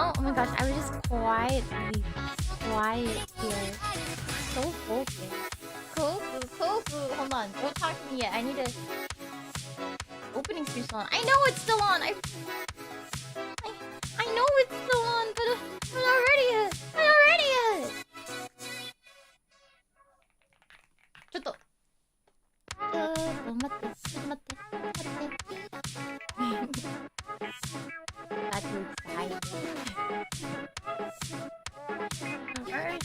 know? Oh my gosh, I was just quiet here. So focused. Kofu. Hold on, don't talk to me yet. I need to. Opening stream's still on. I know it's still on. I know it's still on, but I'm already it.ちょっと待って。Got too excited.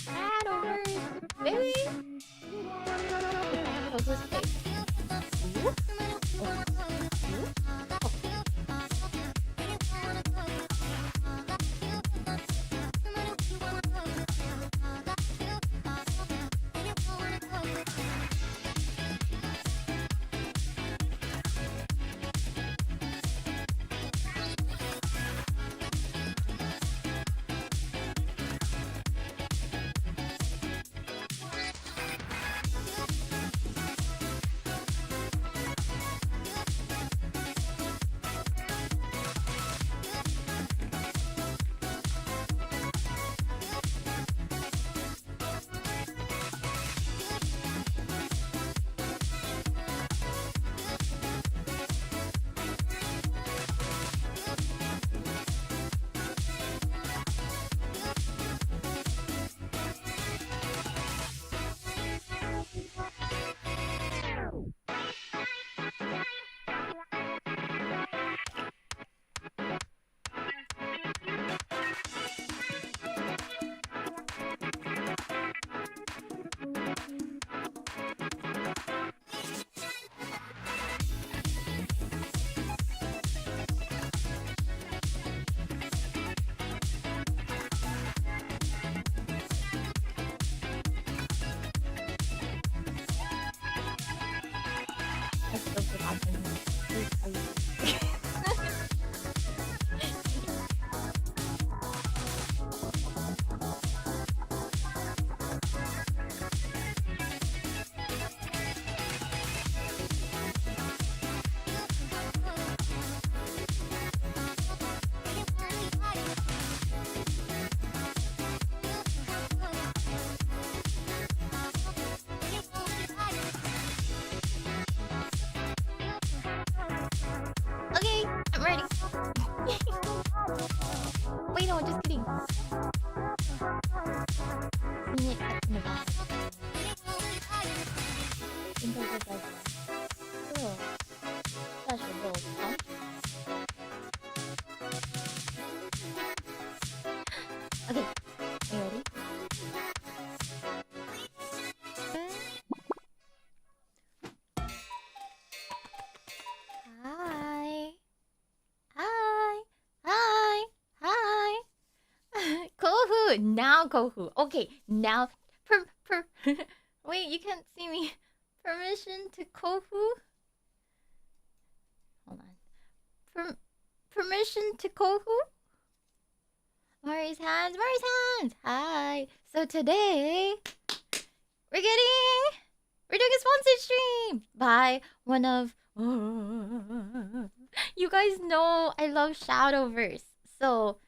Shadowverse, baby. Kofu's face. Okay, I'm ready. Wait, no, just kidding. Seeing it in the back. Think of it as cool. Such a little pump. Okay, are you ready? Hi. Kohu, now Kohu. Okay, now wait, you can't see me. Permission to Kohu. Hold on. Permission to Kohu. Mari's hands. Hi. So today we're doing a sponsored stream by one of you guys know I love Shadowverse. So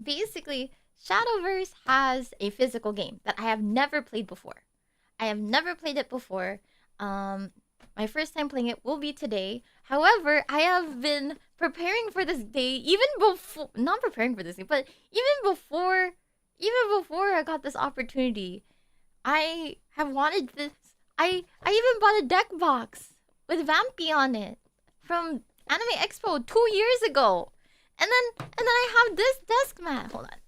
basically Shadowverse has a physical game that I have never played before. My first time playing it will be today. However, I have been preparing for this day not preparing for this day, but even before I got this opportunity. I have wanted this. I even bought a deck box with Vampy on it from Anime Expo 2 years ago. And then I have this desk mat. Hold on.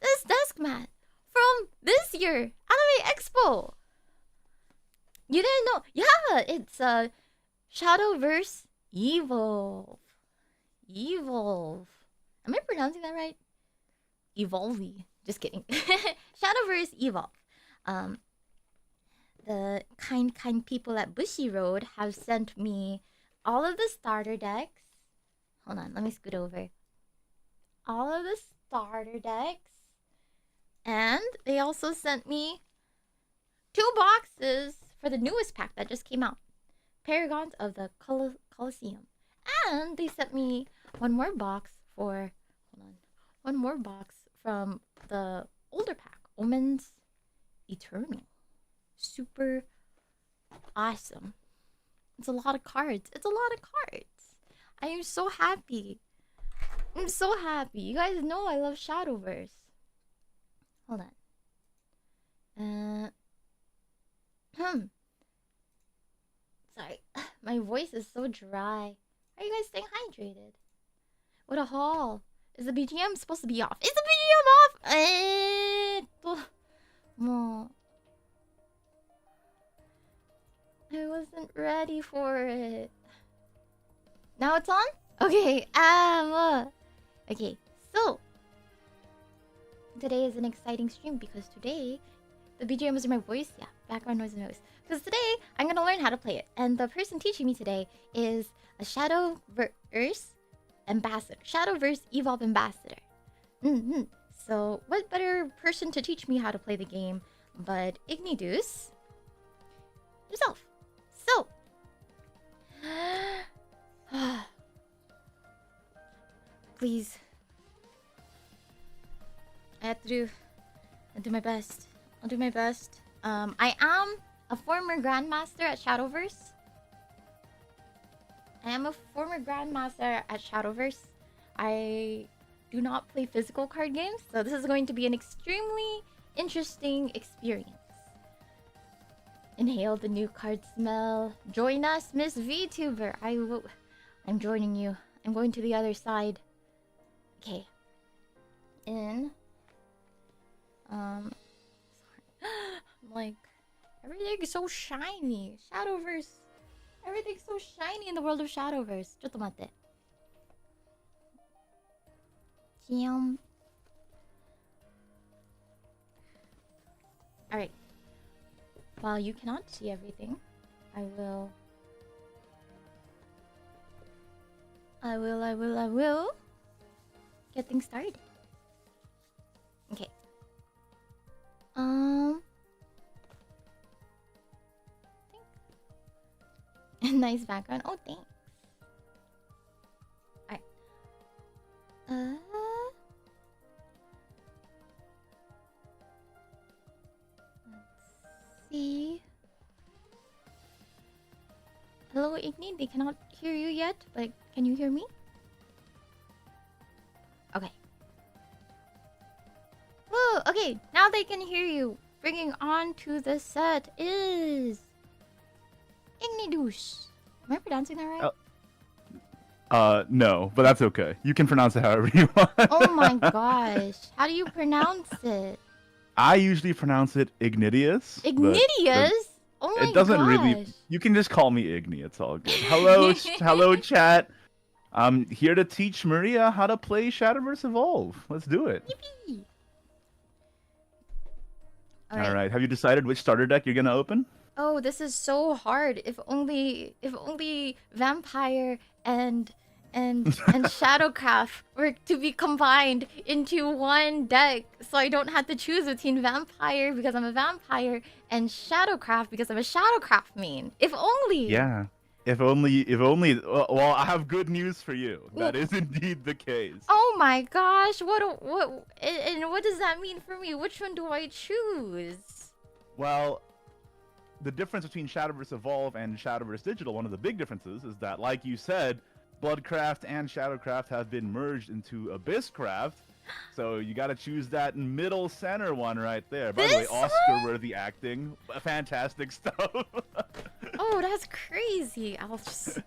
This desk mat from this year Anime Expo. You didn't know? Yeah, it's Shadowverse Evolve. Am I pronouncing that right? Evolve. Just kidding. Shadowverse Evolve. The kind people at Bushy Road have sent me all of the starter decks. Hold on, let me scoot over. All of the starter decks. And they also sent me 2 boxes for the newest pack that just came out. Paragons of the Colosseum. And they sent me one more box for... hold on. One more box from the older pack. Omens Eternal. Super awesome. It's a lot of cards. It's a lot of cards. I am so happy. I'm so happy. You guys know I love Shadowverse. Hold on. Sorry. My voice is so dry. Are you guys staying hydrated? What a haul. Is the BGM supposed to be off? Is the BGM off? I wasn't ready for it. Now it's on? Okay. Okay. So today is an exciting stream because today the BGM is in my voice. Yeah, background noise and noise. Because today I'm gonna learn how to play it, and the person teaching me today is a Shadowverse ambassador, Shadowverse Evolve ambassador. So what better person to teach me how to play the game but Ignideus himself? So please, I'll do my best. I'll do my best. I am a former Grandmaster at Shadowverse. I do not play physical card games, so this is going to be an extremely interesting experience. Inhale the new card smell. Join us, Miss VTuber. I'm joining you. I'm going to the other side. Okay. Sorry. Like, everything's so shiny. Shadowverse. Everything's so shiny in the world of Shadowverse. ちょっと待って。Alright. While you cannot see everything, I will get things started. Okay. Nice background. Oh, thanks. Alright. Let's see. Hello, Igni. They cannot hear you yet, but can you hear me? Okay. Woo! Okay, now they can hear you. Bringing on to the set is Ignideus. Am I pronouncing that right? No, but that's okay. You can pronounce it however you want. Oh my gosh. How do you pronounce it? I usually pronounce it Ignideus. Ignideus? Oh my gosh. It doesn't really... You can just call me Igni. It's all good. Hello, hello, chat. I'm here to teach Maria how to play Shadowverse Evolve. Let's do it. Yippee. All right. Have you decided which starter deck you're going to open? Oh, this is so hard. If only Vampire and Shadowcraft were to be combined into one deck, so I don't have to choose between Vampire because I'm a Vampire and Shadowcraft because I'm a Shadowcraft main. If only. Yeah. If only. Well, I have good news for you. That is indeed the case. Oh my gosh! What does that mean for me? Which one do I choose? Well, the difference between Shadowverse Evolve and Shadowverse Digital, one of the big differences is that, like you said, Bloodcraft and Shadowcraft have been merged into Abysscraft. So you got to choose that middle center one right there. By the way, Oscar-worthy acting, fantastic stuff. Oh, that's crazy. I'll just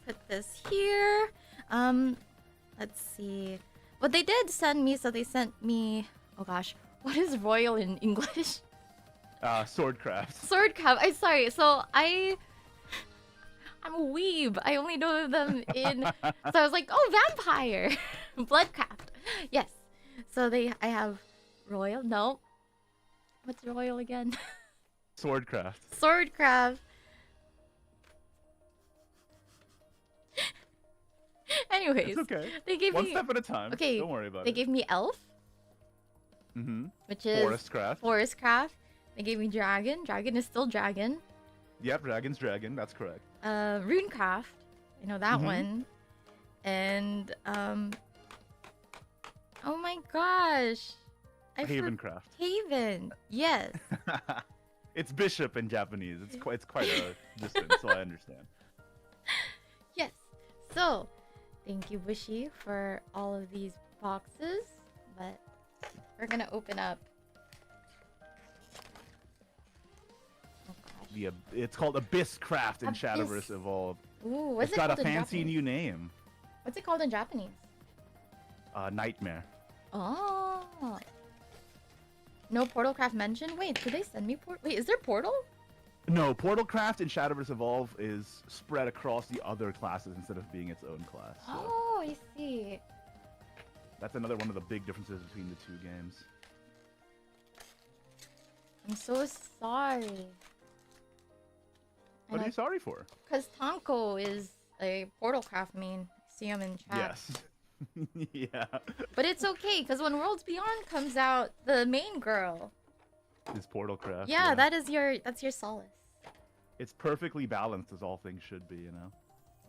put this here. Let's see. What they did send me, so they sent me. Oh gosh, what is royal in English? Swordcraft. Swordcraft. I'm sorry. So I'm a weeb. I only know them in. So I was like, oh, vampire, Bloodcraft. Yes. So I have royal. No. What's royal again? Swordcraft. Swordcraft. Anyways, it's okay. They gave one me step at a time. Okay. Don't worry about it. They gave me elf. Which is Forestcraft. They gave me dragon. Dragon is still dragon. Yep, dragon's dragon. That's correct. Runecraft. I know that one. And oh my gosh, Havencraft. Haven, yes. It's bishop in Japanese. It's quite a distance, so I understand. Yes. So, thank you, Bushy, for all of these boxes. But we're gonna open up. Oh gosh. It's called Abysscraft in Abyss. Shadowverse Evolved. Ooh, what's It's it got a called in fancy Japanese? new name. What's it called in Japanese? Nightmare. Oh. No Portalcraft mentioned? Wait, did they send me Wait, is there Portal? No, Portalcraft in Shadowverse Evolve is spread across the other classes instead of being its own class. So Oh, I see. that's another one of the big differences between the two games. I'm so sorry. What are you sorry for? Because Tonko is a Portalcraft main. I see him in chat. Yes. Yeah. But it's okay, because when Worlds Beyond comes out, the main girl. Is Portalcraft. Yeah, that's your solace. It's perfectly balanced as all things should be, you know?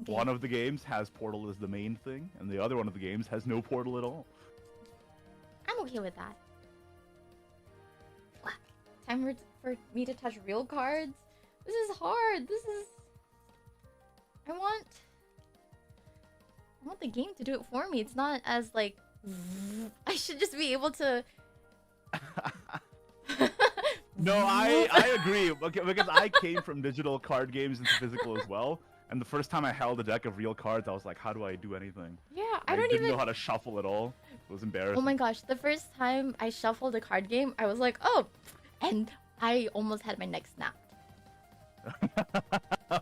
Okay. One of the games has Portal as the main thing, and the other one of the games has no Portal at all. I'm okay with that. Time for me to touch real cards? This is hard. I want the game to do it for me. It's not as like I should just be able to. No, I agree. Okay, because I came from digital card games into physical as well. And the first time I held a deck of real cards, I was like, how do I do anything? Yeah, I don't didn't even know how to shuffle at all. It was embarrassing. Oh my gosh, the first time I shuffled a card game, I was like, oh, and I almost had my neck snapped.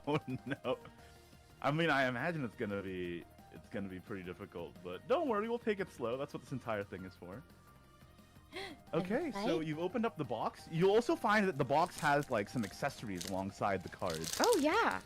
Oh no. I mean, I imagine it's gonna be pretty difficult, but don't worry, we'll take it slow. That's what this entire thing is for. Okay, so you've opened up the box. You'll also find that the box has like some accessories alongside the cards. Oh yeah.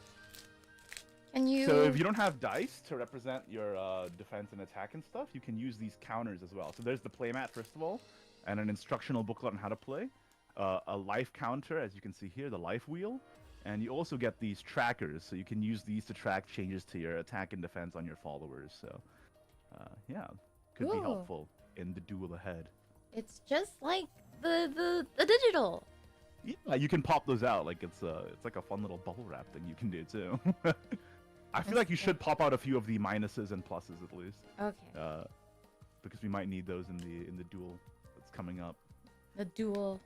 And you. So if you don't have dice to represent your defense and attack and stuff, you can use these counters as well. So there's the playmat first of all, and an instructional booklet on how to play. A life counter, as you can see here, the life wheel. And you also get these trackers, so you can use these to track changes to your attack and defense on your followers. So, yeah, could be helpful in the duel ahead. It's just like the digital. Yeah, you can pop those out like it's like a fun little bubble wrap thing you can do too. I feel like you should pop out a few of the minuses and pluses at least. Okay. Because we might need those in the duel that's coming up. The duel.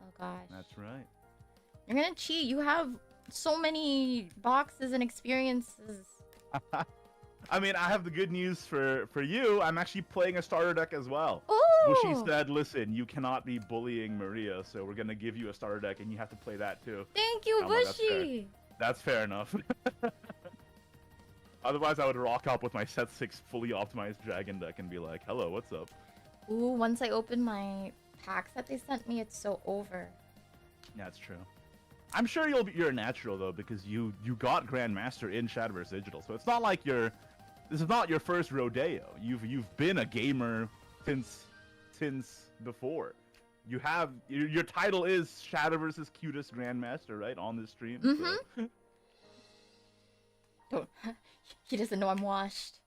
Oh gosh. That's right. You're gonna cheat. You have so many boxes and experiences. I mean, I have the good news for you. I'm actually playing a starter deck as well. Oh! Bushi said, listen, you cannot be bullying Mariya, so we're going to give you a starter deck, and you have to play that too. Thank you, Bushi! That's fair enough. Otherwise, I would rock up with my set 6 fully optimized dragon deck and be like, hello, what's up? Ooh, once I open my packs that they sent me, it's so over. Yeah, that's true. I'm sure you're a natural, though, because you got Grandmaster in Shadowverse Digital, so it's not like this is not your first rodeo. You've been a gamer since before. You have your title is Shadowverse's Cutest Grandmaster, right, on this stream. Mm-hmm. So. He doesn't know I'm washed.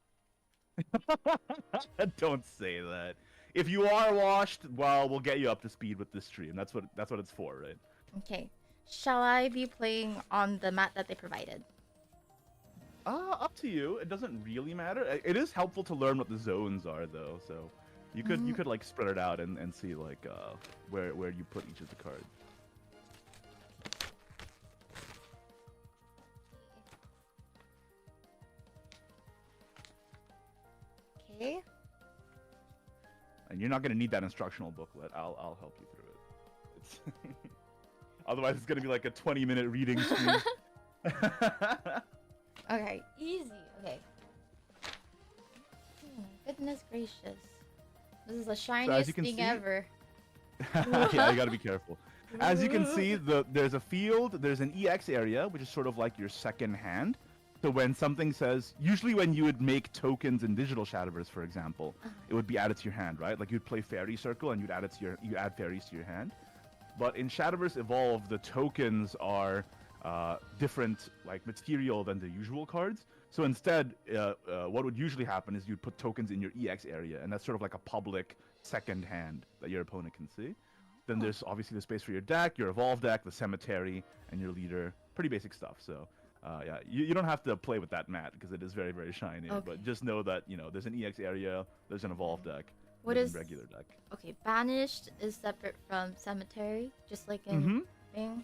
Don't say that. If you are washed, well, we'll get you up to speed with this stream. That's what it's for, right? Okay. Shall I be playing on the mat that they provided? Up to you. It doesn't really matter. It is helpful to learn what the zones are, though. So you could like spread it out and see like where you put each of the cards. Okay. And you're not gonna need that instructional booklet. I'll help you through it. It's otherwise it's gonna be like a 20-minute reading stream. Okay, easy. Okay. Oh, goodness gracious. This is the shiniest thing ever. Yeah, you gotta be careful. As you can see, there's a field, there's an EX area, which is sort of like your second hand. So when something says, usually when you would make tokens in digital Shadowverse, for example, it would be added to your hand, right? Like you'd play Fairy Circle and you add fairies to your hand. But in Shadowverse Evolve, the tokens are different like material than the usual cards. So instead, what would usually happen is you'd put tokens in your EX area, and that's sort of like a public second hand that your opponent can see. Then there's obviously the space for your deck, your evolve deck, the cemetery, and your leader. Pretty basic stuff. So yeah, you don't have to play with that mat because it is very, very shiny. Okay. But just know that, there's an EX area, there's an evolve deck, What there's is a regular deck. Okay, banished is separate from cemetery, just like in thing.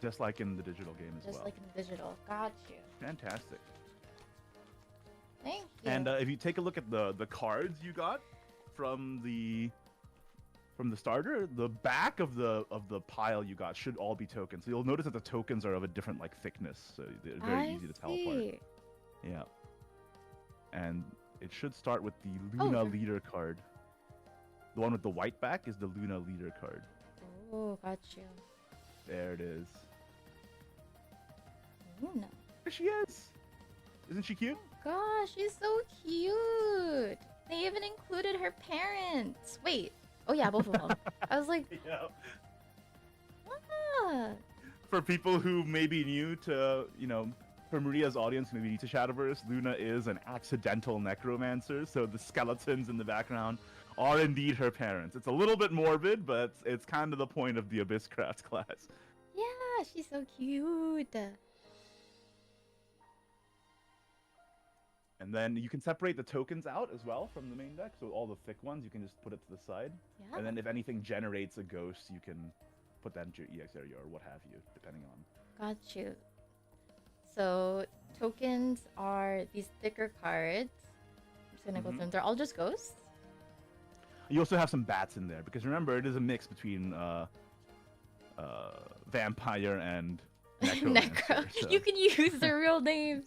Just like in the digital game as well. Just like in digital. Got you. Fantastic. Thank you. And if you take a look at the cards you got from the starter, the back of the pile you got should all be tokens. So you'll notice that the tokens are of a different like thickness, so they're very easy to tell apart. Yeah. And it should start with the Luna leader card. The one with the white back is the Luna leader card. Oh, got you. There it is. Luna. There she is. Isn't she cute? Gosh, she's so cute. They even included her parents. Wait. Oh yeah, both of them. I was like, Yeah. ah. For people who may be new to, for Maria's audience, maybe new to Shadowverse, Luna is an accidental necromancer, so the skeletons in the background are indeed her parents. It's a little bit morbid, but it's kind of the point of the Abysscraft class. Yeah, she's so cute. And then you can separate the tokens out as well from the main deck, so all the thick ones, you can just put it to the side. Yeah. And then if anything generates a ghost, you can put that into your EX area or what have you, depending on. Got you. So tokens are these thicker cards. I'm just gonna go through them. They're all just ghosts. You also have some bats in there, because remember, it is a mix between vampire and necromancer. Necro. So. You can use their real names.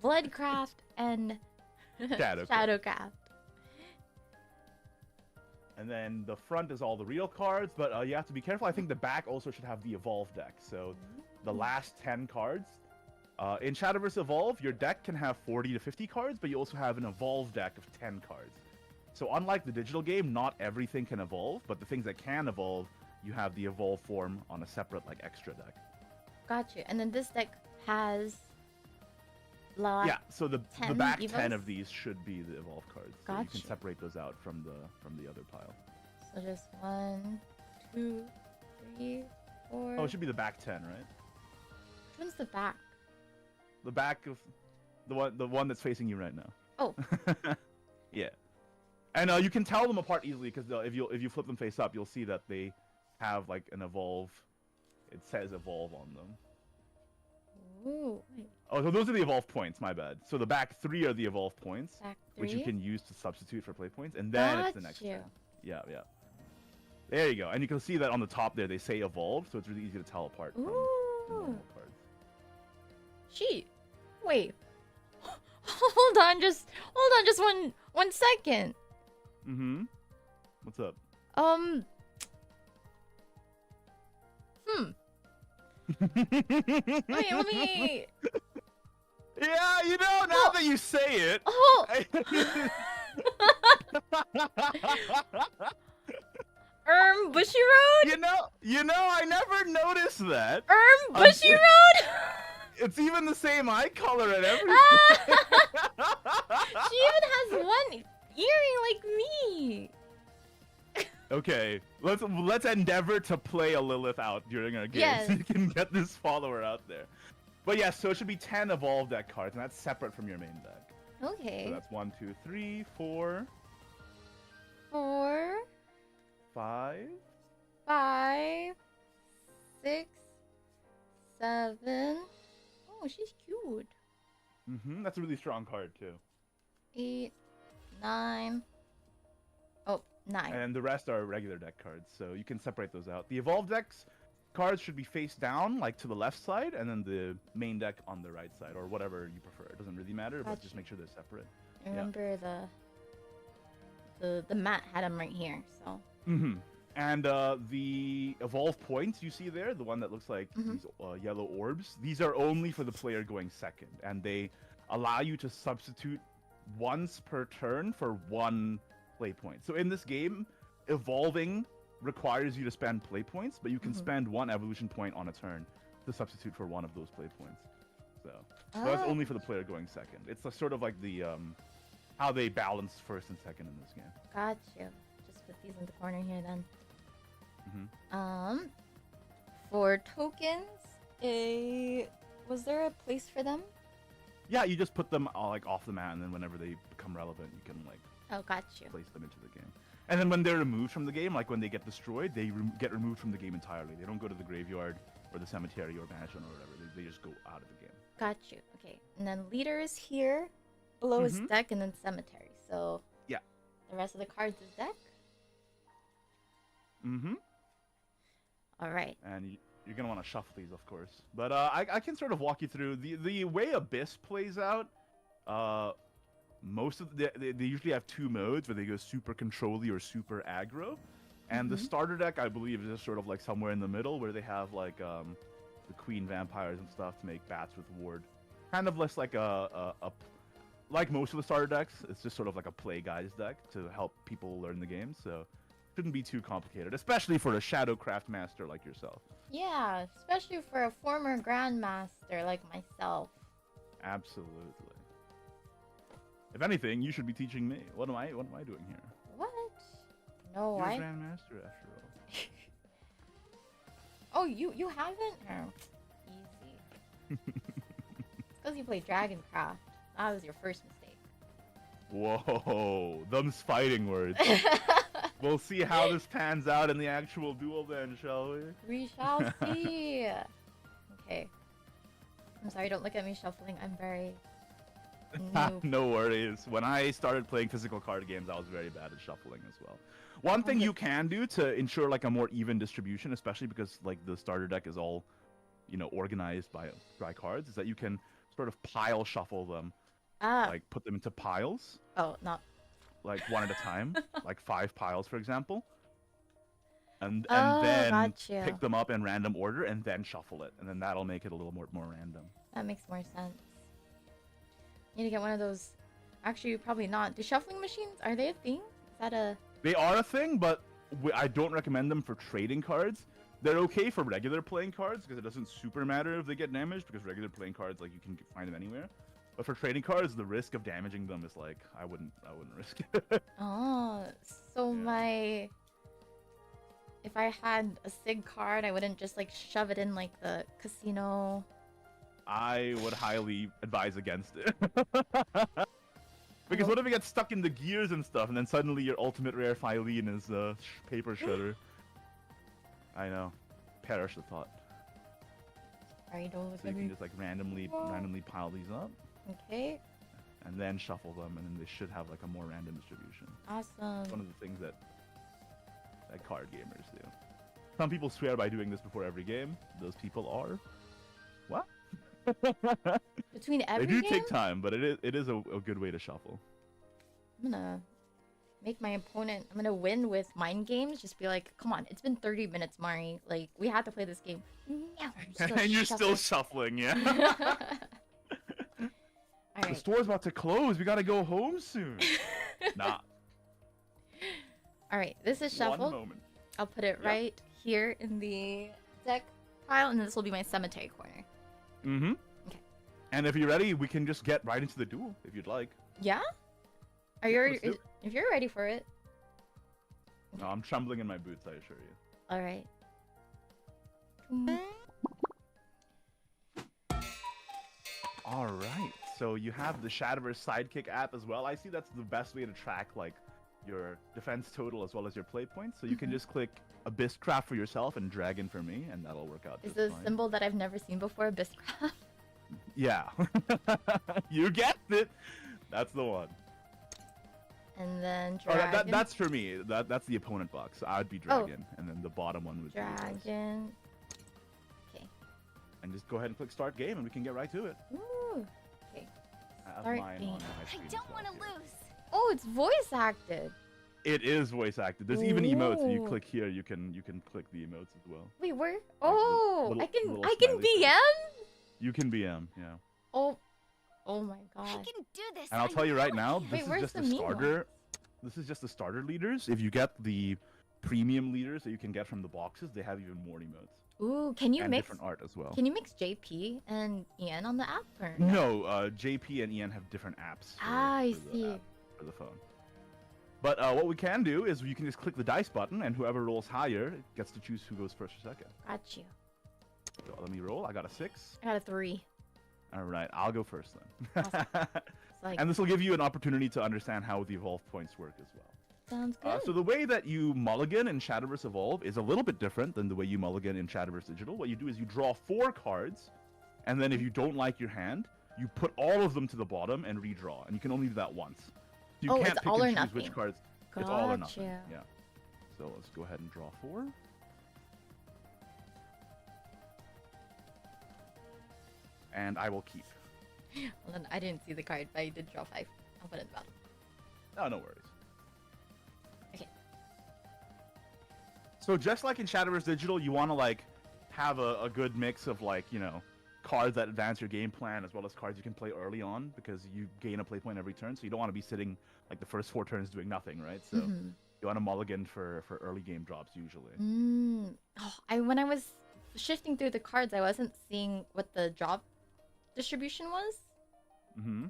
Bloodcraft and Shadowcraft. And then the front is all the real cards, but you have to be careful. I think the back also should have the Evolve deck. So the last 10 cards. In Shadowverse Evolve, your deck can have 40 to 50 cards, but you also have an Evolve deck of 10 cards. So unlike the digital game, not everything can evolve, but the things that can evolve, you have the Evolve form on a separate, like, extra deck. Gotcha. And then this deck has... yeah, so the back evos? 10 of these should be the Evolve cards. So Gotcha. you can separate those out from the other pile. So just 1, 2, 3, 4... Oh, it should be the back 10, right? Which one's the back? The back of the one that's facing you right now. Oh. Yeah. And you can tell them apart easily, because if you flip them face up, you'll see that they have like an evolve. It says evolve on them. Ooh, wait. Oh, so those are the evolve points. My bad. So the back 3 are the evolve points, Back 3? which you can use to substitute for play points, and then it's the next 10. Yeah, yeah. There you go. And you can see that on the top there they say evolve, so it's really easy to tell apart from the normal cards. She. Wait. Hold on, just one second. What's up? Let me. Yeah, now that you say it. Oh. Bushy Road. I never noticed that. Bushy Road. It's even the same eye color and everything. She even has one earring like me. Okay, let's endeavor to play a Lilith out during our game, Yes. so you can get this follower out there. But yeah, so it should be 10 evolve deck cards, and that's separate from your main deck. Okay. So that's 1, 2, 3, 4, 4, 5, 5, 6, 7. Oh, she's cute. That's a really strong card too. 8, 9. Oh, 9. And the rest are regular deck cards, so you can separate those out. The evolve decks cards should be face down, like to the left side, and then the main deck on the right side, or whatever you prefer. It doesn't really matter, but just make sure they're separate. Remember the mat had them right here, so. And the evolve points you see there, the one that looks like these yellow orbs, these are only for the player going second, and they allow you to substitute once per turn for 1 play point. So in this game, evolving requires you to spend play points, but you can spend 1 evolution point on a turn. to substitute for one of those play points. So that's only for the player going second. It's sort of like the how they balance first and second in this game. Got you. Just put these in the corner here then. Mm-hmm. For tokens, was there a place for them? Yeah, you just put them like off the mat, and then whenever they become relevant, you can like got you. place them into the game. And then when they're removed from the game, like when they get destroyed, they get removed from the game entirely. They don't go to the graveyard or the cemetery or mansion or whatever. They just go out of the game. Got you. Okay, and then leader is here, below is deck, and then cemetery. So yeah, the rest of the cards is deck. Mm-hmm. All right. And you're gonna want to shuffle these, of course. But I can sort of walk you through the way Abyss plays out. Most of they usually have two modes where they go super control-y or super aggro, and the starter deck I believe is just sort of like somewhere in the middle where they have like the queen vampires and stuff to make bats with ward, kind of less like like most of the starter decks. It's just sort of like a play guides deck to help people learn the game. So shouldn't be too complicated, especially for a Shadowcraft master like yourself. Yeah, especially for a former Grandmaster like myself. Absolutely. If anything, you should be teaching me. What am I doing here? What? No, You're a Grandmaster after all. Oh, you haven't? Oh, easy. It's because you played Dragoncraft. That was your first mistake. Whoa, them's fighting words. We'll see how this pans out in the actual duel then, shall we? We shall see. Okay. I'm sorry, don't look at me shuffling. I'm very new. No worries. When I started playing physical card games, I was very bad at shuffling as well. One thing you can do to ensure like a more even distribution, especially because like the starter deck is all, organized by cards, is that you can sort of pile shuffle them. Like put them into piles. Oh, not like one at a time, like 5 piles, for example. And then pick them up in random order and then shuffle it. And then that'll make it a little more random. That makes more sense. You need to get one of those. Actually, probably not. Do shuffling machines, are they a thing? Is that a... They are a thing, but I don't recommend them for trading cards. They're okay for regular playing cards because it doesn't super matter if they get damaged, because regular playing cards, like, you can find them anywhere. But for trading cards, the risk of damaging them is like, I wouldn't risk it. Oh, so yeah. If I had a SIG card, I wouldn't just like shove it in like the casino. I would highly advise against it. Because what if it gets stuck in the gears and stuff, and then suddenly your ultimate rare Phylene is paper shredder? I know. Perish the thought. Alright, don't look so at you me. can just like randomly pile these up. Okay. And then shuffle them, and then they should have like a more random distribution. Awesome. It's one of the things that card gamers do. Some people swear by doing this before every game. Those people are what? Between every They do game? take time, but it is a good way to shuffle. I'm gonna make my opponent. I'm gonna win with mind games. Just be like, come on, it's been 30 minutes, Mari. Like, we had to play this game. No, and you're still shuffling, yeah. Right. The store's about to close. We gotta go home soon. Nah. All right, this is shuffle. One moment. I'll put it right here in the deck pile, and this will be my cemetery corner. Mm-hmm. Okay. And if you're ready, we can just get right into the duel, if you'd like. Yeah? Are you ready? If you're ready for it. No, I'm trembling in my boots, I assure you. All right. All right. So you have the Shadowverse Sidekick app as well. I see that's the best way to track like your defense total as well as your play points. So you can just click Abysscraft for yourself and Dragon for me, and that'll work out. Is this a symbol that I've never seen before, Abysscraft? Yeah. You guessed it. That's the one. And then Dragon. Oh, that's for me. That's the opponent box. I'd be Dragon, and then the bottom one would be Dragon. Okay. And just go ahead and click Start Game, and we can get right to it. Ooh. Okay. Start game. I don't want to lose. Oh, it's voice acted. It is voice acted. There's even emotes. If you click here, you can click the emotes as well. Wait, where? Oh, little I can BM. You can BM, yeah. Oh my god. I can do this. And I'll tell you right now, Wait, this where's is just the the meme starter. ones? This is just the starter leaders. If you get the premium leaders that you can get from the boxes, they have even more emotes. Ooh, can you and mix? different art as well. Can you mix JP and Ian on the app? Or No, JP and Ian have different apps. I the see. app for the phone. But what we can do is you can just click the dice button, and whoever rolls higher gets to choose who goes first or second. Got you. So let me roll. I got a 6. I got a 3. All right, I'll go first then. Awesome. It's like, And this will give you an opportunity to understand how the evolve points work as well. sounds good. So the way that you mulligan in Shadowverse Evolve is a little bit different than the way you mulligan in Shadowverse Digital. What you do is you draw 4 cards, and then if you don't like your hand, you put all of them to the bottom and redraw. And you can only do that once. You Oh, can't it's pick all and or choose which nothing. cards. It's all or nothing. Gotcha. Yeah. So let's go ahead and draw 4. And I will keep. Well, then I didn't see the card, but I did draw 5. I'll put it in the bottom. Oh, no worries. Okay. So just like in Shadowverse Digital, you want to like have a good mix of like, you know, cards that advance your game plan as well as cards you can play early on because you gain a play point every turn. So you don't want to be sitting like the first 4 turns doing nothing, right? So Mhm. you want to mulligan for early game drops usually. Oh, when I was shifting through the cards, I wasn't seeing what the drop distribution was. Mm-hmm.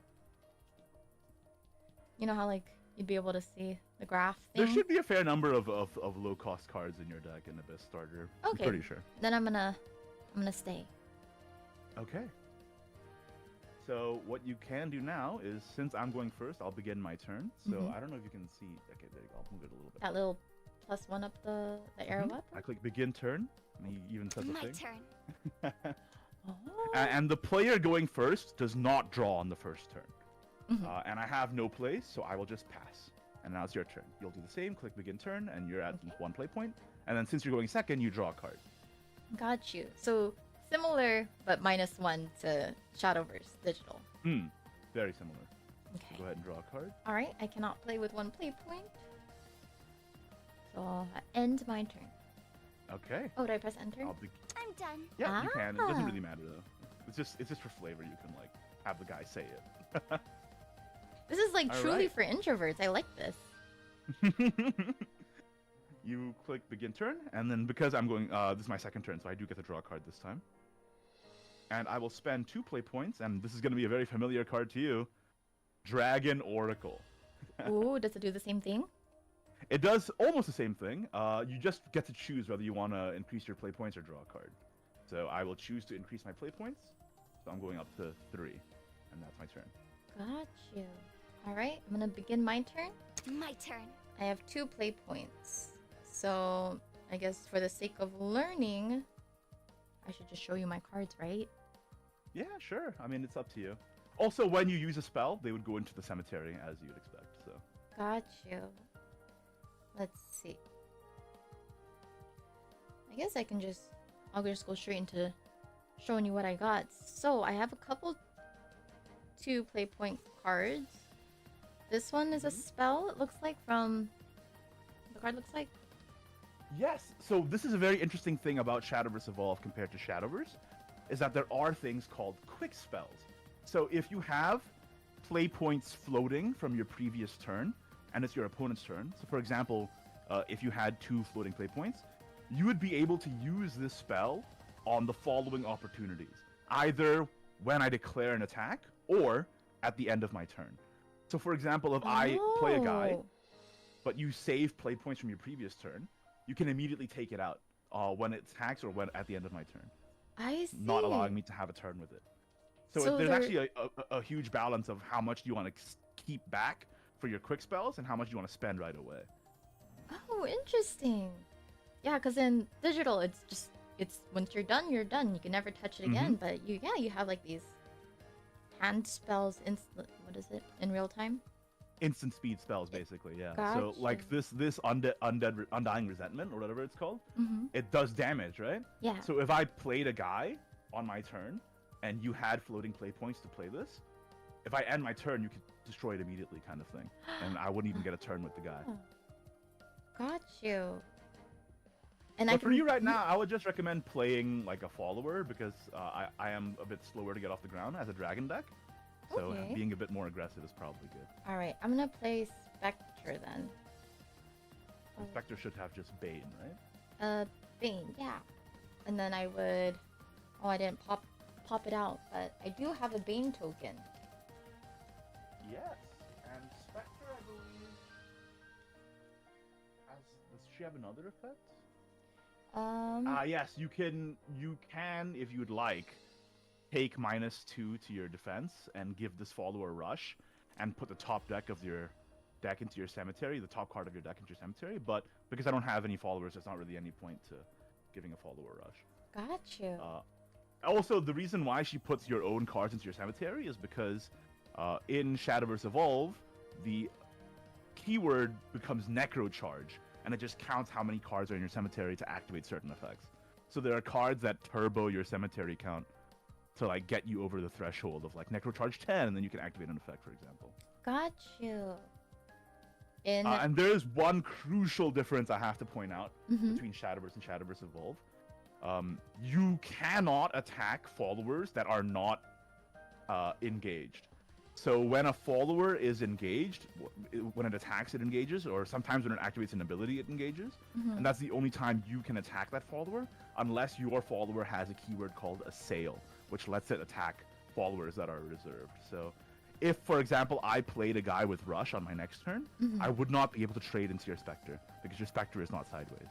You know how like you'd be able to see the graph There thing? should be a fair number of low cost cards in your deck in Abyss Starter. Okay. I'm pretty sure. Then I'm gonna stay. Okay. So what you can do now is, since I'm going first, I'll begin my turn. So Mhm. I don't know if you can see. Okay, there you go. I'll move it a little bit. That little +1 up the arrow Mhm. up. I click begin turn, and he even says a My thing. turn. Oh. And the player going first does not draw on the first turn. Mhm. And I have no plays, so I will just pass. And now it's your turn. You'll do the same, click begin turn, and you're at Okay. 1 play point. And then since you're going second, you draw a card. Got you. So similar, but -1 to Shadowverse Digital. Very similar. Okay. Go ahead and draw a card. All right. I cannot play with 1 play point. So I'll end my turn. Okay. Oh, did I press enter? I'm done. Yeah, you can. It doesn't Ah. really matter though. It's just for flavor. You can like have the guy say it. This is like All truly right. for introverts. I like this. You click begin turn, and then because I'm going, this is my second turn, so I do get to draw a card this time. And I will spend 2 play points, and this is going to be a very familiar card to you, Dragon Oracle. Ooh, does it do the same thing? It does almost the same thing. You just get to choose whether you want to increase your play points or draw a card. So I will choose to increase my play points. So I'm going up to 3, and that's my turn. Got you. All right, I'm gonna begin my turn. My turn. I have 2 play points. So I guess for the sake of learning, I should just show you my cards, right? Yeah, sure. I mean, it's up to you. Also, when you use a spell, they would go into the cemetery as you'd expect. So Got you. Let's see. I guess I'll just go straight into showing you what I got. So I have a couple 2 play point cards. This one is a spell, it looks like, from the card looks like. yes. So this is a very interesting thing about Shadowverse Evolve compared to Shadowverse, is that there are things called quick spells. So if you have play points floating from your previous turn, and it's your opponent's turn. So for example, if you had 2 floating play points, you would be able to use this spell on the following opportunities. Either when I declare an attack, or at the end of my turn. So for example, if I play a guy, Oh. but you save play points from your previous turn, you can immediately take it out when it attacks or when at the end of my turn, I see. not allowing me to have a turn with it. So, So there's there- actually a huge balance of how much do you want to keep back for your quick spells and how much you want to spend right away. Oh, interesting. Yeah, because in digital, it's once you're done, you're done. You can never touch it again. But you have like these hand spells. What is it in real time? Instant speed spells, basically, yeah. So like Gotcha. this undying resentment or whatever it's called, Mm-hmm. it does damage, right? Yeah. So if I played a guy on my turn, and you had floating play points to play this, if I end my turn, you could destroy it immediately, kind of thing, and I wouldn't even get a turn with the guy. Got you. And But for you right now, I would just recommend playing like a follower because I am a bit slower to get off the ground as a dragon deck. So Okay. being a bit more aggressive is probably good. All right, I'm gonna play Spectre then. Spectre should have just Bane, right? Bane, yeah. and then I would. Oh, I didn't pop it out, but I do have a Bane token. Yes, and Spectre, I believe, does she have another effect? Yes, you can, if you'd like, take -2 to your defense and give this follower rush, and put the top deck of your deck into your cemetery, the top card of your deck into your cemetery, but because I don't have any followers, there's not really any point to giving a follower rush. Got you. Also, the reason why she puts your own cards into your cemetery is because in Shadowverse Evolve, the keyword becomes Necro Charge, and it just counts how many cards are in your cemetery to activate certain effects. So there are cards that turbo your cemetery count to like get you over the threshold of like Necro Charge 10, and then you can activate an effect, for example. Got you. And there is one crucial difference I have to point out between Shadowverse and Shadowverse Evolve. You cannot attack followers that are not engaged. So when a follower is engaged, when it attacks, it engages, or sometimes when it activates an ability, it engages. And that's the only time you can attack that follower, unless your follower has a keyword called Assail, which lets it attack followers that are reserved. So if, for example, I played a guy with Rush on my next turn, I would not be able to trade into your Spectre, because your Spectre is not sideways.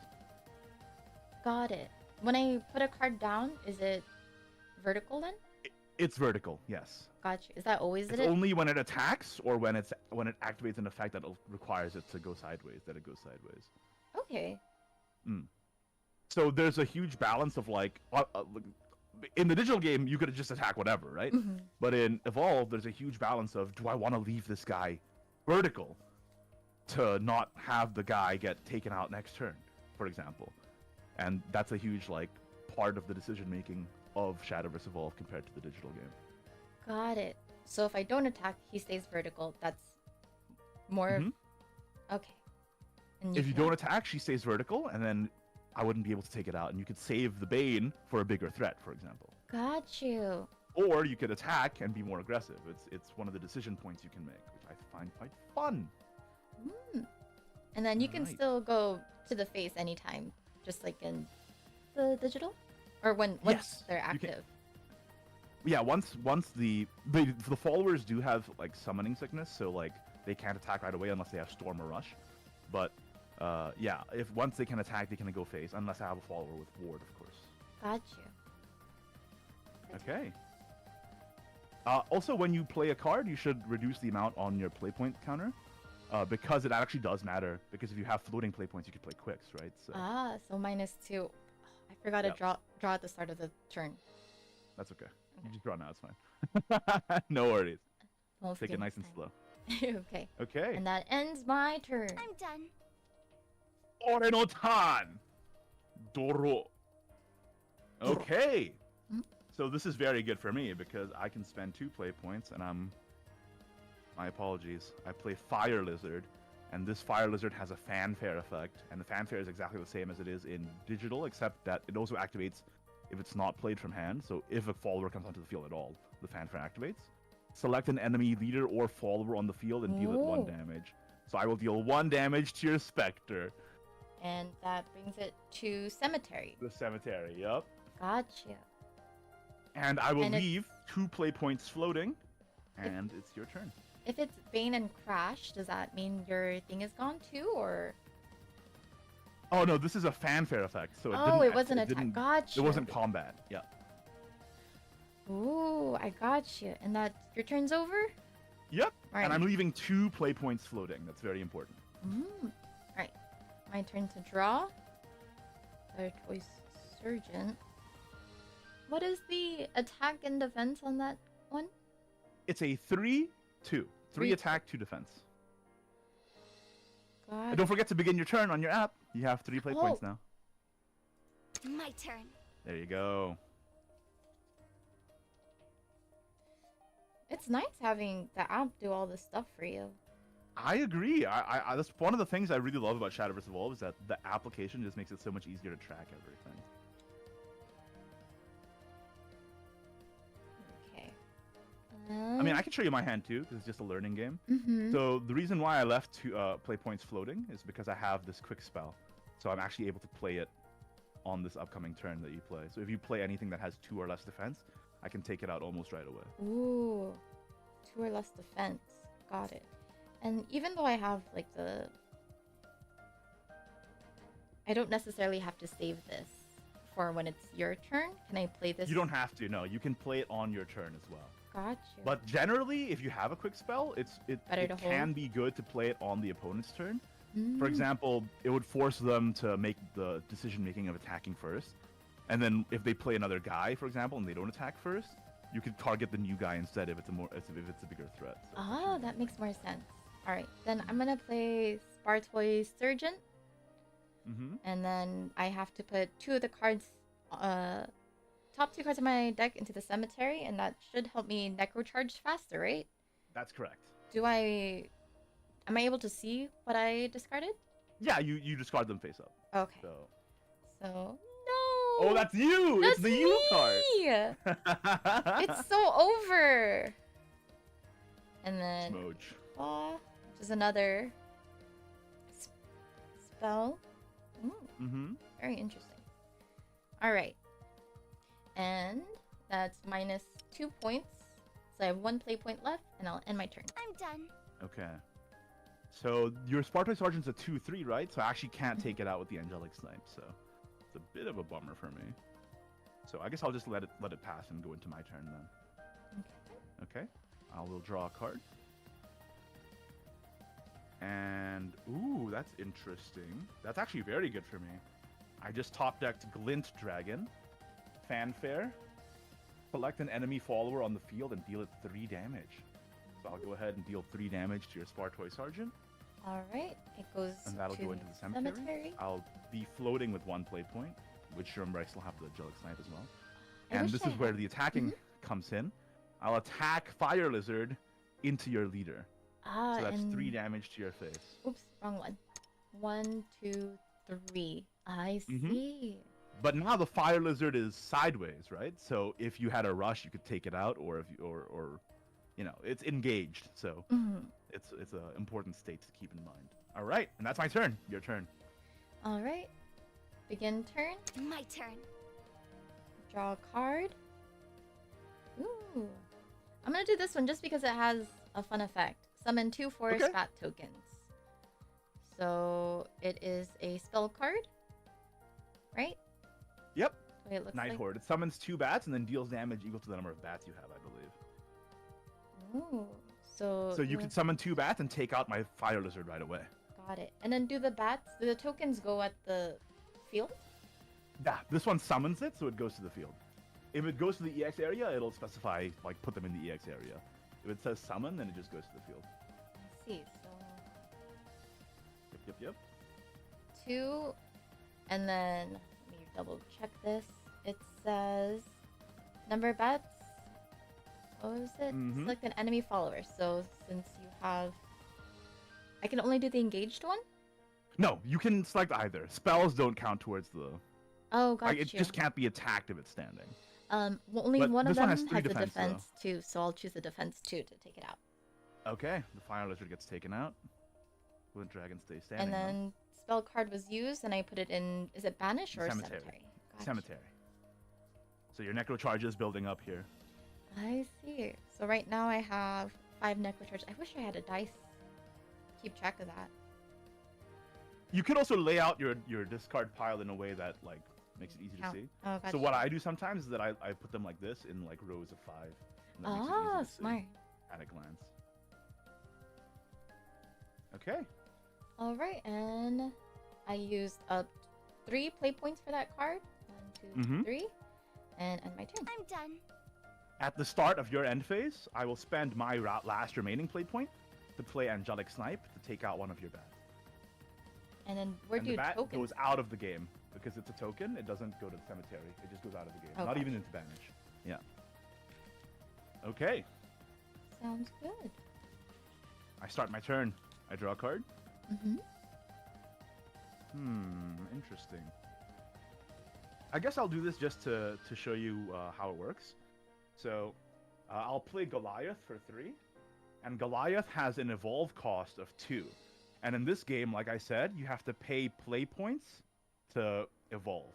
Got it. When I put a card down, is it vertical then? It's vertical, yes. Gotcha. Is that always It's only when it attacks or when it activates an effect that requires it to go sideways that it goes sideways. Okay. So there's a huge balance of like in the digital game you could just attack whatever, right? But in Evolve there's a huge balance of, do I want to leave this guy vertical to not have the guy get taken out next turn, for example. And that's a huge like part of the decision making of Shadowverse Evolve compared to the digital game. Got it. So if I don't attack, he stays vertical. That's more. Okay. And if you don't attack, she stays vertical, and then I wouldn't be able to take it out, and you could save the Bane for a bigger threat, for example. Got you. Or you could attack and be more aggressive. It's one of the decision points you can make, which I find quite fun. And then you can still go to the face anytime, just like in the digital, or once they're active. Yeah, once the followers do have like summoning sickness, so like they can't attack right away unless they have Storm or Rush. But yeah, if once they can attack, they can go face, unless I have a follower with Ward, of course. Got you. Okay. Also, when you play a card, you should reduce the amount on your play point counter, because it actually does matter. Because if you have floating play points, you can play quicks, right? So. So -2. I forgot to draw at the start of the turn. That's okay. You just draw now, it's fine. No worries. Take it nice and slow. Okay. Okay. And that ends my turn. I'm done. Ore no tan! Doro. Okay. So this is very good for me because I can spend 2 play points and my apologies. I play Fire Lizard, and this Fire Lizard has a fanfare effect, and the fanfare is exactly the same as it is in digital, except that it also activates if it's not played from hand. So if a follower comes onto the field at all, the fanfare activates. Select an enemy leader or follower on the field and deal it 1 damage. So I will deal 1 damage to your Spectre. And that brings it to Cemetery. The Cemetery, yep. Gotcha. And I will leave 2 play points floating, and it's your turn. If it's Bane and Crash, does that mean your thing is gone too, or? Oh no, this is a fanfare effect, so it wasn't attack. Gotcha. It wasn't combat. Yeah. Ooh, I got you. And that your turn's over? Yep. Right. And I'm leaving 2 play points floating. That's very important. Right. My turn to draw. Third choice Surgeon. What is the attack and defense on that one? It's a 3-2. 3 attack, 2 defense. And don't forget to begin your turn on your app. You have 3 play points now. My turn. There you go. It's nice having the app do all this stuff for you. I agree. I that's one of the things I really love about Shadowverse Evolve is that the application just makes it so much easier to track everything. Okay. I mean, I can show you my hand too, because it's just a learning game. So the reason why I left 2 play points floating is because I have this quick spell. So I'm actually able to play it on this upcoming turn that you play. So if you play anything that has 2 or less defense, I can take it out almost right away. Ooh, 2 or less defense. Got it. And even though I have like I don't necessarily have to save this for when it's your turn. Can I play this? You don't have to. No, you can play it on your turn as well. Got you. But generally, if you have a quick spell, it Better to can hold. be good to play it on the opponent's turn. For Mm. example, it would force them to make the decision making of attacking first, and then if they play another guy, for example, and they don't attack first, you could target the new guy instead if it's a bigger threat. So Ah, that makes more sense. All right, then I'm gonna play Spartoy Surgeon, and then I have to put 2 of the cards, top 2 cards of my deck into the cemetery, and that should help me necrocharge faster, right? That's correct. Am I able to see what I discarded? Yeah, you discard them face up. Okay. So. So no. Oh, that's you! That's It's the you card. me! It's so over. And then Smooch. which is another spell. Ooh, very interesting. All right, and that's minus 2 points. So I have 1 play point left, and I'll end my turn. I'm done. Okay. So your Spartoy Sergeant's a 2/3, right? So I actually can't take it out with the Angelic Snipe. So it's a bit of a bummer for me. So I guess I'll just let it pass and go into my turn then. Okay. I will draw a card. And ooh, that's interesting. That's actually very good for me. I just top decked Glint Dragon, Fanfare, select an enemy follower on the field and deal it 3 damage. So I'll go ahead and deal 3 damage to your Spartoy Sergeant. All right, it goes And that'll to go into the cemetery. I'll be floating with 1 play point, which remember I still have the Angelic Snipe as well. And this is where the attacking comes in. I'll attack Fire Lizard into your leader. So that's 3 damage to your face. Oops, wrong one. 1, 2, 3. I see. But now the Fire Lizard is sideways, right? So if you had a rush, you could take it out, or if you, or you know, it's engaged. So it's an important state to keep in mind. All right, and that's my turn. Your turn. All right. Begin turn. My turn. Draw a card. Ooh. I'm gonna do this one just because it has a fun effect. Summon 2 forest bat tokens. So it is a spell card, right? Yep. The way it looks Night like. Horde. It summons 2 bats and then deals damage equal to the number of bats you have, I believe. Ooh. So you can summon 2 bats and take out my Fire Lizard right away. got it. And then do the tokens go at the field? Yeah, this one summons it, so it goes to the field. If it goes to the EX area, it'll specify, like, put them in the EX area. If it says summon, then it just goes to the field. I see. So Yep. 2, and then let me double check this. It says number of bats. What was it? Select an enemy follower. So since you have, I can only do the engaged one. No, you can select either. Spells don't count towards the. Oh, gotcha. Like, it just can't be attacked if it's standing. Well, only But one of this them one has has 3 a defense, defense too, so I'll choose the defense 2 to take it out. Okay, the Fire Lizard gets taken out. Glint Dragon stays standing. And then spell card was used, and I put it in. Is it banish or Cemetery. cemetery? Gotcha. Cemetery. So your Necro Charge is building up here. I see. So right now I have 5 necrocharge. I wish I had a dice. Keep track of that. You could also lay out your discard pile in a way that, like, makes it easy to see. Oh, gotcha. So what I do sometimes is that I put them like this in, like, rows of 5. And that makes it easy to see smart. at a glance. Okay. All right, and I used up 3 play points for that card. 1, 2, 3, and end my turn. I'm done. At the start of your end phase, I will spend my last remaining play point to play Angelic Snipe to take out one of your bats. And then where And do the bat tokens? goes out of the game because it's a token. It doesn't go to the cemetery. It just goes out of the game. Oh, Not gotcha. even into banish. Yeah. Okay. Sounds good. I start my turn. I draw a card. Mm-hmm. Interesting. I guess I'll do this just to show you how it works. So I'll play Goliath for 3, and Goliath has an evolve cost of 2. And in this game, like I said, you have to pay play points to evolve.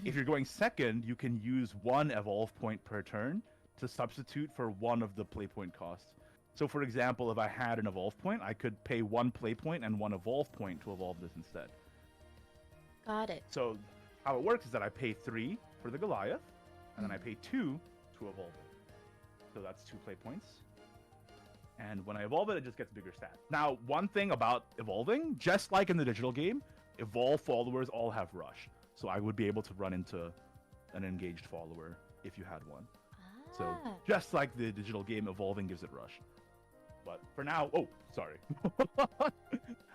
If you're going second, you can use 1 evolve point per turn to substitute for one of the play point costs. So for example, if I had an evolve point, I could pay 1 play point and 1 evolve point to evolve this instead. Got it. So how it works is that I pay 3 for the Goliath, and then I pay 2 to evolve it. So that's 2 play points. And when I evolve it, it just gets bigger stats. Now, one thing about evolving, just like in the digital game, evolve followers all have rush. So I would be able to run into an engaged follower if you had one. So just like the digital game, evolving gives it rush. But for now, oh, sorry.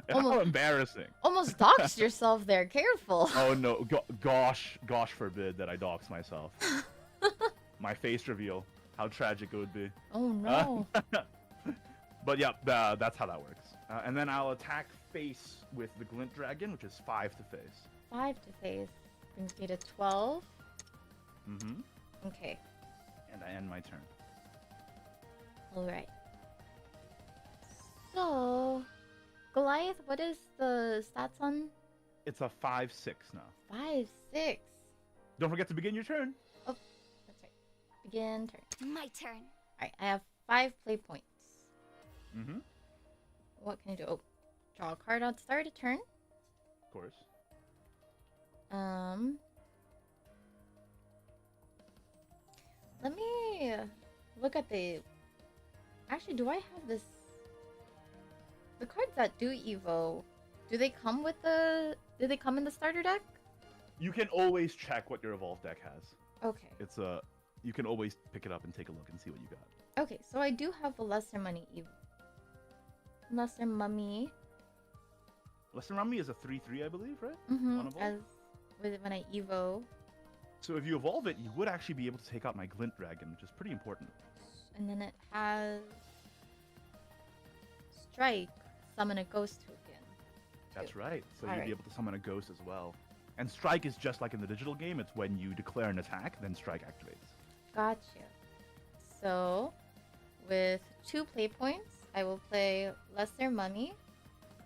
How embarrassing. Almost doxed yourself there. Careful. Oh no, gosh forbid that I dox myself. My face reveal. How tragic it would be. Oh no. But yeah, that's how that works. And then I'll attack face with the Glint Dragon, which is 5 to face. 5 to face. Brings me to 12. Mm-hmm. Okay. And I end my turn. Alright. So, Goliath, what is the stats on? It's a 5/6 now. 5/6. Don't forget to begin your turn. Oh, that's right. Begin turn. My turn. Alright, I have 5 play points. Mm-hmm. What can I do? Oh, draw a card on start a turn. Of course. Let me look at the... Actually, do I have this... The cards that do Evo, do they come with the... Do they come in the starter deck? You can always check what your evolved deck has. Okay. It's a... You can always pick it up and take a look and see what you got. Okay, so I do have a Lesser Money Evo. Lesser Mummy. Lesser Mummy is a 3/3, I believe, right? Mm-hmm. On evolve? As with when I Evo. So if you evolve it, you would actually be able to take out my Glint Dragon, which is pretty important. And then it has... Strike. Summon a Ghost token. That's right. So All you'd right. be able to summon a ghost as well. And Strike is just like in the digital game. It's when you declare an attack, then Strike activates. Gotcha. So, with 2 play points, I will play Lesser Mummy.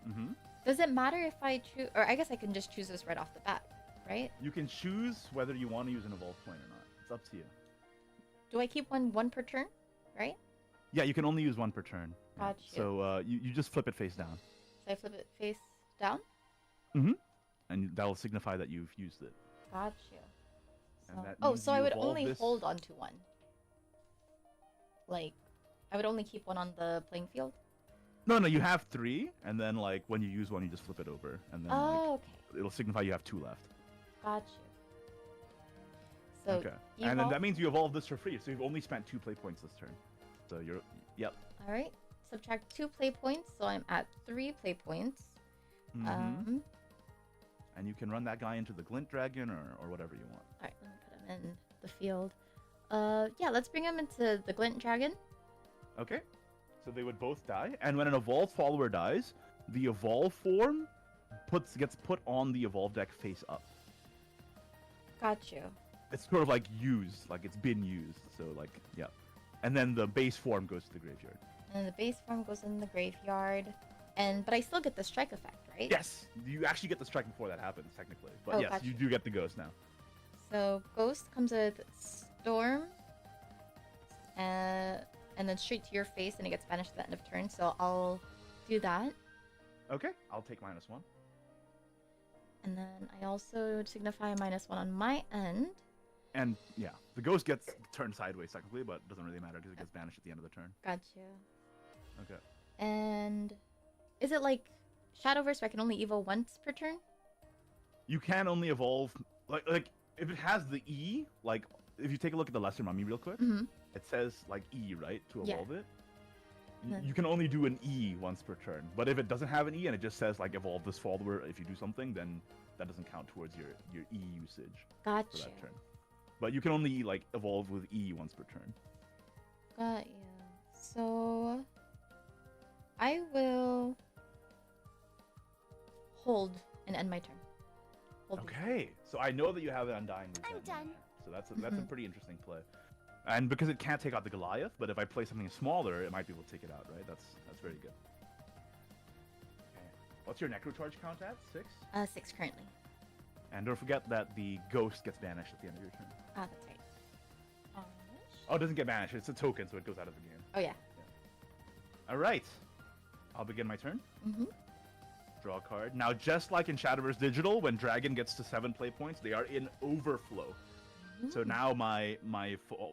Mm-hmm. Does it matter if I choose... Or I guess I can just choose this right off the bat, right? You can choose whether you want to use an evolve point or not. It's up to you. Do I keep one per turn, right? Yeah, you can only use 1 per turn. Yeah. Gotcha. So you just flip it face down. So I flip it face down? Mm-hmm. And that'll signify that you've used it. Gotcha. And that Oh, means so you I would evolve only this- hold on to one. Like, I would only keep one on the playing field? No, you have 3, and then like when you use one, you just flip it over, and then Oh, like, okay. it'll signify you have 2 left. Gotcha. So, Okay. And then evolve- that means you evolve this for free, so you've only spent 2 play points this turn. So you're, yep. Alright. Subtract 2 play points, so I'm at 3 play points. Mm-hmm. And you can run that guy into the Glint Dragon or whatever you want. Alright, let me put him in the field. Yeah, let's bring him into the Glint Dragon. Okay. So they would both die, and when an evolved follower dies, the evolve form gets put on the evolved deck face up. Got you. It's sort of like used, like it's been used. So like, yeah. And then the base form goes to the graveyard. And the base form goes in the graveyard. But I still get the strike effect, right? Yes, you actually get the strike before that happens, technically. But Oh, yes, gotcha. you do get the ghost now. So Ghost comes with Storm, and then straight to your face, and it gets banished at the end of turn. So I'll do that, Okay, I'll take -1. and then I also signify -1 on my end. And yeah, the ghost gets turned sideways technically, but it doesn't really matter because it gets banished at the end of the turn. Gotcha. Okay. And is it like Shadowverse where I can only evo once per turn? You can only evolve like if it has the E, like if you take a look at the Lesser Mummy real quick, Mm-hmm. it says like E, right, to Yeah. evolve it. Yeah. You can only do an E once per turn. But if it doesn't have an E and it just says like evolve this follower if you do something, then that doesn't count towards your E usage for Gotcha. that turn. But you can only like evolve with E once per turn. Got you. So I will hold and end my turn. Hold it. Okay, so I know that you have an Undying I'm Resentment. done. So that's a Mhm. pretty interesting play. And because it can't take out the Goliath, but if I play something smaller, it might be able to take it out, right? That's very good. Okay. What's your Necrocharge count at? 6? 6 currently. And don't forget that the ghost gets banished at the end of your turn. Ah, that's right. Oh, it doesn't get banished. It's a token, so it goes out of the game. Oh, yeah. All right. I'll begin my turn. Mm-hmm. Draw a card. Now, just like in Shadowverse Digital, when Dragon gets to 7 play points, they are in Overflow. So now my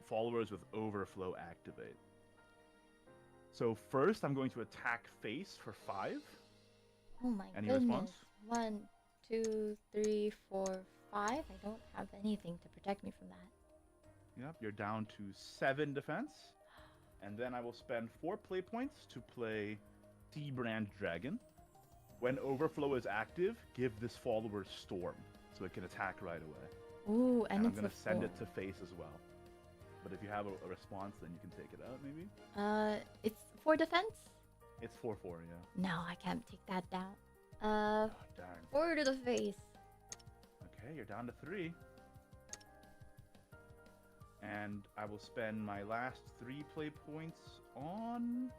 followers with Overflow activate. So first, I'm going to attack face for 5. Oh my Any goodness. response? 1, 2, 3, 4, 5. I don't have anything to protect me from that. Yep, you're down to 7 defense. And then I will spend 4 play points to play Sea Brand Dragon. When Overflow is active, give this follower Storm, so it can attack right away. Ooh, and I'm it's going a to send 4. it to face as well. But if you have a response, then you can take it out, maybe? It's 4 defense? It's 4-4, yeah. No, I can't take that down. Oh, darn. 4 to the face. Okay, you're down to 3. And I will spend my last 3 play points on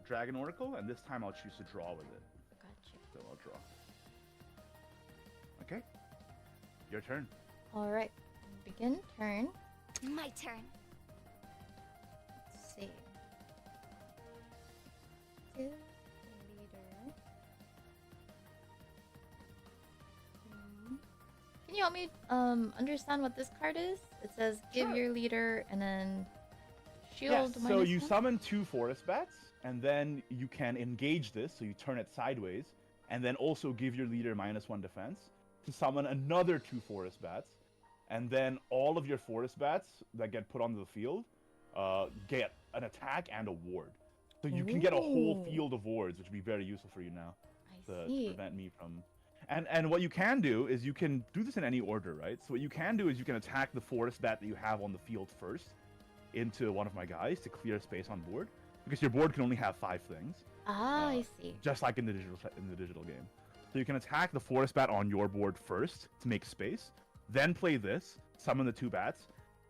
Dragon Oracle, and this time I'll choose to draw with it. Gotcha. So I'll draw. Okay. Your turn. Alright. Begin turn. My turn. Let's see. Give leader. Can you help me understand what this card is? It says give Sure. your leader and then shield So you -1. summon 2 Forest Bats, and then you can engage this, so you turn it sideways, and then also give your leader -1 defense to summon another 2 Forest Bats, and then all of your Forest Bats that get put onto the field get an attack and a ward. So you can get a whole Ooh. field of wards, which would be very useful for you now I to see. prevent me from... And what you can do is you can do this in any order, right? So what you can do is you can attack the Forest Bat that you have on the field first into one of my guys to clear space on board, because your board can only have 5 things, Ah, I see. just like in the digital game. So you can attack the Forest Bat on your board first to make space, then play this, summon the 2 bats,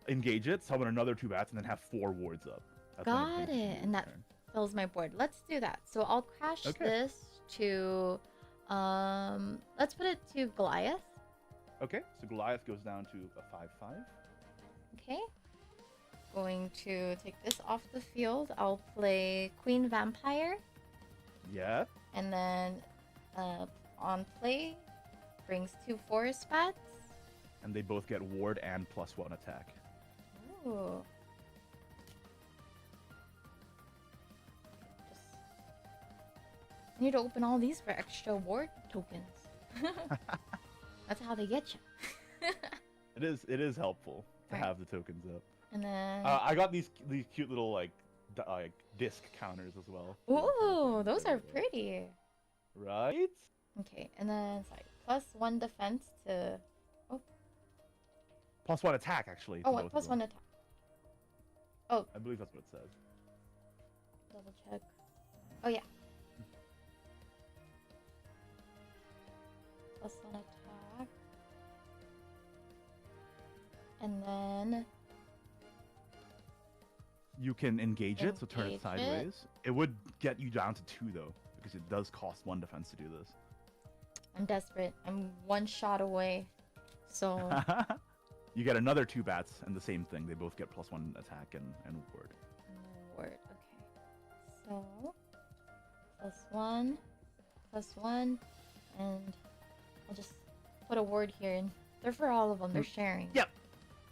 engage it, summon another 2 bats, and then have 4 wards up. That's one of the Got things you can it. do And this that turn. fills my board. Let's do that. So I'll crash Okay. this to let's put it to Goliath. Okay, so Goliath goes down to a 5/5. Okay. Going to take this off the field. I'll play Queen Vampire, Yeah. and then on play brings 2 Forest Bats. And they both get ward and +1 attack. Ooh. I need to open all these for extra ward tokens. That's how they get you. It is helpful to Right. have the tokens up. And then I got these cute little like disc counters as well. ooh, those are pretty. Right? Okay, and then sorry, +1 defense to +1 attack actually. to oh, both what of plus them. 1 attack. Oh, I believe that's what it says. double check. Oh yeah. +1 attack. And then You can engage it, so turn Engage it it. sideways. It would get you down to 2 though, because it does cost 1 defense to do this. I'm desperate. I'm 1 shot away. So You get another 2 bats and the same thing. They both get +1 attack and ward. word. Okay. So +1, +1, and I'll just put a word here, and they're for all of them. They're sharing. Yep.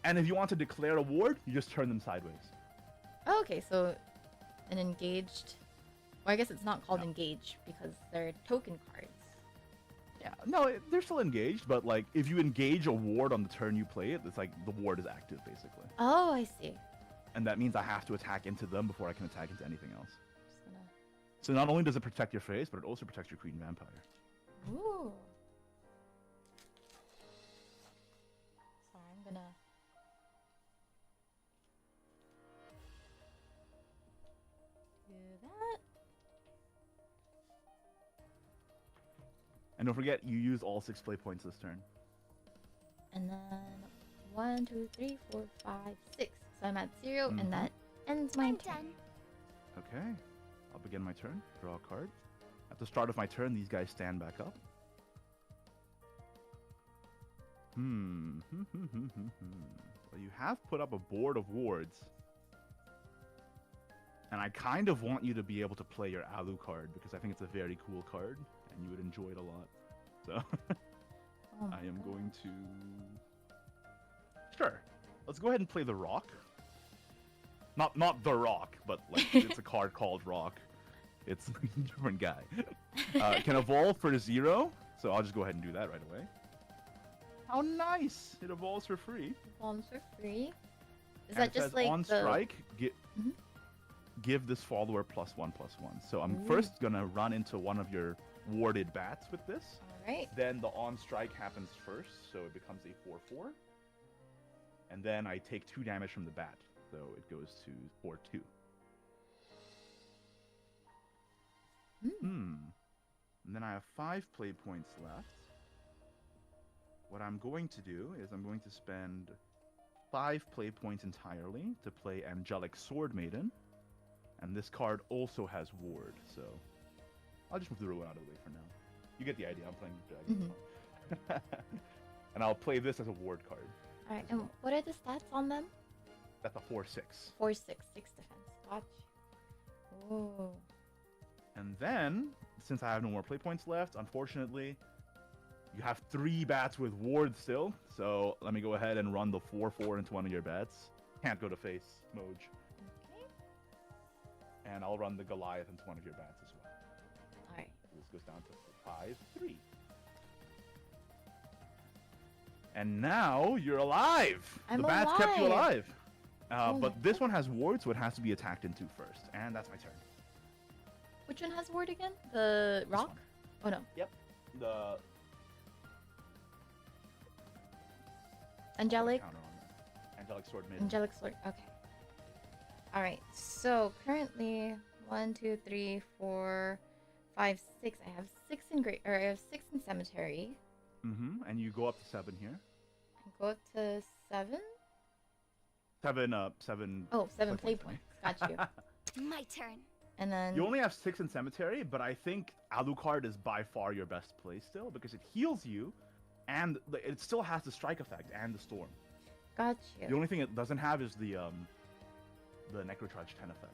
And if you want to declare a ward, you just turn them sideways. Oh, okay, so an engaged. Well, I guess it's not called No. engaged because they're token cards. Yeah, no, they're still engaged, but like if you engage a ward on the turn you play it, it's like the ward is active basically, Oh, I see. and that means I have to attack into them before I can attack into anything else. Just gonna. So not only does it protect your face, but it also protects your Queen Vampire. Ooh. Sorry, I'm gonna. Do that. And don't forget, you use all 6 play points this turn. And then 1, 2, 3, 4, 5, 6. So I'm at 0, Mhm. and that ends my I'm turn. done. Okay, I'll begin my turn. Draw a card. At the start of my turn, these guys stand back up. Well, you have put up a board of wards. And I kind of want you to be able to play your Alu card because I think it's a very cool card and you would enjoy it a lot. So Oh my I am God. going to... Sure. Let's go ahead and play the Rock. Not the Rock, but like it's a card called Rock. It's a different guy. Can evolve for 0, so I'll just go ahead and do that right away. How nice! It evolves for free. Bombs for free. Is And that it just says, like on the... strike, Mhm. give this follower +1/+1. So I'm Ooh. first gonna run into one of your warded bats with this. All right. Then the on strike happens first, so it becomes a 4/4. And then I take 2 damage from the bat, so it goes to 4/2. And then I have 5 play points left. What I'm going to do is I'm going to spend 5 play points entirely to play Angelic Sword Maiden. And this card also has ward, so I'll just move the ruin out of the way for now. You get the idea, I'm playing Dragon. And I'll play this as a ward card. All right. And what are the stats on them? That's a 4/6. 4, 6 defense. Gotcha. Oh. And then, since I have no more play points left, unfortunately, you have 3 bats with ward still. So let me go ahead and run the 4/4 into one of your bats. Can't go to face, Moj. Okay. And I'll run the Goliath into one of your bats as well. All right. This goes down to 5/3. And now you're alive! I'm the bats kept you alive. alive. Oh But my this one has ward, so it has to be attacked into first. And that's my turn. Which one has ward again? The rock? one. Oh no. Yep. The Angelic. counter on that. Angelic Sword Maiden. Angelic sword. Okay. All right. So currently, 1, 2, 3, 4, 5, 6. I have 6 in great, or I have 6 in cemetery. And you go up to 7 here. I go up to 7. 7. Oh, 7 play play points, points. Got you. My turn. And then You only have 6 in Cemetery, but I think Alucard is by far your best play still because it heals you, and it still has the strike effect and the storm. got The you. only thing it doesn't have is the Necrocharge 10 effect.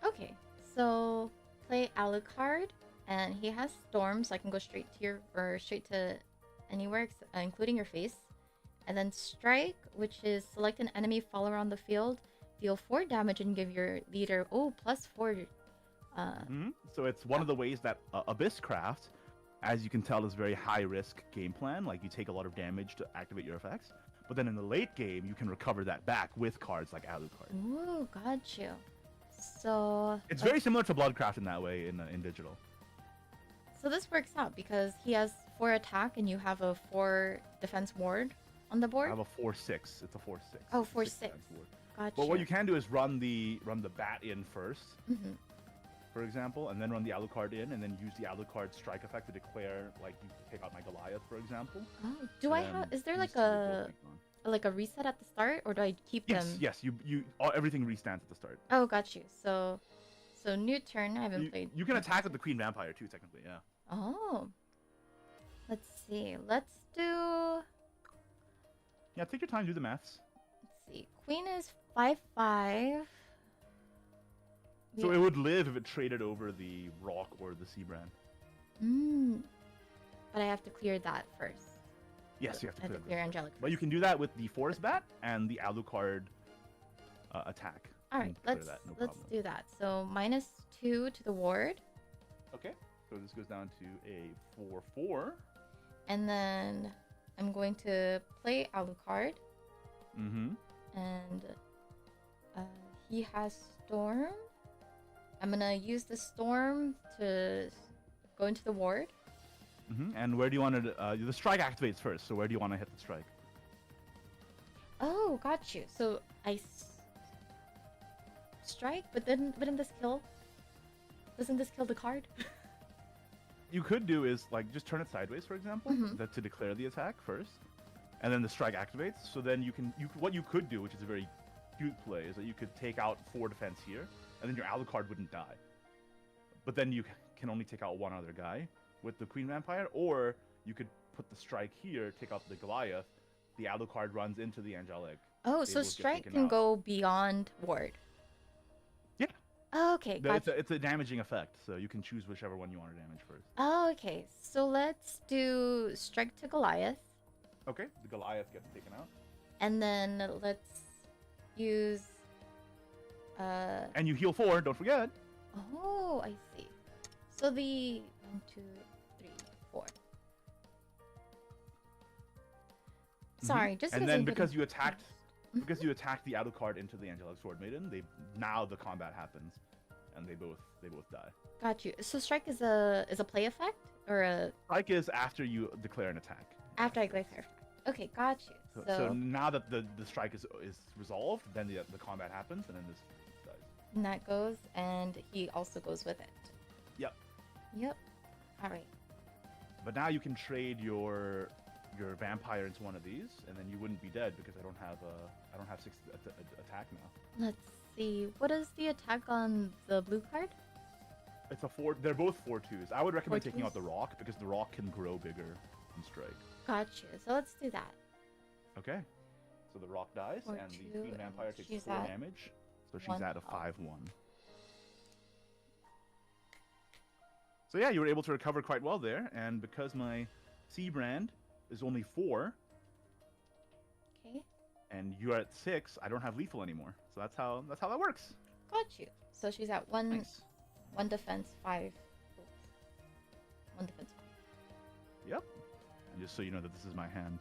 Okay. So play Alucard, and he has storm, so I can go straight to your or straight to anywhere, including your face. And then strike, which is select an enemy, fall around the field, deal 4 damage, and give your leader +4. So it's one of the ways that Abysscraft, as you can tell, is very high risk game plan. Like you take a lot of damage to activate your effects, but then in the late game you can recover that back with cards like Alucard. Ooh, got you. So It's very similar to Bloodcraft in that way in digital. So this works out because he has 4 attack and you have a 4 defense ward on the I board. have a 4/6. It's a 4/6. Oh, It's a 4/6. six-dice ward. Gotcha. But what you can do is run the bat in first, Mhm. for example, and then run the Alucard in, and then use the Alucard strike effect to declare, like, you take out my Goliath, for example. Oh, do I and have? then Is there use like the ability on. a reset at the start, or do I keep Yes, them? yes. Everything restarts at the start. Oh, got you. So new turn. I haven't played. You can attack with the Queen Vampire too, technically. Yeah. Oh. Let's see. Let's do. Yeah. Take your time. Do the maths. Let's see. Queen is 5/5. So it would live if it traded over the Rock or the Seabrand. But I have to clear that first. Yes, you have to I have clear to clear this. Angelic. But you can do that with the Forest Bat and the Alucard attack. All You right, can clear let's that, no let's problem. do that. So -2 to the ward, Okay. So this goes down to a 4/4. and then I'm going to play Alucard, Mm-hmm. and he has Storm. I'm gonna use the Storm to go into the ward. Mm-hmm. And where do you want to? The strike activates first. So where do you want to hit the strike? Oh, got you. So strike, but then wouldn't this kill? Doesn't this kill the card? You could do is like just turn it sideways, for example, Mhm. to declare the attack first, and then the strike activates. So then what you could do, which is a very cute play, is that you could take out 4 defense here, and then your Alucard wouldn't die. But then you can only take out one other guy with the Queen Vampire, or you could put the strike here, take out the Goliath, the Alucard runs into the angelic. Oh, they so both get strike taken can out. go beyond ward. Yeah. Oh, okay, gotcha. It's a damaging effect, so you can choose whichever one you want to damage first. Oh, okay. So let's do strike to Goliath, Okay, the Goliath gets taken out. and then let's use. And you heal 4, don't forget. Oh, I see. So the 1, 2, 3, 4. Sorry, just And because then I because didn't- you attacked because you attacked the Alucard into the angelic sword maiden, now the combat happens, and they both die. Got you. So strike is a play effect or a Strike is after you declare an attack. after I declare. Okay, got you. So now that the strike is resolved, then the combat happens, and then this dies. and that goes, and he also goes with it. Yep. Yep. All right. But now you can trade your vampire into one of these, and then you wouldn't be dead because I don't have 6 attack now. Let's see. What is the attack on the blue card? It's a 4. They're both 4/2s. I would recommend taking 4/2s? out the rock because the rock can grow bigger and strike. Got you. So let's do that. Okay. So the rock dies, 4/2, and the queen and vampire takes she's 4 at damage. So she's 1 at a health. 5/1. So yeah, you were able to recover quite well there, and because my C brand is only 4, Okay. and you're at 6, I don't have lethal anymore. So that's how that works. Got you. So she's at one Nice. defense, 5. Oops. 1 defense, 5. Yep. And just so you know that this is my hand,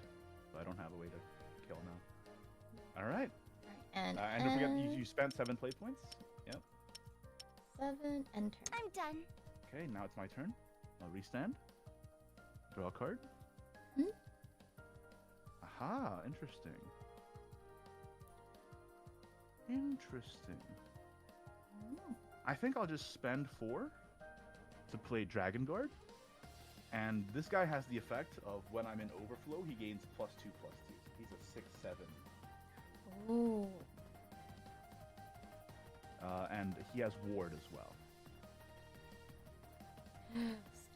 so I don't have a way to kill now. All right. And And don't forget, you spent 7 play points. Yep. 7 and turn. I'm done. Okay, now it's my turn. I'll restand. Draw a card. Hmm? Aha, interesting. Interesting. Oh. I think I'll just spend 4 to play Dragon Guard. And this guy has the effect of when I'm in overflow, he gains +2/+2. So he's a 6/7. Ooh. And he has ward as well.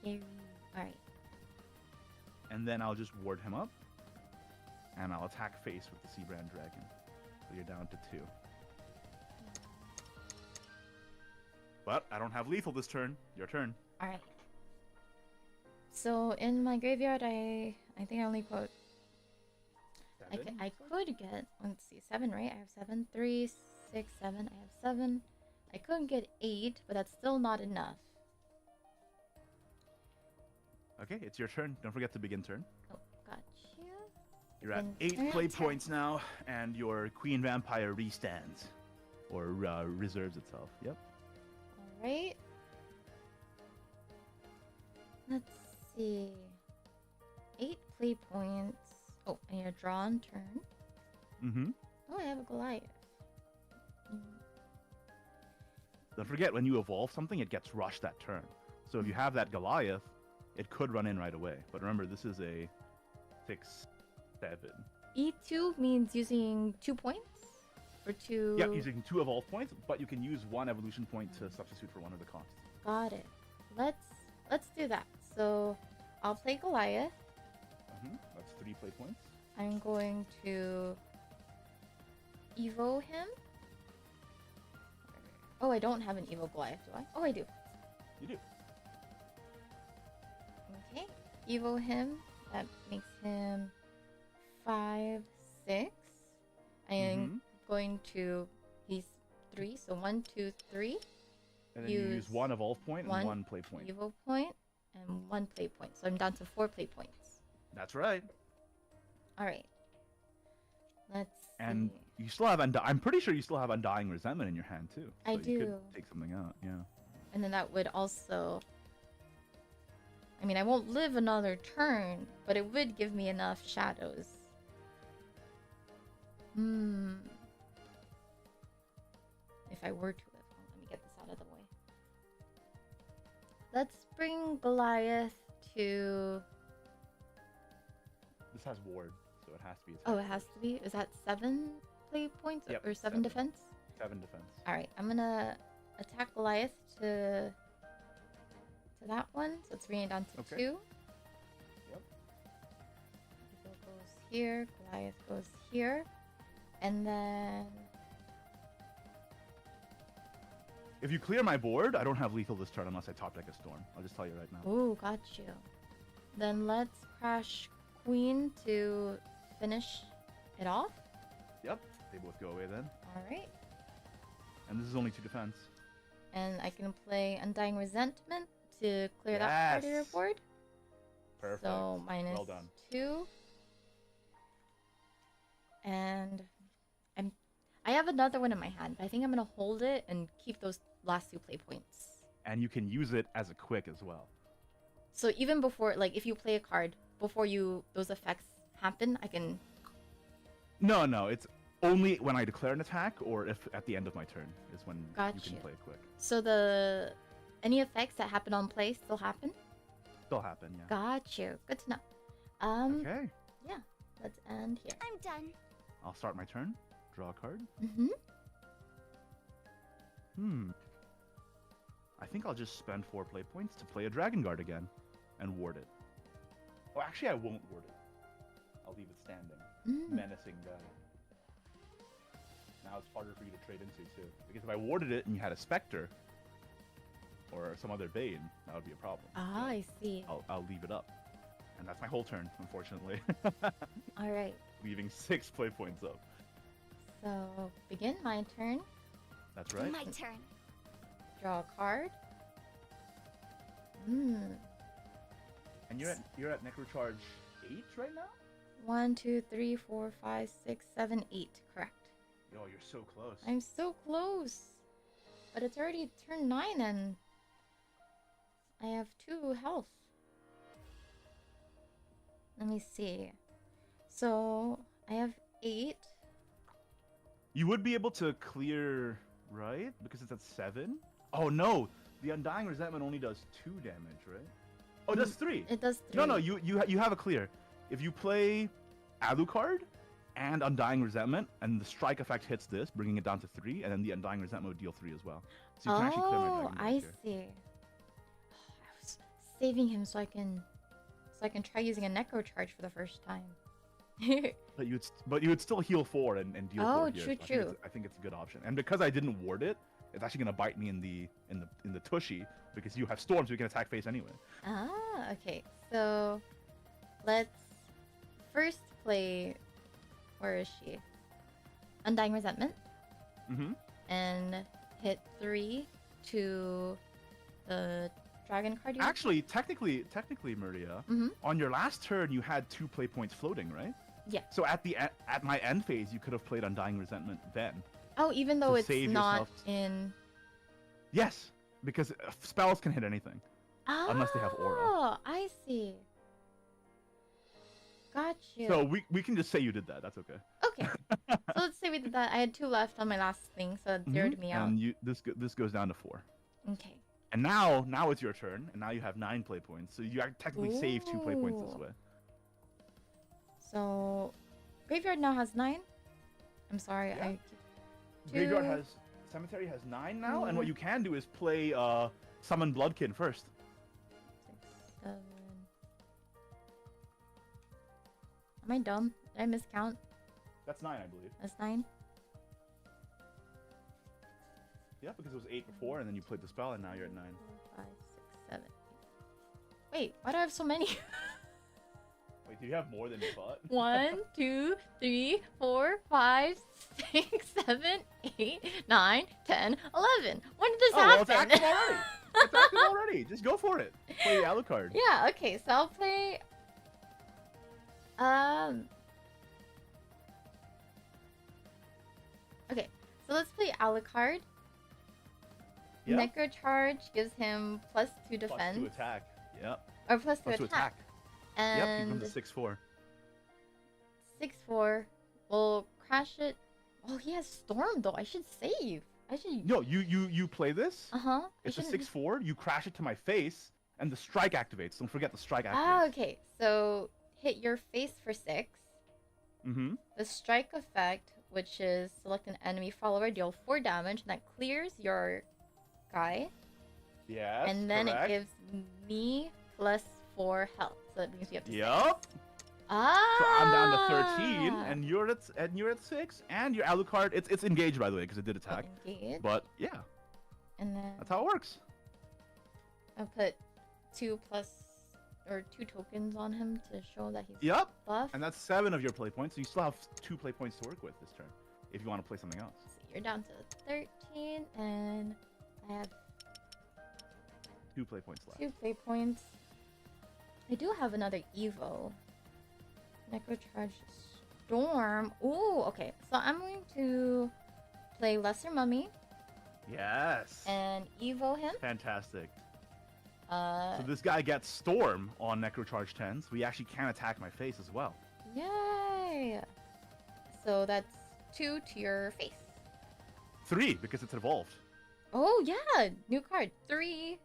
Scary. Alright. And then I'll just ward him up. And I'll attack face with the Seabrand Dragon. So you're down to 2. But I don't have lethal this turn. Your turn. Alright. So in my graveyard, I think I only put. I could get. Let's see, 7, right? I have 7, 3, 6, 7. I have 7. I couldn't get 8, but that's still not enough. Okay, it's your turn. Don't forget to begin turn. Oh, gotcha. You're at Begin 8 turn. play points now, and your Queen Vampire restands. Or reserves itself. Yep. Alright. Let's see. 8 play points. Oh, I need to draw on turn. Mm-hmm. Oh, I have a Goliath. Mm. Don't forget, when you evolve something, it gets rushed that turn. So if you have that Goliath, it could run in right away. But remember, this is a 6/7. E2 means using 2 points? Or 2... Yep, using 2 evolve points, but you can use 1 evolution point to substitute for one of the costs. Got it. Let's do that. So I'll play Goliath. That's 3 play points. I'm going to Evo him. Oh, I don't have an Evo Goliath, do I? Oh, I do. You do. Okay. Evo him. That makes him 5, 6. I am going to. He's 3, so 1, 2, 3. And then you use 1 evolve point and 1 play point. Evo point and 1 play point. So I'm down to 4 play points. That's right. Alright. Let's And see. you still have I'm pretty sure you still have Undying Resentment in your hand too. I So you do. could take something out, yeah. And then that would also. I mean, I won't live another turn, but it would give me enough shadows. If I were to live. Let me get this out of the way. Let's bring Goliath to. This has ward, so it has to be attack. Oh, it has to be. Is that 7 play points Yep, or 7 defense? 7 defense. All right, I'm gonna attack Goliath to that one, so it's bringing it down to Okay. 2. Yep. Evo goes here. Goliath goes here. And then... If you clear my board, I don't have lethal this turn unless I top deck a storm. I'll just tell you right now. Ooh, got you. Then let's crash Queen to finish it off. Yep, they both go away then. Alright. And this is only 2 defense. And I can play Undying Resentment to clear that part of your board. Perfect. So minus Well done. 2. And I have another one in my hand, but I think I'm gonna hold it and keep those last 2 play points. And you can use it as a quick as well. So even before, like, if you play a card before those effects happen, I can. No, it's only when I declare an attack, or if at the end of my turn is when you can play a quick. So any effects that happen on play still happen? Still happen, yeah. Got you. Good to know. Okay. Yeah. Let's end here. I'm done. I'll start my turn. Draw a card. I think I'll just spend 4 play points to play a Dragon Guard again, and ward it. Oh, actually, I won't ward it. I'll leave it standing. Menacing guy. Now it's harder for you to trade into too, because if I warded it and you had a Spectre or some other Bane, that would be a problem. Ah, I see. I'll leave it up, and that's my whole turn, unfortunately. All right. Leaving 6 play points up. So begin my turn. That's right. My turn. Draw a card. And you're at Necrocharge 8 right now? 1, 2, 3, 4, 5, 6, 7, 8. Correct. Yo, you're so close. I'm so close. But it's already turn 9 and I have 2 health. Let me see. So I have 8. You would be able to clear, right? Because it's at 7? Oh no! The Undying Resentment only does 2 damage, right? Oh, it does 3! It does 3. No, you have a clear. If you play Alucard and Undying Resentment, and the strike effect hits this, bringing it down to 3, and then the Undying Resentment would deal 3 as well. So you can actually clear my Dragon Guard I here. see. I was saving him so I can try using a Necro Charge for the first time. But you would still heal 4 and deal 4 here. True. I think it's a good option. And because I didn't ward it, it's actually gonna bite me in the tushy because you have storms, so you can attack face anyway. Ah, okay. So let's first play. Where is she? Undying Resentment. And hit 3 to the dragon card. Actually, technically, Maria, on your last turn you had 2 play points floating, right? Yeah. So at my end phase, you could have played Undying Resentment then. Oh, even though it's save not yourself. in. Yes, because spells can hit anything. Unless they have aura. Oh, I see. Got you. So we can just say you did that. That's okay. Okay. So let's say we did that. I had 2 left on my last thing, so it zeroed me out. And this goes down to 4. Okay. And now it's your turn, and now you have 9 play points. So you technically save 2 play points this way. So, Graveyard now has 9. I'm sorry, Yeah. I. Cemetery has 9 now, and what you can do is play Summon Bloodkin first. 6, 7. Am I dumb? Did I miscount? That's 9, I believe. That's 9. Yeah, because it was 8 before, and then you played the spell, and now you're at 9. 4, 5, 6, 7. Wait, why do I have so many? Wait, do you have more than you thought? 1, 2, 3, 4, 5, 6, 7, 8, 9, 10, 11. When did this happen? Well, it's active already. It's active already. Just go for it. Play the Alucard. Yeah, okay, so I'll play... Okay, so let's play Alucard. Yep. Necro Charge gives him +2 defense. +2 attack. Yep. Or +2 +2 attack. And Yep, he becomes a 6/4. 6/4. We'll crash it. Oh, he has Storm though. I should save. I should. No, you play this. Uh-huh. It's a 6/4. You crash it to my face, and the strike activates. Don't forget the strike activates. Ah, okay. So hit your face for 6. The strike effect, which is select an enemy follower, deal 4 damage, and that clears your guy. Yes. And then correct. it gives me +4 health. So that means you have to. Yup. Ah. So I'm down to 13, and you're at 6, and your Alucard, it's engaged by the way because it did attack. Engage. But yeah, And then that's how it works. I'll put 2 tokens on him to show that he's Yep. buff. And that's 7 of your play points. So you still have 2 play points to work with this turn, if you want to play something else. So you're down to 13, and I have 2 play points left. 2 play points. I do have another Evo. Necrocharge Storm. Ooh, okay. So I'm going to play Lesser Mummy Yes. and Evo him. Fantastic. Uh, So this guy gets Storm on Necrocharge 10, so he actually can attack my face as well. Yay! So that's 2 to your face. 3, because it's evolved. Oh yeah, new card 3.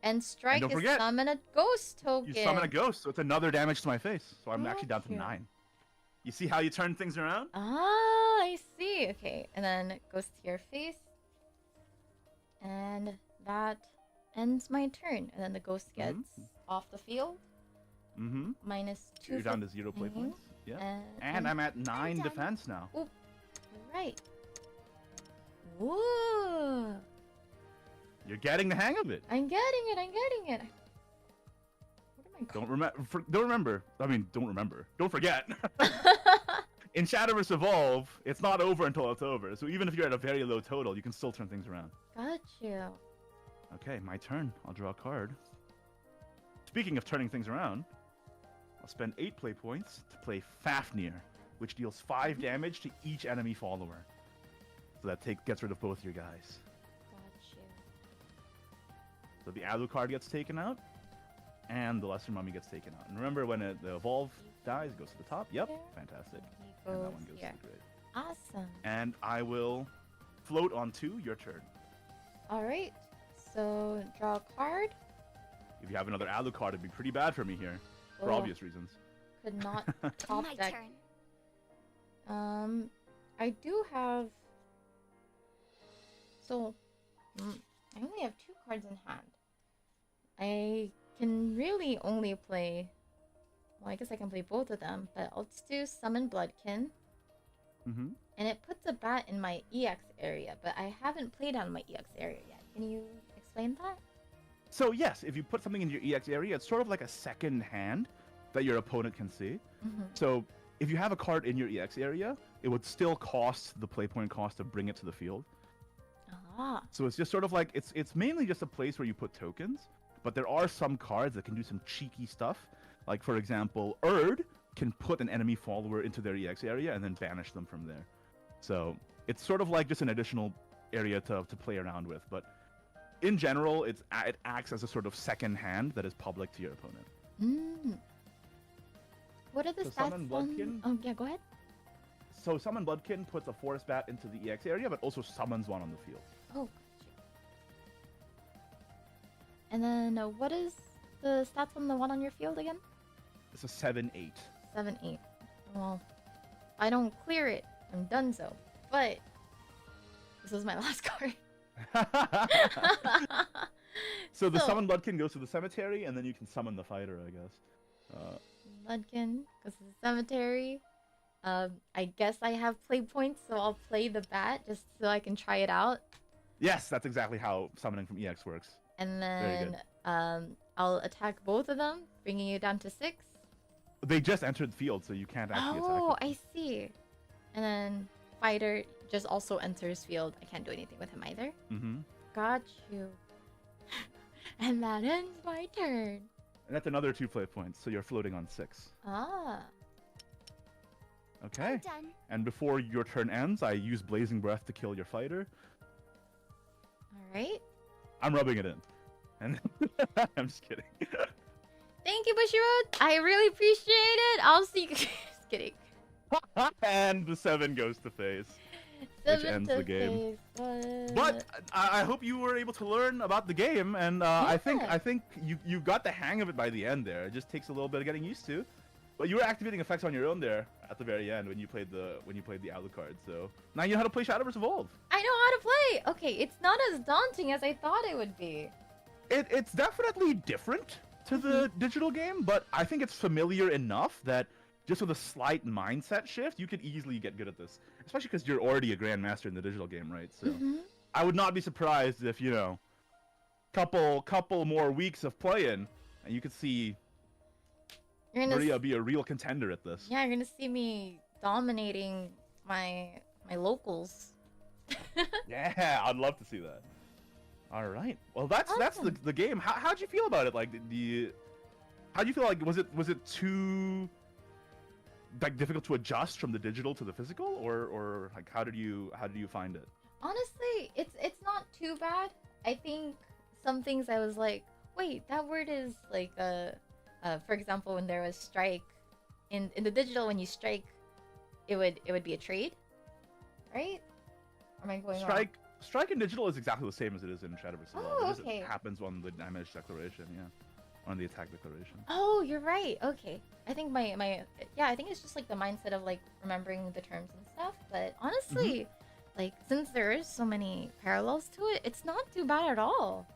And strike don't is forget, summon a ghost token. You summon a ghost, so it's another damage to my face. So I'm actually down to Gotcha. 9. You see how you turn things around? Ah, I see. Okay, and then it goes to your face. And that ends my turn. And then the ghost gets off the field. Mm-hmm. Minus 2. You're down to 0 play Mhm. points. Yeah. And I'm at 9 done. defense now. Right. Ooh. You're getting the hang of it. I'm getting it. I'm getting it. What am I Don't remember. Don't forget. In Shadowverse Evolve, it's not over until it's over. So even if you're at a very low total, you can still turn things around. Got you. Okay, my turn. I'll draw a card. Speaking of turning things around, I'll spend 8 play points to play Fafnir, which deals 5 damage to each enemy follower. So that gets rid of both your guys. Got you. So the Alucard gets taken out, and the Lesser Mummy gets taken out. And remember, when the Evolve dies, it goes to the top. Yep, Here. fantastic. He And that goes one goes here. to the grid. Awesome. And I will float on 2, your turn. All right. So draw a card. If you have another Alucard, it'd be pretty bad for me here, for Oh, obvious reasons. Could not top My deck. turn. I do have. So, I only have 2 cards in hand. I can really only play. Well, I guess I can play both of them, but I'll just do Summon Bloodkin. Mm-hmm. And it puts a bat in my EX area, but I haven't played on my EX area yet. Can you explain that? So yes, if you put something in your EX area, it's sort of like a second hand that your opponent can see. Mm-hmm. So if you have a card in your EX area, it would still cost the play point cost to bring it to the field. Ah. So it's just sort of like, it's mainly just a place where you put tokens, but there are some cards that can do some cheeky stuff. Like for example, Erd can put an enemy follower into their EX area and then banish them from there. So it's sort of like just an additional area to play around with, but in general, it acts as a sort of second hand that is public to your opponent. Mm. What are the So stats Summon on... Bloodkin? Oh, yeah, go ahead. So Summon Bloodkin puts a Forest Bat into the EX area, but also summons one on the field. Oh, got you. And then what is the stats on the one on your field again? It's a 7/8. 7/8. Well, I don't clear it. I'm done so. But this is my last card. So the So- Summon Bloodkin goes to the cemetery, and then you can summon the fighter, I guess. Bloodkin goes to the cemetery. I guess I have play points, so I'll play the bat just so I can try it out. Yes, that's exactly how summoning from EX works. And Very good. then I'll attack both of them, bringing you down to 6. They just entered the field, so you can't actually Oh, attack them. I see. And then fighter just also enters field. I can't do anything with him either. Mm-hmm. Got you. And that ends my turn. And that's another 2 play points, so you're floating on 6. Ah. Okay. Done. And before your turn ends, I use Blazing Breath to kill your fighter. Alright. I'm rubbing it in. And I'm just kidding. Thank you, Bushiroad. I really appreciate it. I'll see you. Just kidding. And the 7 goes to face. Which ends the game. But I hope you were able to learn about the game, and I think you got the hang of it by the end there. It just takes a little bit of getting used to. But you were activating effects on your own there at the very end when you played the Alucard. So now you know how to play Shadowverse Evolve. I know how to play. Okay, it's not as daunting as I thought it would be. It's definitely different to the digital game, but I think it's familiar enough that just with a slight mindset shift, you could easily get good at this. Especially because you're already a Grandmaster in the digital game, right? So I would not be surprised if, you know, couple more weeks of playing, and you could see Maria be a real contender at this. Yeah, you're gonna see me dominating my locals. Yeah, I'd love to see that. All right. Well, that's the game. How'd you feel about it? Like, how'd you feel? Like, was it too like difficult to adjust from the digital to the physical, or like how did you find it? Honestly, it's not too bad. I think some things I was like, wait, that word is like for example, when there was strike in the digital, when you strike, it would be a trade, right? Or am I going wrong? Strike in digital is exactly the same as it is in Shadowverse. Oh, okay. It happens on the damage declaration, yeah, on the attack declaration. Oh, you're right. Okay, I think my I think it's just like the mindset of like remembering the terms and stuff. But honestly, like since there is so many parallels to it, it's not too bad at all.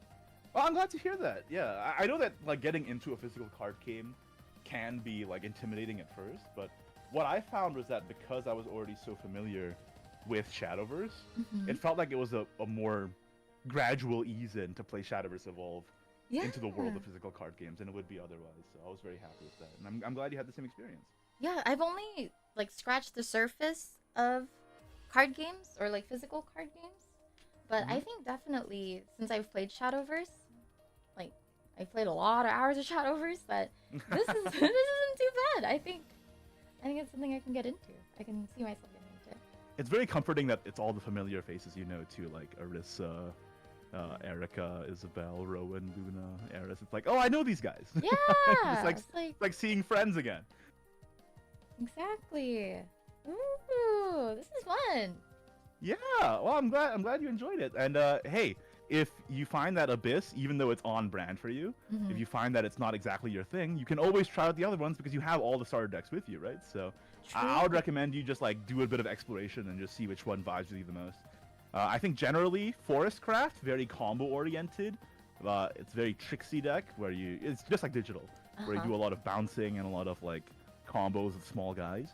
Well, I'm glad to hear that. Yeah, I know that like getting into a physical card game can be like intimidating at first, but what I found was that because I was already so familiar with Shadowverse, it felt like it was a more gradual ease in to play Shadowverse Evolve into the world of physical card games than it would be otherwise. So I was very happy with that, and I'm glad you had the same experience. Yeah, I've only like scratched the surface of card games or like physical card games, but I think definitely since I've played Shadowverse, like I've played a lot of hours of Shadowverse, that this isn't too bad. I think it's something I can get into. I can see myself getting into it. It's very comforting that it's all the familiar faces you know too, like Arissa, Erica, Isabel, Rowan, Luna, Eris. It's like, oh, I know these guys. Yeah, it's like seeing friends again. Exactly. Ooh, this is fun. Yeah, well, I'm glad you enjoyed it. And hey, if you find that Abyss, even though it's on brand for you, if you find that it's not exactly your thing, you can always try out the other ones because you have all the starter decks with you, right? So I would recommend you just like do a bit of exploration and just see which one vibes with you the most. I think generally Forest Craft, very combo oriented. It's very tricksy deck where it's just like digital, where you do a lot of bouncing and a lot of like combos with small guys.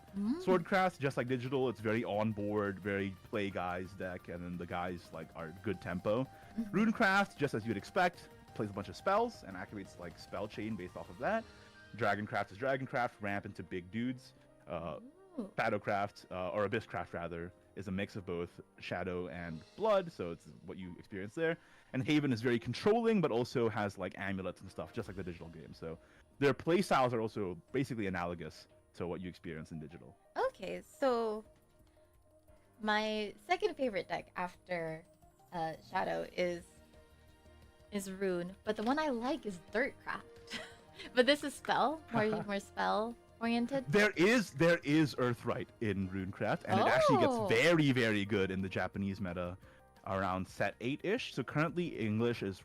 Swordcraft, just like digital, it's very on board, very play guys deck, and then the guys like are good tempo. Runecraft, just as you'd expect, plays a bunch of spells and activates like spell chain based off of that. Dragoncraft is Dragoncraft, ramp into big dudes. Shadowcraft, or Abysscraft rather, is a mix of both shadow and blood, so it's what you experience there. And Haven is very controlling, but also has like amulets and stuff, just like the digital game. So their playstyles are also basically analogous to what you experience in digital. Okay, so my second favorite deck after Shadow is Rune, but the one I like is Dirtcraft. But this is spell, more spell oriented. There is Earthright in Runecraft, and it actually gets very, very good in the Japanese meta around set 8-ish. So currently English is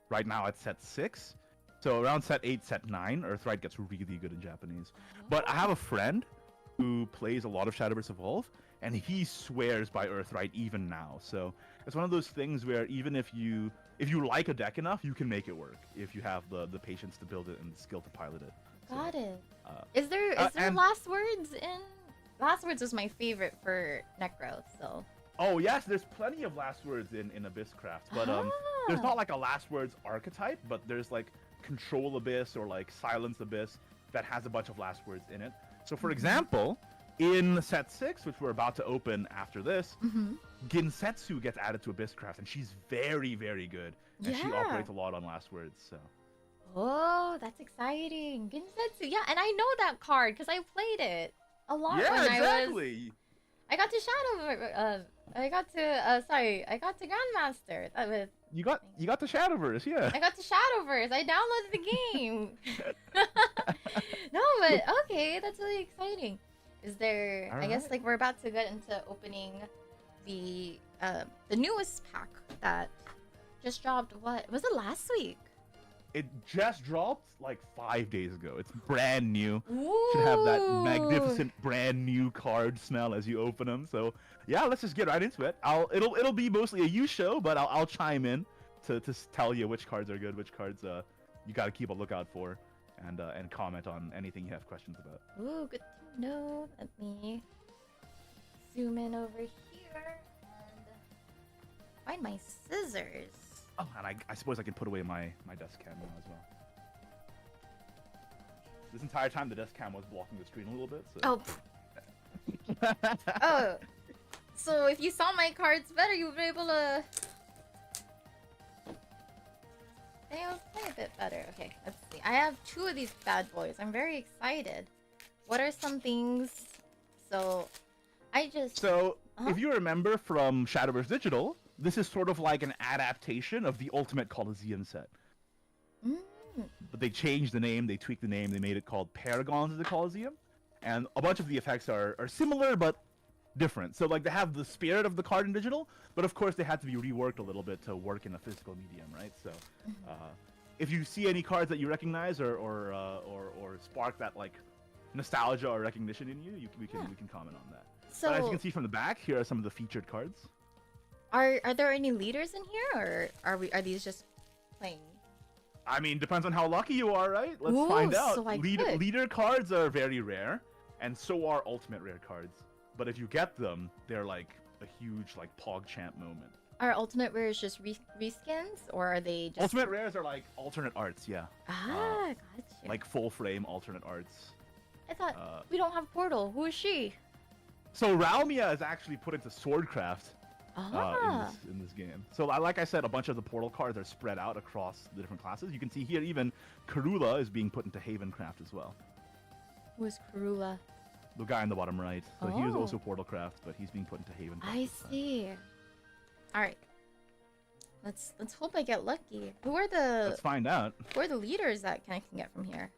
right now at set 6. So around set 8, set 9, Earthright gets really good in Japanese. But I have a friend who plays a lot of Shadowverse Evolve, and he swears by Earthright even now. So it's one of those things where even if you like a deck enough, you can make it work if you have the patience to build it and the skill to pilot it. Got it. Is there Last Words in? Last Words was my favorite for Necro, so. Oh yes, there's plenty of Last Words in Abysscraft, but there's not like a Last Words archetype, but there's like Control Abyss or like Silence Abyss that has a bunch of Last Words in it. So for example, in set 6, which we're about to open after this, Ginsetsu gets added to Abysscraft, and she's very, very good, and she operates a lot on Last Words. So. Oh, that's exciting. Ginsetsu. Yeah, and I know that card because I played it a lot when exactly. I got to Shadow. I got to Grandmaster. That was. You got the Shadowverse, yeah. I got to Shadowverse. I downloaded the game. No, but okay, that's really exciting. Is there? I guess like we're about to get into opening the newest pack that just dropped. What was it last week? It just dropped like 5 days ago. It's brand new. Ooh. Should have that magnificent brand new card smell as you open them. So yeah, let's just get right into it. It'll be mostly a you show, but I'll chime in to tell you which cards are good, which cards you got to keep a lookout for, and comment on anything you have questions about. Ooh, good to know. Let me zoom in over here and find my scissors. Oh, and I suppose I can put away my desk cam now as well. This entire time the desk cam was blocking the screen a little bit. So. Oh. Oh. So if you saw my cards better, you would be able to. Play a bit better. Okay, let's see. I have 2 of these bad boys. I'm very excited. What are some things? So, if you remember from Shadowverse Digital, this is sort of like an adaptation of the Ultimate Coliseum set. Mm. But they changed the name, they tweaked the name, they made it called Paragons of the Coliseum. And a bunch of the effects are similar, but different. So, like, they have the spirit of the card in digital, but of course they had to be reworked a little bit to work in a physical medium, right? So, if you see any cards that you recognize or spark that like nostalgia or recognition in you, we can comment on that. So, but as you can see from the back, here are some of the featured cards. Are there any leaders in here, or are these just plain? I mean, depends on how lucky you are, right? Let's Ooh, find out. so Leader cards are very rare, and so are ultimate rare cards. But if you get them, they're like a huge like PogChamp moment. Are ultimate rares just reskins, or are they just... Ultimate rares are like alternate arts, yeah. Gotcha. Like full frame alternate arts. I thought we don't have Portal. Who is she? So ㅤMariya is actually put into Swordcraft Ah. in this game. So like I said, a bunch of the Portal cards are spread out across the different classes. You can see here even Karula is being put into Havencraft as well. Who is Karula? The guy in the bottom right. So he was Oh. also Portalcraft, but he's being put into Havencraft. I this time. see. All right. Let's hope I get lucky. Let's find out. Who are the leaders that I can get from here?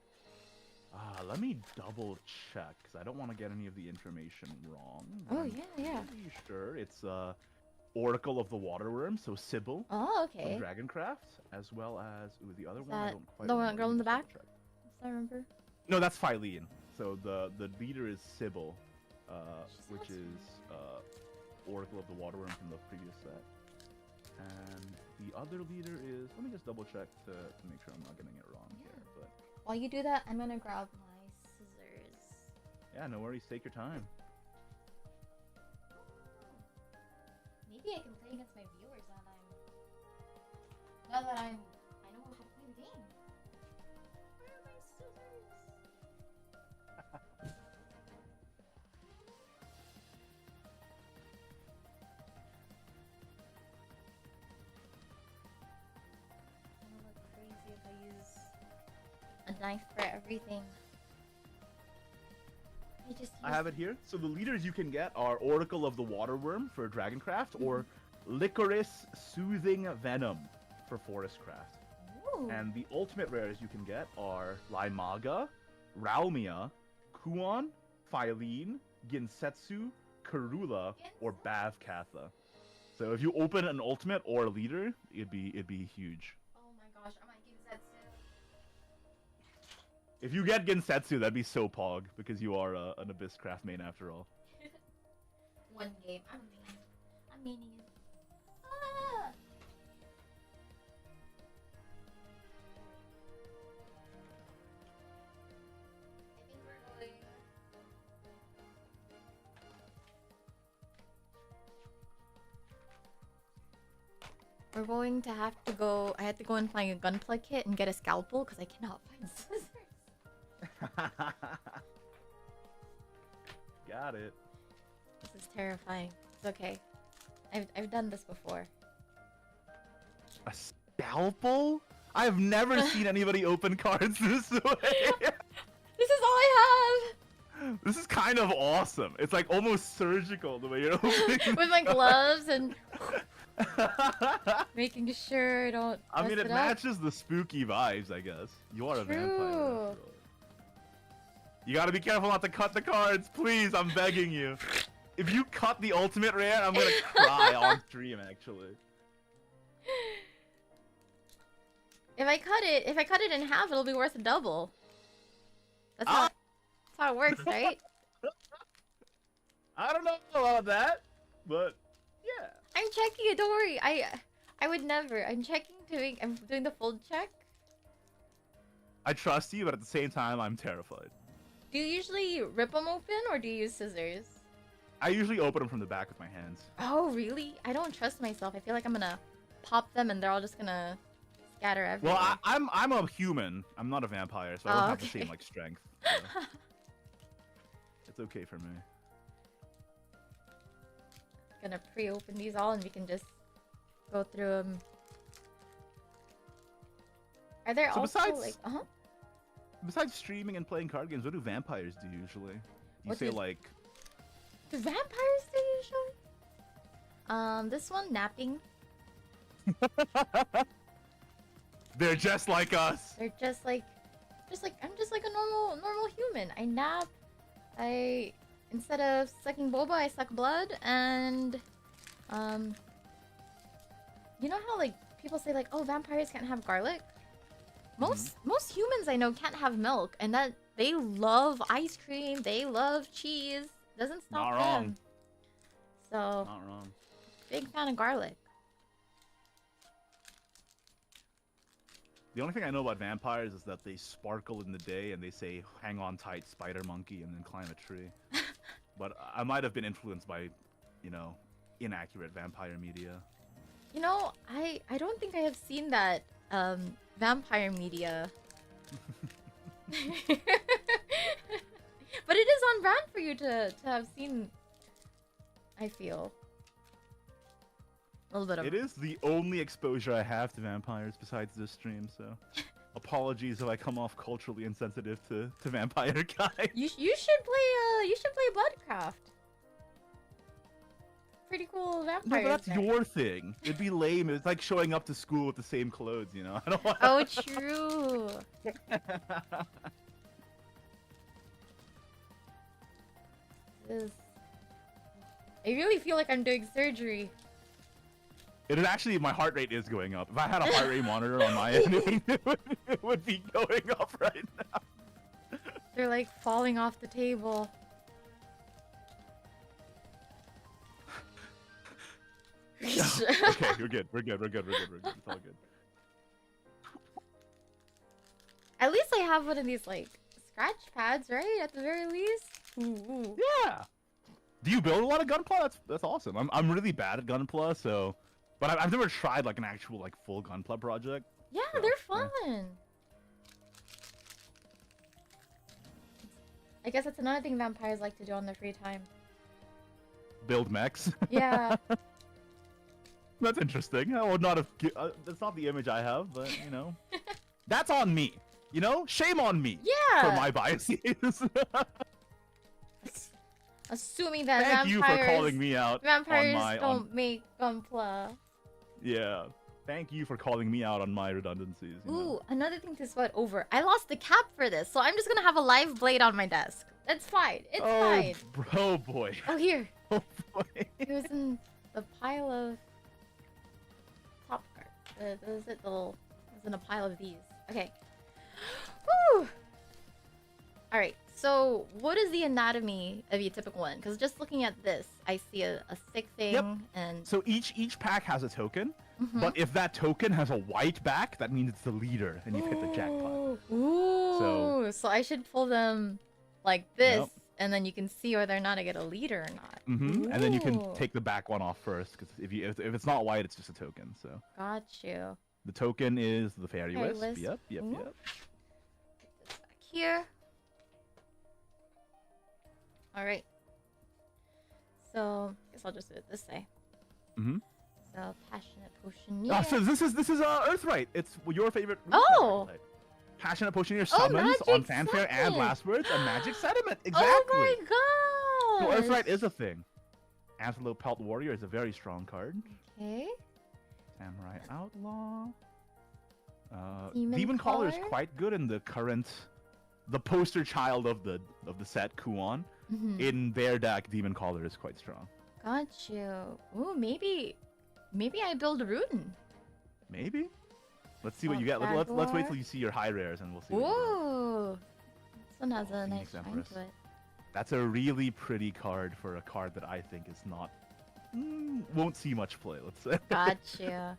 Let me double check because I don't want to get any of the information wrong. Oh, I'm yeah. pretty sure it's Oracle of the Waterworm, so Sybil Oh, from okay. Dragoncraft, as well as the other Is one. I that don't quite the remember. girl in the Let me back? just double check. Does I remember? No, that's Phylene. So the leader is Sybil, She which sounds is Oracle of the Waterworm from the previous set. And the other leader is, let me just double check to make sure I'm not getting it wrong here. But While you do that, I'm gonna grab my scissors. yeah, no worries. Take your time. Maybe I can play against my viewers now that I know how to play the game. Where are my scissors? I'm gonna look crazy if I use a knife for everything. I have it here. So the leaders you can get are Oracle of the Waterworm for Dragoncraft, or Licorice Soothing Venom for Forestcraft. Ooh. And the ultimate rares you can get are ㅤMariya, ㅤMariya, Kuon, Phylene, Ginsetsu, Karula, or Bavkatha. So if you open an ultimate or a leader, it'd be huge. Oh my gosh, I might get Zetsu. If you get Ginsetsu, that'd be so pog, because you are an Abysscraft main after all. One game. I'm meaning it. Ah! I think we're going. We're going to have to go. I had to go and find a gunplay kit and get a scalpel because I cannot find scissors. Got it. This is terrifying. It's okay. I've done this before. A scalpel? I've never seen anybody open cards this way. This is all I have! This is kind of awesome. It's like almost surgical the way you're opening. With my gloves and making sure I don't. I mean, mess it it up. matches the spooky vibes, I guess. You are a vampire. True. after all. You gotta be careful not to cut the cards, please. I'm begging you. If you cut the ultimate rare, I'm gonna cry on stream. Actually. If I cut it in half, it'll be worth a double. That's how it works, right? I don't know about that, but yeah. I'm checking it. Don't worry. I would never. I'm doing the fold check. I trust you, but at the same time, I'm terrified. Do you usually rip them open or do you use scissors? I usually open them from the back with my hands. Oh, really? I don't trust myself. I feel like I'm gonna pop them and they're all just gonna scatter everywhere. Well, I'm a human. I'm not a vampire, so I don't have the same like strength. So. It's okay for me. Gonna pre-open these all and we can just go through them. Are there So also besides- like Besides streaming and playing card games, what do vampires do usually? You What say do- like, do vampires do usually? This one napping. they're just like us. They're just like I'm just like a normal human. I nap. Instead of sucking boba, I suck blood, and you know how like people say like, oh, vampires can't have garlic. Most humans I know can't have milk, and that they love ice cream, they love cheese. Doesn't stop Not them. wrong. So Not wrong. big fan of garlic. The only thing I know about vampires is that they sparkle in the day and they say, hang on tight, spider monkey, and then climb a tree. But I might have been influenced by, inaccurate vampire media. You know, I don't think I have seen that vampire media. But it is on brand for you to have seen, I feel. A little bit of It is the only exposure I have to vampires besides this stream, so apologies if I come off culturally insensitive to vampire guys. You should play Bloodcraft. Pretty cool No, vampire. but that's your thing. It'd be lame. It's like showing up to school with the same clothes, you know? I don't want. Oh, true. I really feel like I'm doing surgery. It is actually, my heart rate is going up. If I had a heart rate monitor on my end, it would be going up right now. They're like falling off the table. Okay, we're good. We're good. It's all good. At least I have one of these like scratch pads, right? At the very least. Ooh. Yeah. Do you build a lot of Gunpla? That's awesome. I'm really bad at Gunpla, so, but I've never tried like an actual like full Gunpla project. Yeah, So, they're fun. I guess that's another thing vampires like to do on their free time. Build mechs. Yeah. That's interesting. I would not have. That's not the image I have, but that's on me. Shame on me Yeah. for my biases. Assuming that Thank you for calling me out vampires on my don't make Gunpla. Yeah. Thank you for calling me out on my redundancies. Ooh, another thing to sweat over. I lost the cap for this, so I'm just gonna have a live blade on my desk. It's fine. It's fine. Oh boy. Oh, here. Oh boy. It was in the pile of top cards. It was in a pile of these. Okay. Woo! Alright, so what is the anatomy of your typical one? Because just looking at this, I see a sick thing Yep. and... So each pack has a token, Mhm. but if that token has a white back, that means it's the leader, and you've hit the jackpot. Ooh, so I should pull them like this, Yep. and then you can see whether or not I get a leader or not. And then you can Ooh. take the back one off first, because if it's not white, it's just a token. So Got you. the token is the fairy Fairy wisp. wisp. Yep. Ooh. Put this back here. All right. So I guess I'll just do it this way. Mhm. So passionate potion. So this is Earthright. It's your favorite. Oh! Earthright. Passionate Potioneer Oh, summons Magic on fanfare and Sediment. last words a magic sediment. Exactly. Oh my So god! Earthright is a thing. Antelope Pelt Warrior is a very strong card. Okay. Samurai Outlaw. Demon Demon Caller is Caller? quite good in the poster child of the set, Kuon. Mhm. In their deck, Demon Caller is quite strong. Got you. Ooh, maybe I build a Ruden. Maybe. Let's see what you Oh, get. Let's wait Jaguar. till you see your high rares and we'll see. What you get. Ooh. This one has a nice Phoenix shine Empress. to it. That's a really pretty card for a card that I think is not won't see much play. Let's say. Got you.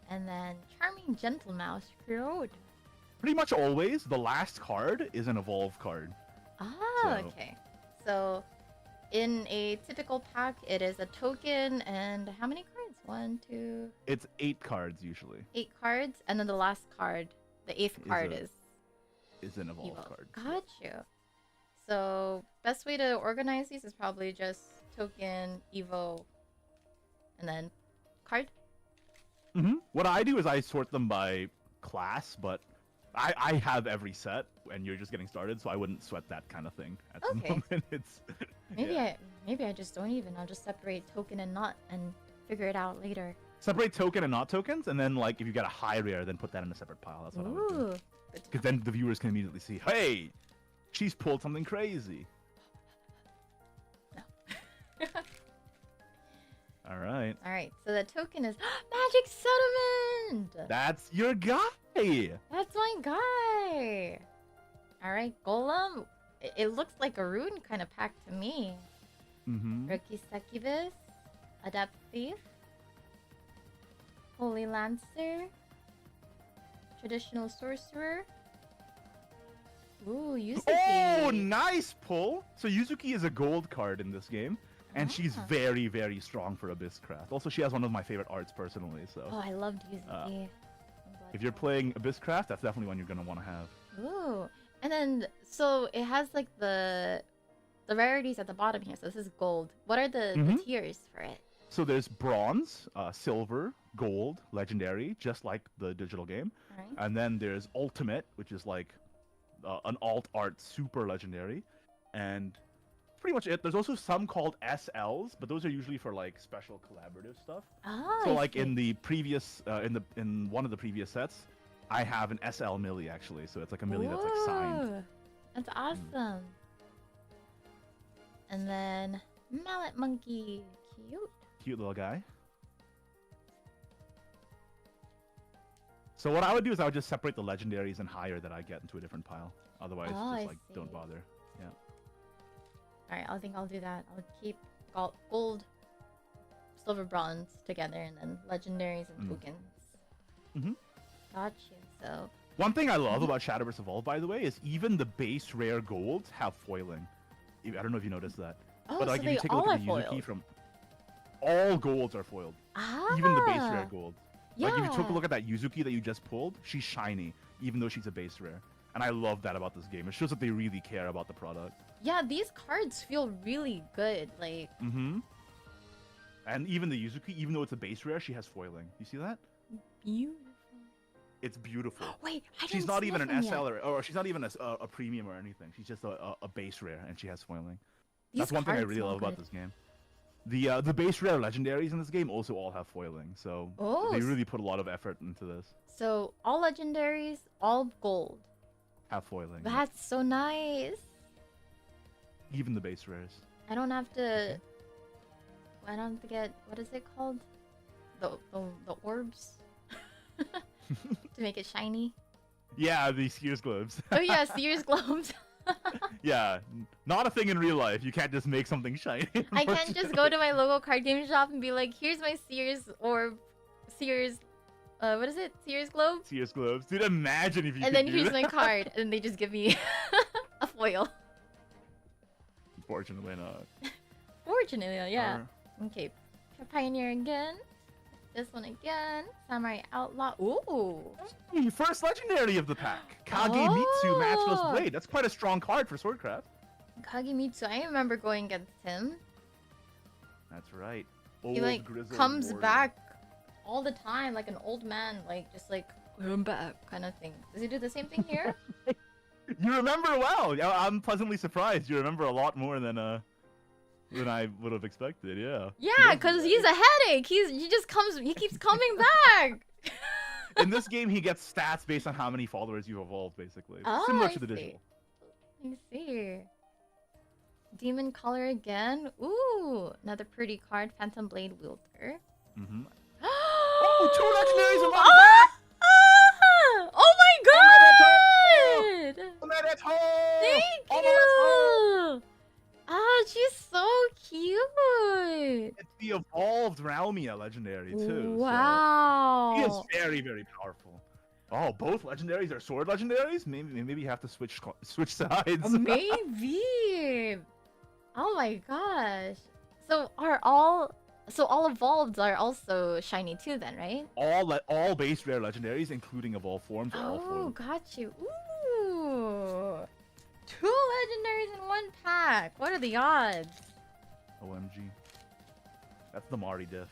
And then Charming Gentle Mouse Road. pretty much always the last card is an evolve card. Ah, okay. So, in a typical pack, it is a token and how many cards? 1, 2. It's 8 cards usually. 8 cards, and then the last card, the 8th card is an evolve card. Got you. So, best way to organize these is probably just token, evo, and then card. What I do is I sort them by class, but I have every set, and you're just getting started, so I wouldn't sweat that kind of thing at the moment. It's maybe I just don't even. I'll just separate token and not and figure it out later. separate token and not tokens, and then like if you get a high rare, then put that in a separate pile. That's what I would do. Because then the viewers can immediately see, hey, she's pulled something crazy. No. All right. All right. So the token is Magic Settlement. That's your guy. That's my guy. All right, Golem. It looks like a rune kind of pack to me. Rookie Succubus, Adept Thief, Holy Lancer, Traditional Sorcerer. Ooh, Yuzuki. Oh, nice pull. So Yuzuki is a gold card in this game, and she's very, very strong for Abysscraft. Also, she has one of my favorite arts personally. So. Oh, I loved Yuzuki. If you're playing Abysscraft, that's definitely one you're gonna want to have. Ooh, and then so it has like the rarities at the bottom here. So this is gold. What are the tiers for it? So there's bronze, silver, gold, legendary, just like the digital game. Right. And then there's ultimate, which is like an alt art super legendary, and pretty much it. There's also some called SLs, but those are usually for like special collaborative stuff. Oh, so like in the previous in one of the previous sets, I have an SL Millie actually. So it's like a Millie that's like signed. That's awesome. And then Mallet Monkey, cute. Cute little guy. So what I would do is I would just separate the legendaries and higher that I get into a different pile. Otherwise, just like don't bother. Yeah. All right, I think I'll do that. I'll keep gold, silver, bronze together, and then legendaries and tokens. Got you. So one thing I love about Shadowverse Evolve, by the way, is even the base rare golds have foiling. I don't know if you noticed that. Oh, but like so if you take a look at the Yuzuki from all golds are foiled. Even the base rare gold. Yeah. Like if you took a look at that Yuzuki that you just pulled, she's shiny, even though she's a base rare. And I love that about this game. It shows that they really care about the product. Yeah, these cards feel really good. Like. And even the Yuzuki, even though it's a base rare, she has foiling. You see that? Beautiful. It's beautiful. Wait, she's not even an SL or she's not even a premium or anything. She's just a base rare, and she has foiling. That's one thing I really love about this game. The base rare legendaries in this game also all have foiling, so they really put a lot of effort into this. So all legendaries, all gold. Have foiling. That's so nice. Even the base rares. I don't have to. I don't have to get, what is it called? The orbs to make it shiny. Yeah, the Sears globes. Oh yeah, Sears globes. Yeah, not a thing in real life. You can't just make something shiny. I can't just go to my local card game shop and be like, here's my Sears orb, Sears, what is it? Sears globe? Sears globes. Dude, imagine if you and could then do here's that. my card, and they just give me a foil. Unfortunately not. Fortunately, yeah. Okay, Pioneer again. This one again. Samurai Outlaw. Ooh. First legendary of the pack. Kagemitsu Matchless Blade. That's quite a strong card for Swordcraft. Kagemitsu. I remember going against him. That's right. He like comes back all the time like an old man, like just like I'm back kind of thing. Does he do the same thing here? You remember well. I'm pleasantly surprised. You remember a lot more than I would have expected. Yeah. Yeah, because he's a headache. He keeps coming back. In this game, he gets stats based on how many followers you evolve, basically. Similar to the digital. I see. Demon Collar again. Ooh, another pretty card. Phantom Blade Wielder. Oh, 2 legendaries in one pack! Oh my god! Thank you! Ah, she's so cute! It's the evolved ㅤMariya legendary, too. Wow! So he is very, very powerful. Oh, both legendaries are sword legendaries? Maybe you have to switch sides. Maybe. Oh my gosh. So all evolved are also shiny too then, right? all base rare legendaries, including evolved forms, are all Oh, foil. got you. Ooh. 2 legendaries in 1 pack. What are the odds? OMG. That's the Mari diff,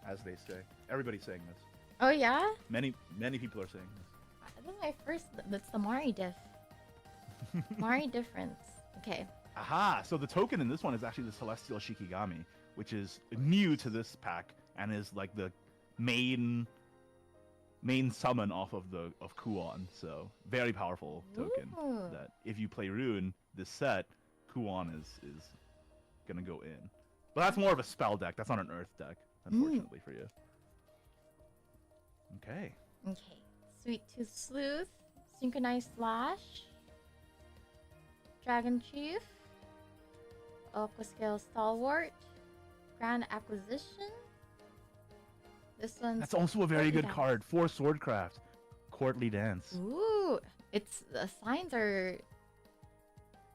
as they say. Everybody's saying this. Oh yeah? Many people are saying this. This is my first. That's the Mari diff. Mari difference. Okay. Aha! So the token in this one is actually the Celestial Shikigami, which is new to this pack and is like the main summon off of Kuon. So very powerful token. Ooh. That if you play Rune this set, Kuon is gonna go in. But that's more of a spell deck. That's not an Earth deck, unfortunately for you. Okay. Okay. Sweet Tooth Sleuth. Synchronized Slash. Dragon Chief. Aquascale Stalwart. Grand Acquisition. This one's That's also a very Courtly good Dance. card for Swordcraft. Courtly Dance. Ooh, it's the signs are.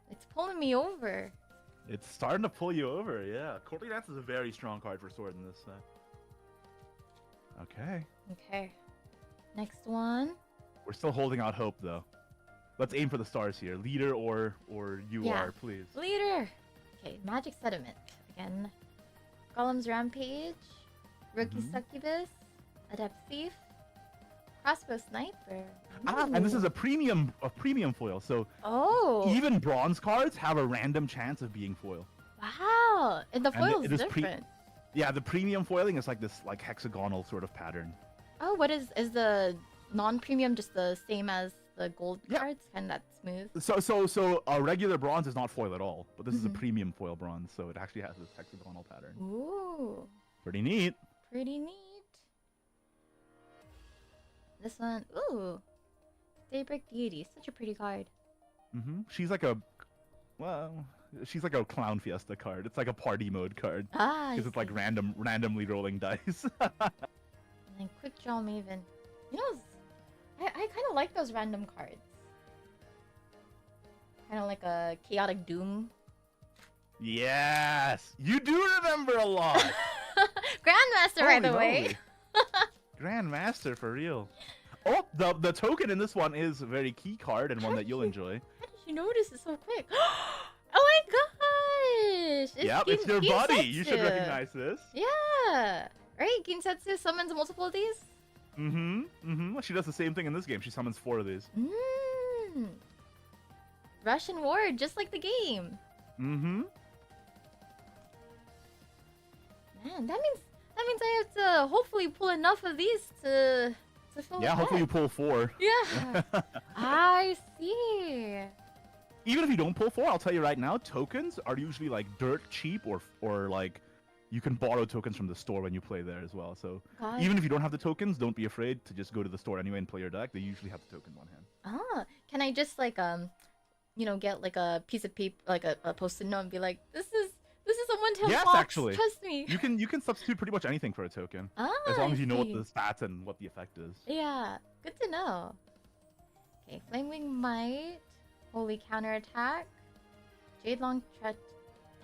It's pulling me over. It's starting to pull you over, yeah. Courtly Dance is a very strong card for Sword in this set. Okay. Okay. Next one. We're still holding out hope, though. Let's aim for the stars here. Leader or UR, Yeah. please. Leader. Okay, Magic Sediment again. Golem's Rampage. Rookie Mhm. Succubus. Adept Thief. Crossbow Sniper. And this is Ooh. a premium foil, so Oh. even bronze cards have a random chance of being foil. Wow. And the And foil's it is different. Yeah, the premium foiling is like this hexagonal sort of pattern. Oh, what is the non-premium just the same as the gold Yeah. cards? Kind of that smooth. So a regular bronze is not foil at all, but this is a Mhm. premium foil bronze, so it actually has this hexagonal pattern. Ooh. Pretty neat. Pretty neat. This one, ooh. Daybreak Deity, such a pretty card. She's like she's like a clown fiesta card. It's like a party mode card Ah, I because it's like see. randomly rolling dice. And then Quick Draw Maven. You know, I kind of like those random cards. Kind of like a Chaotic Doom. Yes, you do remember a lot. Grandmaster, by the Holy way. moly. Grandmaster for real. Oh, the token in this one is a very key card and one that you'll enjoy. How did you notice it so quick? Oh my gosh! It's your buddy. You should Ginsetsu. recognize this. Yeah! Right? Ginsetsu summons multiple of these? She does the same thing in this game. She summons 4 of these. Mmm. Russian Ward, just like the game. Man, that means I have to hopefully pull enough of these to fill Yeah, the hopefully you deck. pull 4. Yeah. I see. Even if you don't pull 4, I'll tell you right now, tokens are usually like dirt cheap or like you can borrow tokens from the store when you play there as well. So God. even if you don't have the tokens, don't be afraid to just go to the store anyway and play your deck. They usually have the tokens on hand. Ah, can I just like get like a piece of paper, like a post-it note, and be like, this is a one-time Yes, box. actually. Trust me. You can substitute pretty much anything for a token Ah, as long I as you know what see. the stats and what the effect is. Yeah, good to know. Okay, Flamewing Might, Holy Counterattack, Jadelong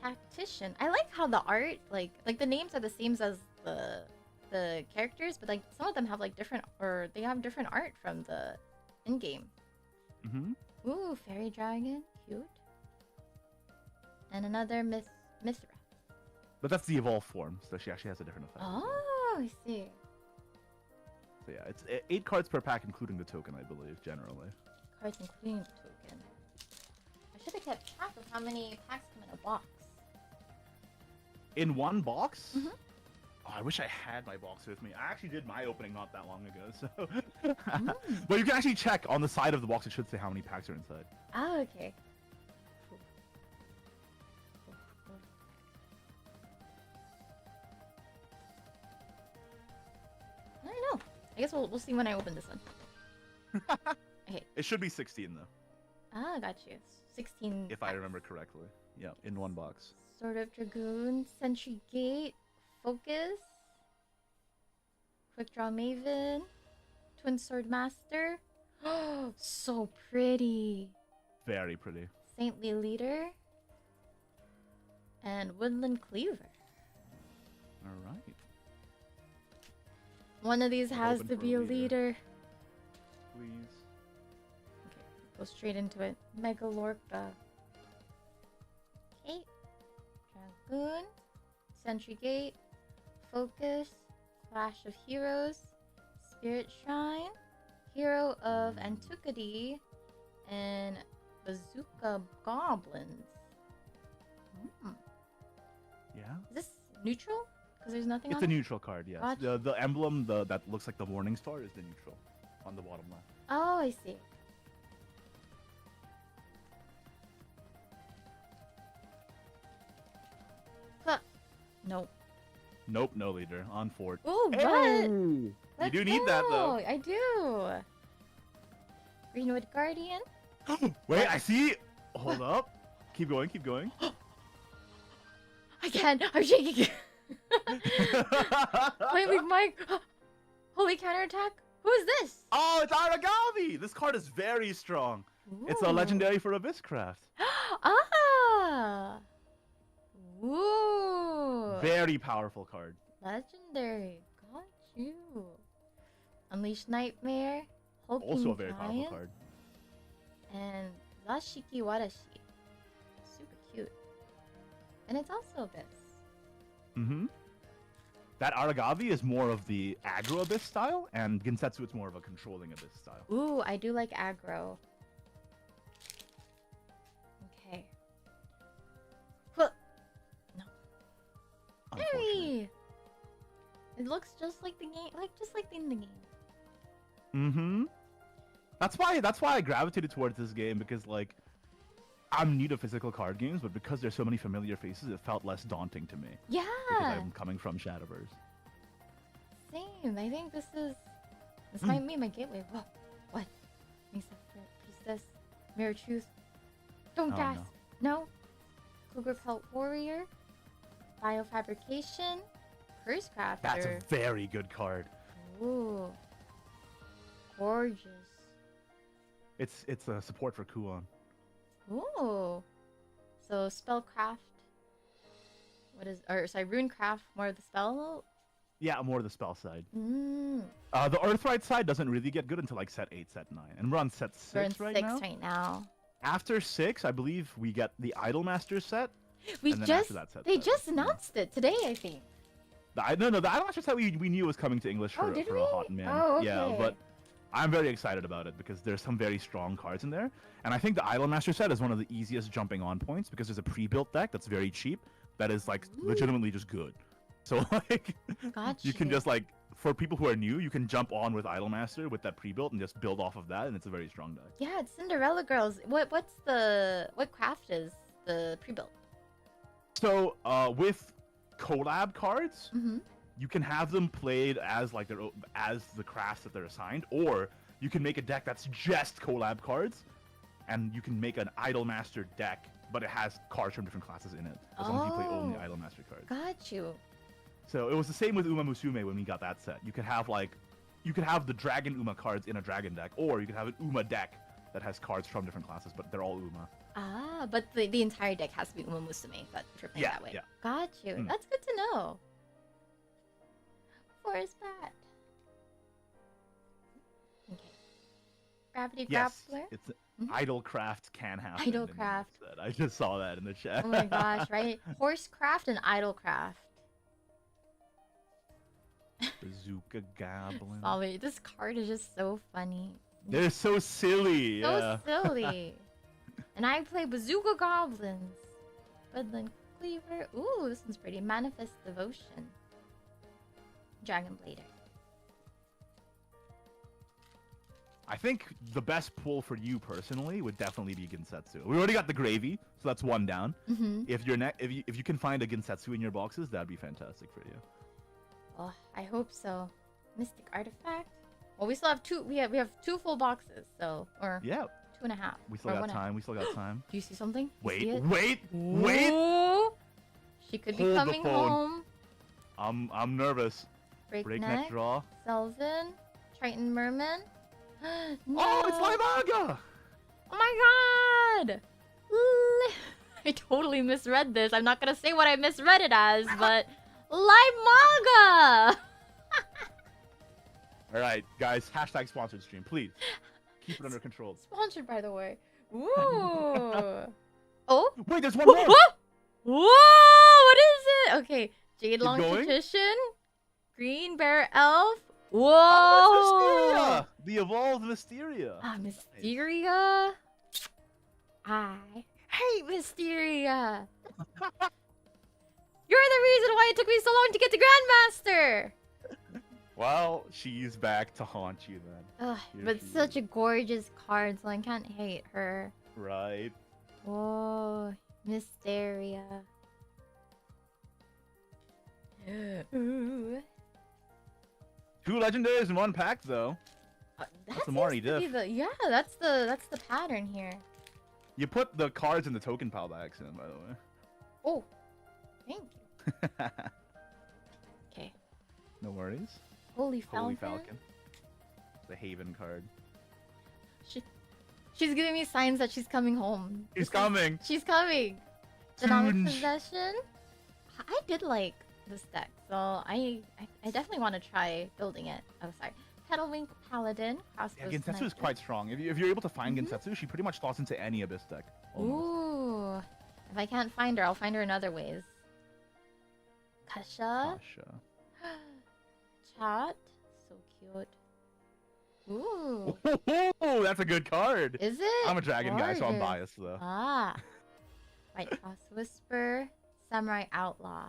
Tactician. I like how the art, like the names are the same as the characters, but like some of them have like different art from the in-game. Ooh, Fairy Dragon, cute. And another Mithra. But that's the evolved form, so she actually has a different effect. Oh, I see. So yeah, it's 8 cards per pack, including the token, I believe, generally. Cards including the token. I should have kept track of how many packs come in a box. In one box? Mhm. Oh, I wish I had my box with me. I actually did my opening not that long ago, so. Mm. But you can actually check on the side of the box. It should say how many packs are inside. Oh, okay. I don't know. I guess we'll see when I open this one. Okay. It should be 16 though, Ah, got you. 16. if I packs. remember correctly. Yeah, in one box. Sword of Dragoon, Sentry Gate, Focus, Quick Draw Maven, Twin Sword Master. Oh, so pretty. Very pretty. Saintly Leader. And Woodland Cleaver. All right. One of these has Hoping to for be a a leader. leader. Please. Go straight into it. Mega Lorca. Okay. Dragoon. Sentry Gate. Focus. Clash of Heroes. Spirit Shrine. Hero of Antiquity. And Bazooka Goblins. Yeah. Is this neutral? Because there's nothing It's on a it? neutral card, yes. Gotcha. The emblem that looks like the Morning Star is the neutral on the bottom left. Oh, I see. Huh. Nope. Nope, no leader. On fort. Oh, but You let's do need that, though. go. I do. Greenwood Guardian. Wait, I see. Hold up. Keep going, keep going. I can't. I'm shaking. Flaming Mike. Holy counterattack. Who is this? Oh, it's Aragami! This card is very strong. It's a Ooh. legendary for Abysscraft. Ah. Ooh. Very powerful card. Legendary. Got you. Unleash Nightmare. Hulking Also a very powerful Giant, card. And Lashiki Warashi. Super cute. And it's also Abyss. Mm-hmm. That Aragavi is more of the aggro Abyss style, and Gensetsu is more of a controlling Abyss style. Ooh, I do like aggro. Okay. Huh. No. Unfortunately. Hey! It looks just like the game, just like in the game. Mm-hmm. That's why I gravitated towards this game, because like I'm new to physical card games, but because there's so many familiar faces, it felt less daunting to me. Yeah. Because I'm coming from Shadowverse. Same. I think this might be my gateway. Whoa. What? Mesa Priestess. Mirror Truth. Don't Oh, gas. No. Cougar Pelt Warrior. Biofabrication. Curse Crafter. That's a very good card. Ooh. Gorgeous. It's a support for Kuon. Ooh. So Spellcraft. Runecraft, more of the spell. Yeah, more of the spell side. Mm. The Earthright side doesn't really get good until like set 8, set 9. And we're on set 6 We're in right 6 now. right now. After 6, I believe we get the Idolmaster set. We and then just after that set they seven. just announced it today, I think. The Idolmaster set we knew was coming to English for, did for we? a hot minute. Oh, okay. Yeah, but I'm very excited about it because there's some very strong cards in there. And I think the Idolmaster set is one of the easiest jumping on points because there's a pre-built deck that's very cheap that is like legitimately just good. So like Gotcha. you can just like, for people who are new, you can jump on with Idolmaster with that pre-built and just build off of that, and it's a very strong deck. Yeah, it's Cinderella Girls. What craft is the pre-built? So with collab cards, Mm-hmm. you can have them played as like as the crafts that they're assigned, or you can make a deck that's just collab cards, and you can make an Idolmaster deck, but it has cards from different classes in it, as long as you play only Oh. Idolmaster cards. Got you. So it was the same with Uma Musume when we got that set. You could have the Dragon Uma cards in a Dragon deck, or you could have an Uma deck that has cards from different classes, but they're all Uma. Ah, but the entire deck has to be Uma Musume, but if you're playing Yeah, that way. yeah. Got you. Mm. That's good to know. Forest Bat. Okay. Gravity Yes, Grappler. it's Mhm. Idolcraft can happen. in the Idolcraft. set. I just saw that in the chat. Oh my gosh, right? Horsecraft and Idlecraft. Bazooka Goblin. Sorry, this card is just so funny. They're so silly. So Yeah. silly. And I play Bazooka Goblins. Woodland Cleaver. Ooh, this one's pretty. Manifest Devotion. Dragon Blader. I think the best pull for you personally would definitely be Gensetsu. We already got the gravy, so that's one down. Mm-hmm. If you can find a Gensetsu in your boxes, that'd be fantastic for you. Oh, I hope so. Mystic Artifact. Well, we still have two. We have 2 full boxes, so Yeah, 2.5. we still or got 1.5. time. We still got time. Do you see something? You Wait, see it? wait! Ooh, she could be Hold the coming phone. home. I'm nervous. Breakneck Breakneck. draw. Selvin. Triton Merman. No. Oh, it's ㅤMariya! Oh my god! I totally misread this. I'm not gonna say what I misread it as, but ㅤMariya! All right, guys. Hashtag sponsored stream, please. Keep it under control. Sponsored, by the way. Ooh. Oh? Wait, there's one more. Whoa! What is it? Okay, Jade Long going. Petition, Green Bear Elf. Whoa! Oh, that's Mysteria! The evolved Mysteria. Ah, Mysteria. I hate Mysteria. You're the reason why it took me so long to get to Grandmaster. Well, she's back to haunt you then. Ugh, Here but she such is. a gorgeous card, so I can't hate her. Right. Whoa, Mysteria. Ooh. 2 legendaries in 1 pack, though. That the Mari seems to be diff. yeah, that's the pattern here. You put the cards in the token pile by accident, by the way. Oh, thank you. Okay. No worries. Holy Falcon. Holy Falcon. The Haven card. She's giving me signs that she's coming home. She's coming. She's coming. Dynamic Soon. Possession. I did like this deck, so I definitely want to try building it. Oh, sorry. Petalwink Paladin. Yeah, Gensetsu is quite strong. If you're able to find Gensetsu, she pretty much slots into any Abyss deck. Almost. Ooh. If I can't find her, I'll find her in other ways. Kasha. Tasha. Chat. So cute. Ooh. Oh, that's a good card. Is it? I'm a dragon guy, so I'm Gorgeous. biased though. Ah. White Frost Whisper. Samurai Outlaw.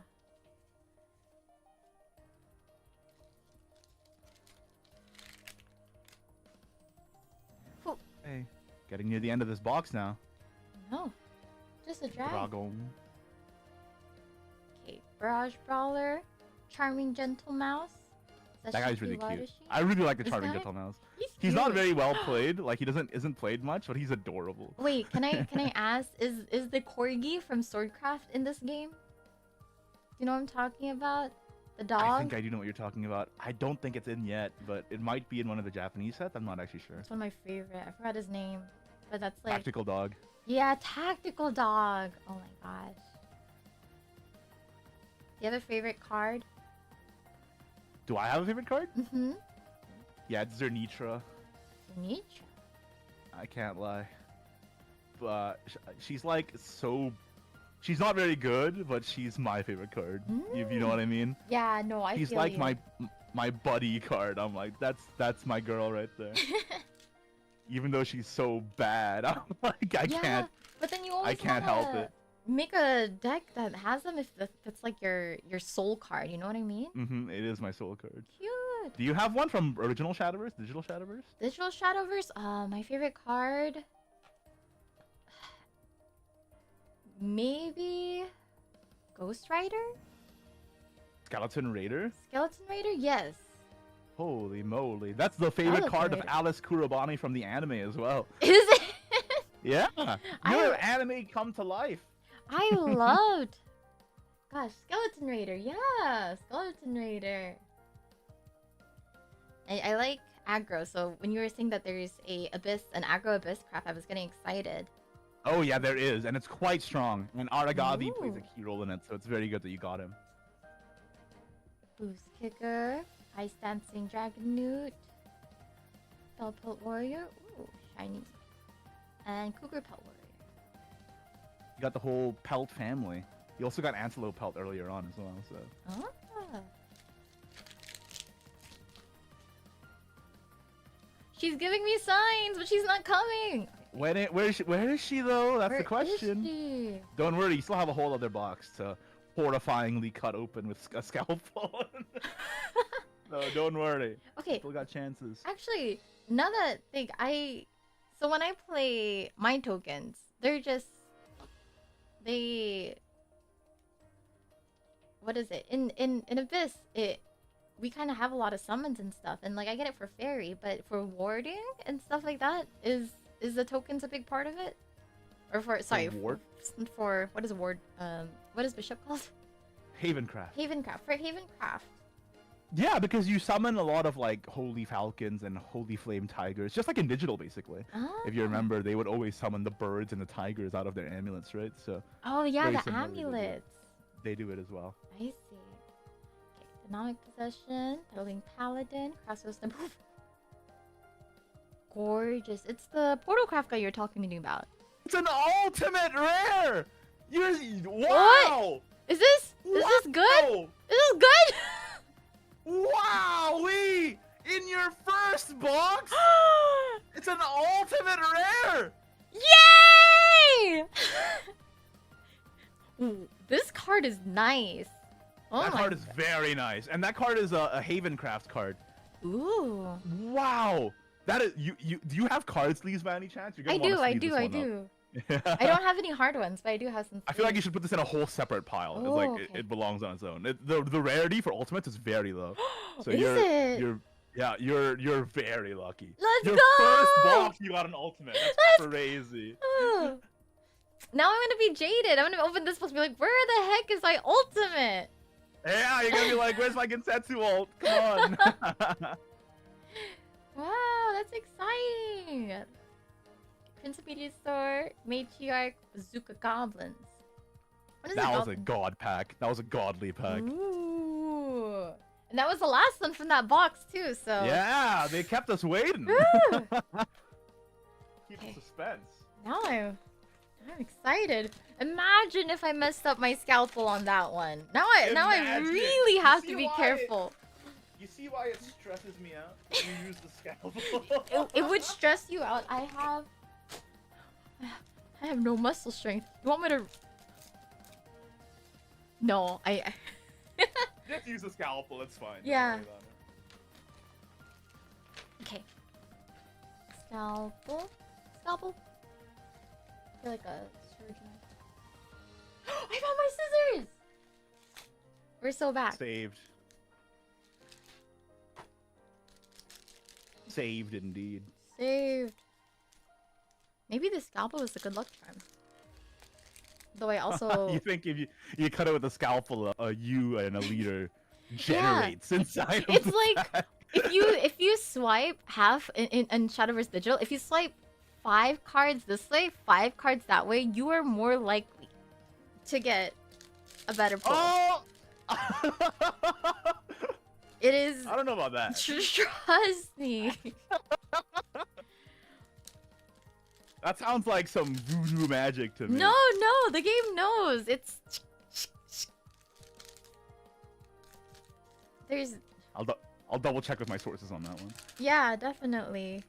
Hey, getting near the end of this box now. No. Just a dragon. Dragon. Okay. Barrage Brawler. Charming Gentle Mouse. That guy's really cute. Wadashi. I really like the This Charming guy? Gentle Mouse. He's He's not cute. very well played. Like he isn't played much, but he's adorable. Wait, can I ask, is the corgi from Swordcraft in this game? Do you know what I'm talking about? The dog? I think I do know what you're talking about. I don't think it's in yet, but it might be in one of the Japanese sets. I'm not actually sure. It's one of my favorite. I forgot his name. But that's like Tactical dog. yeah, tactical dog. Oh my gosh. Do you have a favorite card? Do I have a favorite card? Mm-hmm. Yeah, it's Zernitra. Nietzsche. I can't lie. But she's like so. She's not very good, but she's my favorite card. If you know what I mean. Yeah, no, I She's feel like you. my buddy card. I'm like that's my girl right there. Even though she's so bad, I'm like I yeah, can't. but then you always can't help wanna it. Make a deck that has them if that's like your soul card. You know what I mean? It is my soul card. Cute. Do you have one from original Shadowverse, digital Shadowverse? Digital Shadowverse. My favorite card. Maybe Ghost Rider? Skeleton Raider? Skeleton Raider? Yes. Holy moly. That's the favorite Skeleton card of Raider. Alice Kurobani from the anime as well. Is it? Yeah. I- Your anime come to life. I loved. Gosh, Skeleton Raider. Yeah, Skeleton Raider. I like aggro, so when you were saying that there's an aggro abyss craft, I was getting excited. Oh yeah, there is, and it's quite strong. And Aragavi plays Ooh. a key role in it, so it's very good that you got him. Boost Kicker, Ice Dancing Dragon Newt, Pelt Warrior, ooh, shiny, and Cougar Pelt Warrior. You got the whole Pelt family. You also got Antelope Pelt earlier on as well, so. Ah. She's giving me signs, but she's not coming. Where is she though? That's Where the question. is she? Don't worry, you still have a whole other box to horrifyingly cut open with a scalpel. No, don't worry. Okay, Still got chances. actually, now that so when I play my tokens, what is it? In Abyss, we kind of have a lot of summons and stuff, and like I get it for fairy, but for warding and stuff like that, is the tokens a big part of it? Or ward? for what is a ward? What is Bishop called? Havencraft. Havencraft. For Havencraft, Yeah, because you summon a lot of like holy falcons and holy flame tigers, just like in digital, basically. If you Ah. remember, they would always summon the birds and the tigers out of their amulets, right? So Oh yeah, very the similarly, amulets. they do it as well. I see. Okay, Dynamic Possession, Battling Paladin, Crassus the Gorgeous. It's the Portal Craft guy you're talking to me about. It's an ultimate rare. You're wow. Is this good? Is this good? Wowee! In your first box, it's an ultimate rare. Yay! Ooh, this card is nice. Oh That my card is very nice, and that card is a Havencraft card. Ooh. Wow, that is you. Do you have card sleeves by any chance? You're I gonna do, wanna I sleeve do, this I one up. do. I don't have any hard ones, but I do have some. I feel like you should put this in a whole separate pile. It's Oh, like okay. it belongs on its own. The rarity for ultimates is very low. So Is you're it? you're very lucky. Let's Your go! first box, you got an ultimate. That's crazy. Oh. Now I'm gonna be jaded. I'm gonna open this box and be like, where the heck is my ultimate? Yeah, you're gonna be like, where's my Gensetsu ult? Come on. Wow, that's exciting. Prince of Meteor Store, Matriarch, Bazooka Goblins. What is That was a goblin? god pack. That was a godly pack. Ooh. And that was the last one from that box too, so. Yeah, they kept us waiting. Woo! Keep Okay. suspense. Now I'm excited. Imagine if I messed up my scalpel on that one. Now I Imagine. really You have see to be why careful. You see why it stresses me out when you use the scalpel? It would stress you out. I have no muscle strength. You want me to? No, I Just use the scalpel, it's fine. Don't Yeah. worry about it. Okay. Scalpel. I feel like a surgeon. I found my scissors! We're so back. Saved. Saved indeed. Saved. Maybe the scalpel was a good luck charm. Though I also... You think if you cut it with a scalpel, you and a leader generates inside of It's the like pack. if you swipe half in Shadowverse Digital, if you swipe 5 cards this way, 5 cards that way, you are more likely to get a better pull. Oh! It is. I don't know about that. Trust me. That sounds like some voodoo magic to me. No, the game knows. It's. There's. I'll double check with my sources on that one. Yeah, definitely.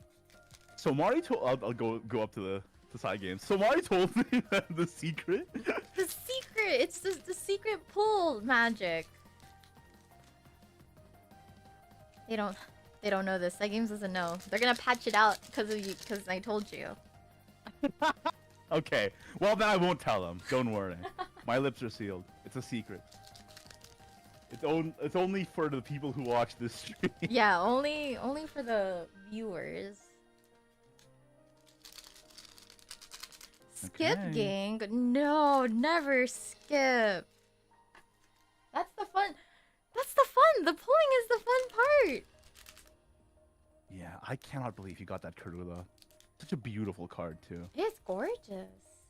So Mari told I'll go up to the side games. So Mari told me that the secret. The secret. It's the secret pull magic. They don't know this. That games doesn't know. They're gonna patch it out because of you. Because I told you. Okay. Well then I won't tell them. Don't worry. My lips are sealed. It's a secret. It's only for the people who watch this stream. Yeah, only for the viewers. Skip Okay. gang? No, never skip. That's the fun. That's the fun. The pulling is the fun part. Yeah, I cannot believe you got that Karula. Such a beautiful card too. It's gorgeous.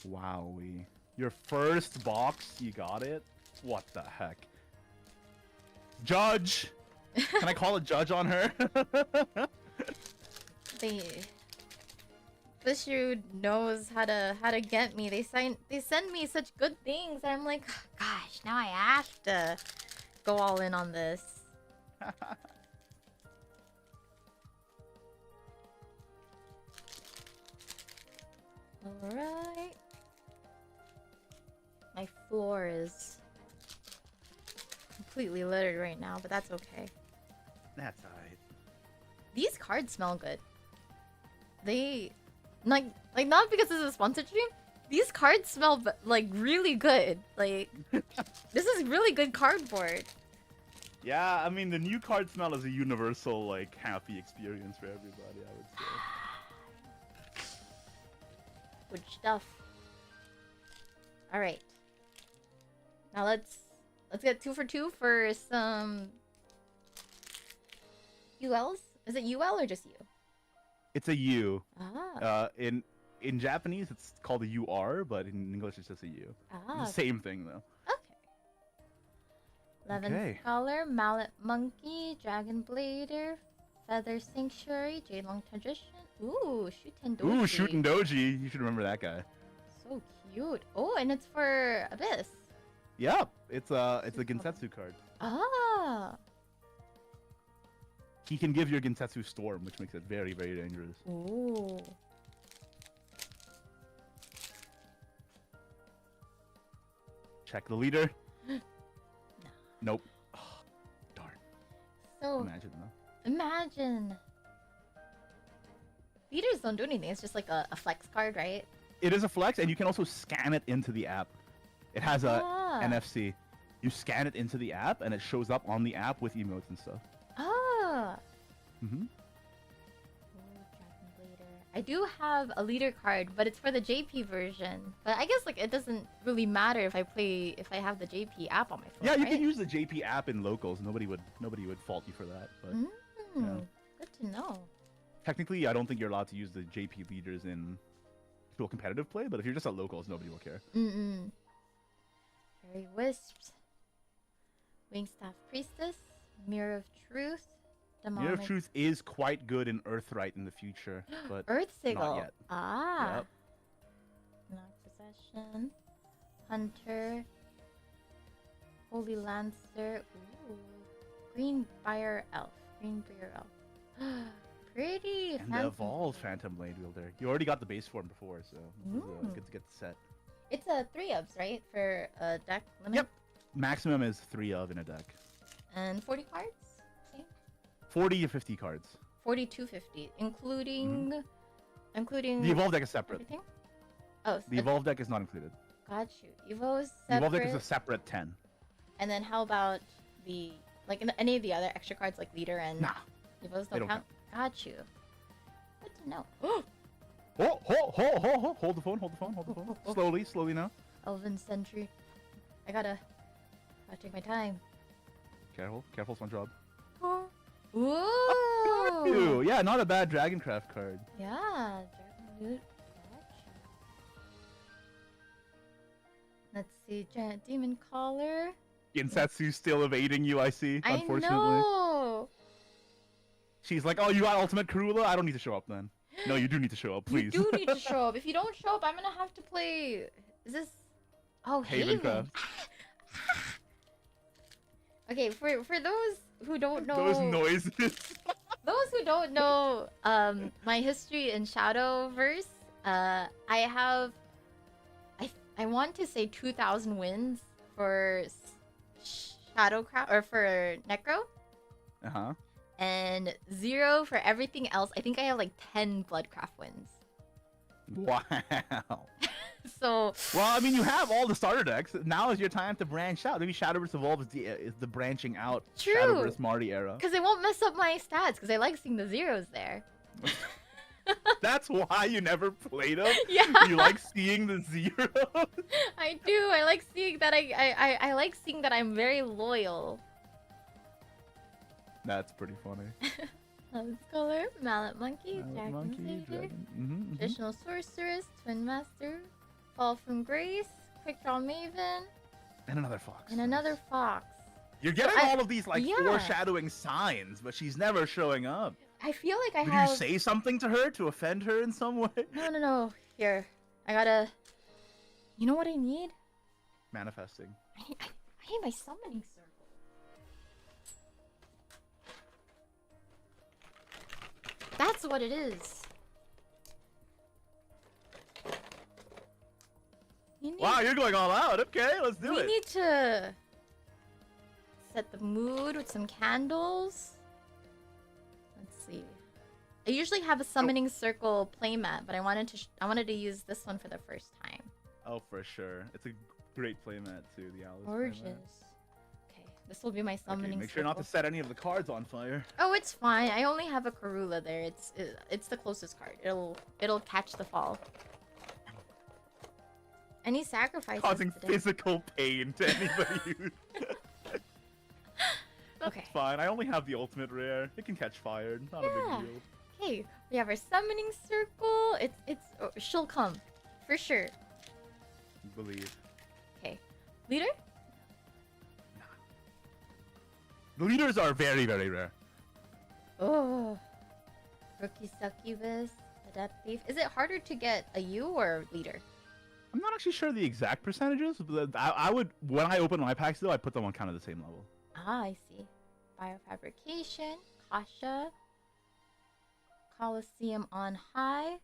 Wowee. Your first box, you got it? What the heck? Judge! Can I call a judge on her? This dude knows how to get me. They send me such good things, and I'm like, gosh, now I have to go all in on this. Alright. My floor is completely littered right now, but that's okay. That's alright. These cards smell good. They like not because this is a sponsored stream. These cards smell like really good. Like this is really good cardboard. Yeah, I mean the new card smell is a universal like happy experience for everybody, I would say. Good stuff. All right. Now let's Let's get 2 for 2 for some ULs. Is it UL or just U? It's a U. Ah. In Japanese, it's called a UR, but in English, it's just a U. Ah. It's the same thing, though. Okay. 11 Okay. Scholar, Mallet Monkey, Dragon Blader, Feather Sanctuary, Jadelong Tradition. Ooh, Shuten Doji. Ooh, Shooting Doji. You should remember that guy. So cute. Oh, and it's for Abyss. Yep. It's a Gensetsu card. Ah. He can give your Gensetsu Storm, which makes it very, very dangerous. Ooh. Check the leader. No. Nope. Oh, darn. So Imagine though. imagine. Leaders don't do anything. It's just like a flex card, right? It is a flex, and you can also scan it into the app. It has a Ah. NFC. You scan it into the app, and it shows up on the app with emotes and stuff. Ah. Mm-hmm. Ooh, Dragon Blader. I do have a leader card, but it's for the JP version. But I guess like it doesn't really matter if I have the JP app on my phone. Yeah, you right? can use the JP app in locals. Nobody would fault you for that. But yeah. Good to know. technically, I don't think you're allowed to use the JP leaders in dual competitive play. But if you're just at locals, nobody will care. Fairy Wisps, Wingstaff Priestess, Mirror of Truth, Mirror of Truth is quite good in Earthright in the future, but Earth Sigil. not yet. Ah. Yep. Knock Possession, Hunter, Holy Lancer, ooh, Green Fire Elf, Green Beer Elf. Pretty. And the evolved Phantom Blade Wielder. You already got the base form before, so it was good to get the set. It's a 3-ups, right? For a deck limit? Yep. Maximum is 3 of in a deck. And 40 cards? Same? 40 to 50 cards. 40 to 50, including... Including... The evolved deck is separate. Everything? Oh, The evolved deck is not included. got you. Evo is separate. The evolved deck is a separate 10. And then how about the... Like, any of the other extra cards, like Leader and... Nah. Evos They don't don't count? Got you. Good to know. Hold the phone, hold the phone, hold the phone. Slowly, slowly now. Elven Sentry. I gotta take my time. Careful, careful, SpongeBob. Ooh! Ooh, yeah, not a bad Dragoncraft card. Yeah, Dragon Loot. Gotcha. Let's see, Giant Demon Collar. Ginsatsu's still evading you, I see, unfortunately. I know! She's like, oh, you got Ultimate Karula? I don't need to show up then. No, you do need to show up, please. You do need to show up. If you don't show up, I'm gonna have to play... Is this... Oh, Haven. Havencraft. Okay, for those who don't know... Those noises. Those who don't know my history in Shadowverse, I have... I want to say 2,000 wins for Shadowcraft, or for Necro. Uh-huh. And 0 for everything else. I think I have like 10 Bloodcraft wins. Wow. So... Well, I mean, you have all the starter decks. Now is your time to branch out. Maybe Shadowverse Evolve is the branching out True. Shadowverse Marty era. Because it won't mess up my stats, because I like seeing the zeros there. That's why you never played them? Yeah. You like seeing the zeros? I do. I like seeing that I like seeing that I'm very loyal. That's pretty funny. Scholar, Mallet Monkey, Mallet Dragon Monkey, Blader, Dragon. Traditional Sorceress, Twin Master, Fall from Grace, Quick Draw Maven, And another fox. and another Fox. You're getting all of these like yeah. foreshadowing signs, but she's never showing up. I feel like I Did have... you say something to her to offend her in some way? No. Here. I gotta... You know what I need? Manifesting. I need my summoning circle. That's what it is. Wow, you're going all out. Okay, let's do We it. need to set the mood with some candles. Let's see. I usually have a summoning circle playmat, but I wanted to use this one for the first time. Oh, for sure. It's a great playmat too, the Alice Gorgeous. playmat. Okay, this will be my summoning Okay, make sure not to circle. set any of the cards on fire. Oh, it's fine. I only have a Karula there. It's the closest card. It'll catch the fall. Any sacrifices Causing today? physical pain to anybody who... Okay. It's fine. I only have the ultimate rare. It can catch fire. Not a Yeah. big deal. Okay, we have our summoning circle. She'll come, for sure. Believe. Okay, leader. The leaders are very, very rare. Oh, rookie succubus, adept thief. Is it harder to get a U or leader? I'm not actually sure the exact percentages, but I would, when I open my packs though, I put them on kind of the same level. Ah, I see. Biofabrication, Kasha, Coliseum on High,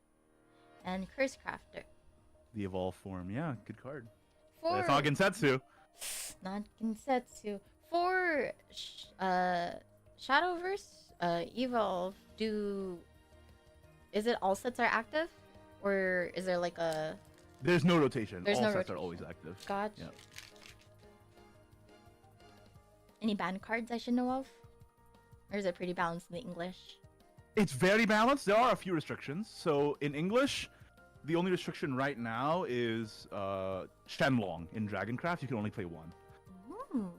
and Curse Crafter. The evolve form, yeah, good card. For It's not Gensetsu. not Gensetsu. For Shadowverse, Evolve, is it all sets are active? Or is there like a... There's no rotation. There's All no sets rotation. are always active. Gotcha. Yep. Any banned cards I should know of? Or is it pretty balanced in the English? It's very balanced. There are a few restrictions. So in English, the only restriction right now is Shenlong. In Dragoncraft, you can only play one. Ooh.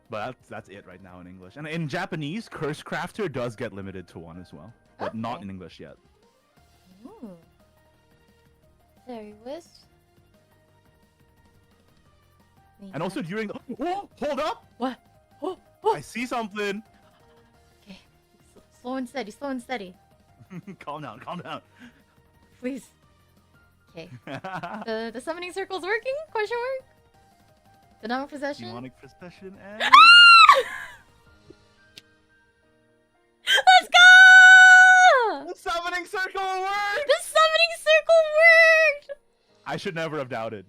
But that's it right now in English. And in Japanese, Curse Crafter does get limited to one as well. But not Okay. in English yet. Ooh. Very wisp. And also during the... Oh, hold up! What? Oh, oh. I see something! Okay. Slow and steady, slow and steady. Calm down, calm down. Please. Okay. The summoning circle's working? Question mark? Demonic possession? Demonic possession and... Let's go! The summoning circle worked! The summoning circle worked! I should never have doubted.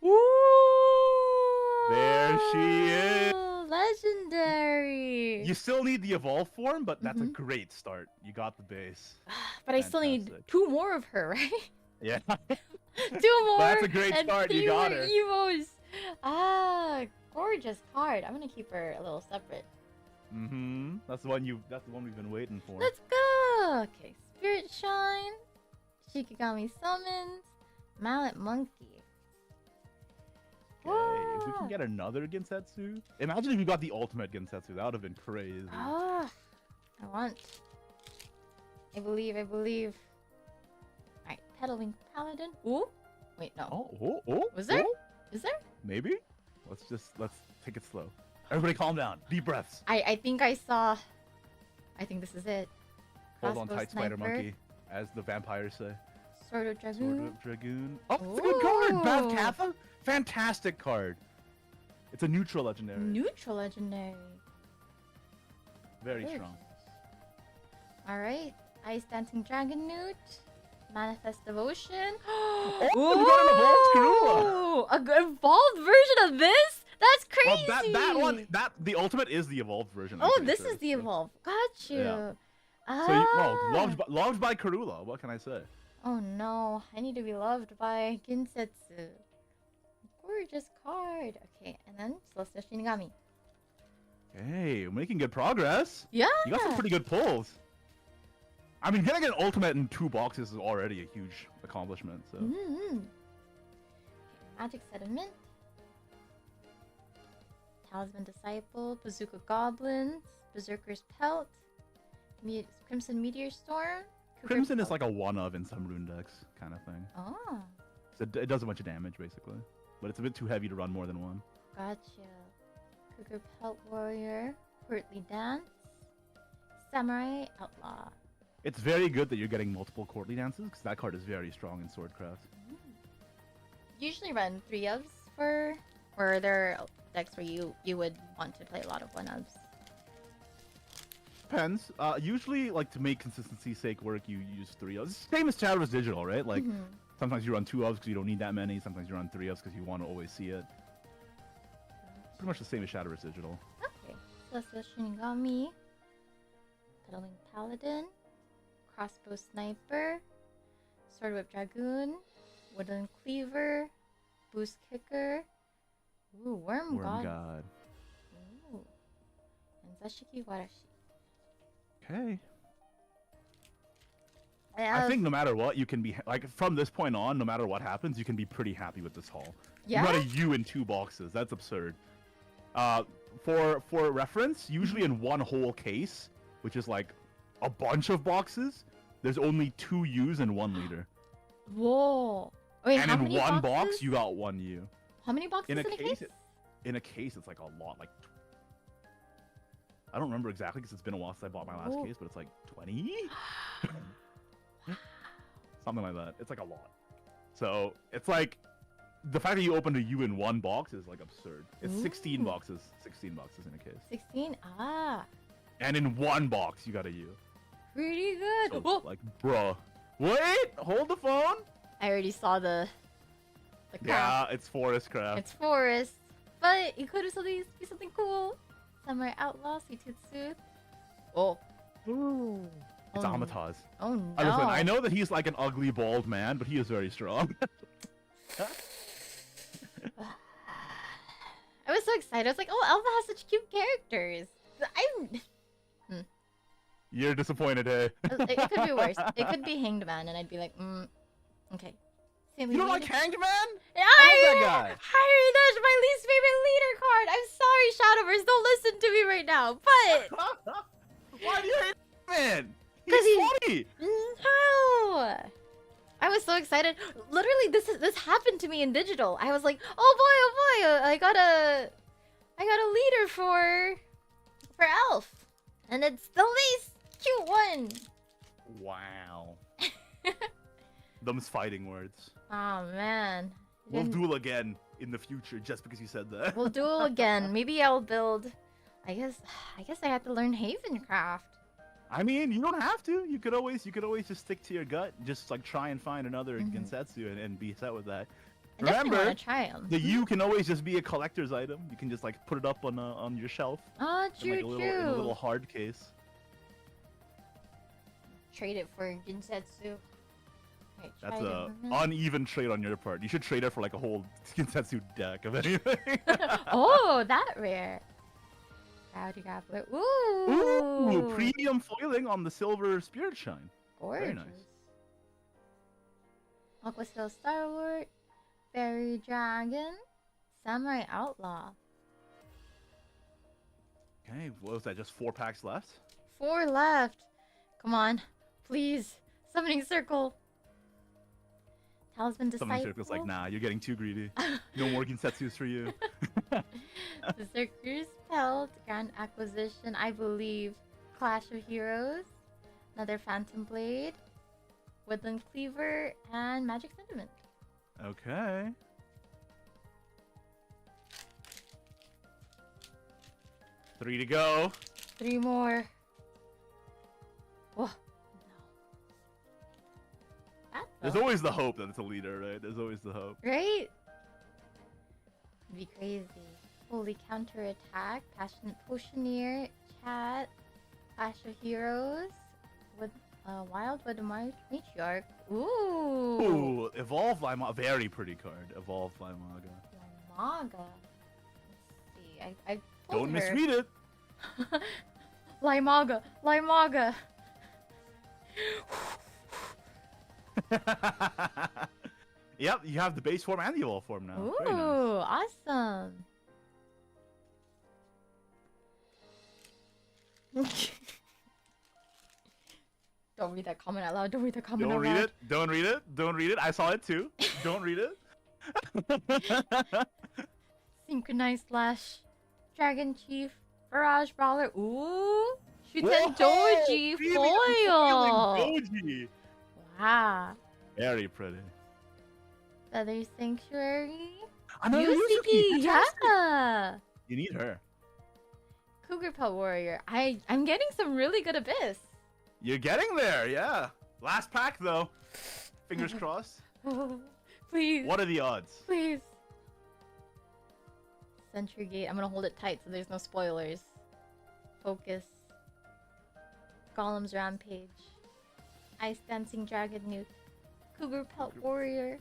Ooh! There she is. Legendary. You still need the evolve form, but that's a Mhm. great start. You got the base. But I still need Fantastic. 2 more of her, right? Yeah. 2 more. That's a great and start, you 3 got more her. Evos. Ah, gorgeous card. I'm gonna keep her a little separate. Mm-hmm. That's the one we've been waiting for. Let's go. Okay, Spirit Shine, Shikigami Summons, Mallet Monkey. Okay, if we can get another Gensetsu. Imagine if you got the ultimate Gensetsu. That would have been crazy. Ah, I want. I believe. Alright, Pedaling Paladin. Ooh. Wait, no. Oh. Was there? oh, Is there? Maybe? Let's take it slow. Everybody calm down. Deep breaths. I think I saw. I think this is it. Hold on Crossbow tight, Spider Sniper, Monkey. As the vampires say. Sword of Sword Dragoon. of Dragoon. Oh, it's a good card! Bad Ooh. Katha? Fantastic card. It's a neutral legendary. Neutral legendary. Very Good. strong. Alright. Ice Dancing Dragon Newt. Manifest Devotion. Oh, we got an evolved Karula! An evolved version of this? That's crazy! Well, that one, the ultimate is the evolved version. I'm Oh, pretty this sure. is the evolved. Got you. Yeah. Ah. So, loved by Karula. What can I say? Oh no, I need to be loved by Gensetsu. Gorgeous card. Okay, and then Celestial Shinigami. Hey, we're making good progress. Yeah. You got some pretty good pulls. I mean, getting an ultimate in 2 boxes is already a huge accomplishment. So. Mm-hmm. Magic Sediment. Talisman Disciple. Bazooka Goblins. Berserker's Pelt. Crimson Meteor Storm. Cougar Crimson is Pelt. like a one-of in some rune decks kind of thing. Oh, So it does a bunch of damage, basically. But it's a bit too heavy to run more than one. gotcha. Cougar Pelt Warrior. Courtly Dance. Samurai Outlaw. It's very good that you're getting multiple courtly dances, because that card is very strong in Swordcraft. Usually run 3-ofs for, or are there decks where you would want to play a lot of 1-ofs? Depends. Usually, like, to make consistency's sake work, you use 3-ofs. Same as Shadowverse Digital, right? Like, Mhm. sometimes you run 2-ofs because you don't need that many. Sometimes you run 3-ofs because you want to always see it. Pretty much the same as Shadowverse Digital. Okay. Celestial Shinigami. Pedaling Paladin. Crossbow Sniper. Sword Whip Dragoon. Wooden Cleaver. Boost Kicker. Ooh, Worm Worm God. God. Ooh. And Zashiki Warashi. Okay. And I think no matter what, you can be like from this point on. No matter what happens, you can be pretty happy with this haul. yeah? You got a U in 2 boxes. That's absurd. for reference, usually in one whole case, which is like a bunch of boxes, there's only 2 U's and 1 leader. Whoa. Wait, And how in many one boxes? box, you got 1 U. How many boxes In in a a case, case? in a case, it's like a lot. Like, I don't remember exactly because it's been a while since I bought my last Ooh. case, but it's like 20, something like that. It's like a lot. So it's like the fact that you opened a U in one box is like absurd. It's 16 Ooh. boxes. 16 boxes in a case. 16? Ah. And in one box, you got a U. Pretty good. So, Whoa. like, bruh. Wait, hold the phone. I already saw the craft. Yeah, it's Forest Craft. It's forest. But it could have be something cool. Samurai Outlaw, Situtsu. Oh. Ooh. It's Oh, Amataz. Oh no. Listen, I know that he's like an ugly bald man, but he is very strong. I was so excited. I was like, oh, Alpha has such cute characters. You're disappointed, eh? It could be worse. It could be Hanged Man, and I'd be like, okay. You don't like Hanged Man? Yeah, I love that guy. Harry, that's my least favorite leader card. I'm sorry, Shadowverse. Don't listen to me right now. But Why do you hate Man? 'Cause He's he- funny. no, I was so excited. Literally, this happened to me in digital. I was like, oh boy, I got a leader for Elf, and it's the least cute one. Wow. Them's fighting words. Oh man. We'll duel again in the future just because you said that. We'll duel again. Maybe I'll build. I guess I have to learn Havencraft. I mean, you don't have to. You could always just stick to your gut. Just like try and find another Gensetsu and be set with that. I definitely Remember, want to try them. the U can always just be a collector's item. You can just like put it up on your shelf Oh, in, like, true, in a little hard case. Trade it for Gensetsu. Right, That's try a it. uneven trade on your part. You should trade it for like a whole Gensetsu deck of anything. Oh, that rare. Rowdy Grappler. Ooh. Ooh, premium foiling on the silver Spirit Shine. Gorgeous. Very nice. Aquasteel Starward. Fairy Dragon. Samurai Outlaw. Okay, what was that? Just 4 packs left? 4 left. Come on. Please. Summoning Circle. Talisman Disciple. Something circles like, nah, you're getting too greedy. No more Gensetsus for you. Berserker's Pelt, Grand Acquisition, I believe. Clash of Heroes, another Phantom Blade, Woodland Cleaver, and Magic Sentiment. Okay. Three to go. 3 more. Whoa. No. That There's felt- always the hope that it's a leader, right? There's always the hope. Right? It'd be crazy. Holy Counterattack, Passionate Potioneer, Chat, Clash of Heroes, with Wildwood Matriarch. Ooh! Ooh, Evolve Limaga. Very pretty card. Evolve Limaga. Limaga. Let's see. I Don't pulled her. misread it. Limaga. Limaga. Yep, you have the base form and the evolve form now. Ooh, Very nice. awesome. Don't read that comment out loud. Don't read that comment Don't out read loud. it. Don't read it. Don't read it. I saw it too. Don't read it. Synchronized Slash. Dragon Chief. Barrage Brawler. Ooh. Shuten Whoa! Doji Premium foil. foiling Doji. Wow. Very pretty. Feather Sanctuary. Another UCP. Yuzuki. Yeah. You need her. Cougar Pelt Warrior. I'm getting some really good Abyss. You're getting there, yeah. Last pack though. Fingers crossed. Please. What are the odds? Please. Sentry Gate. I'm gonna hold it tight so there's no spoilers. Focus. Golem's Rampage. Ice Dancing Dragon Nuke. Cougar Pelt Warrior.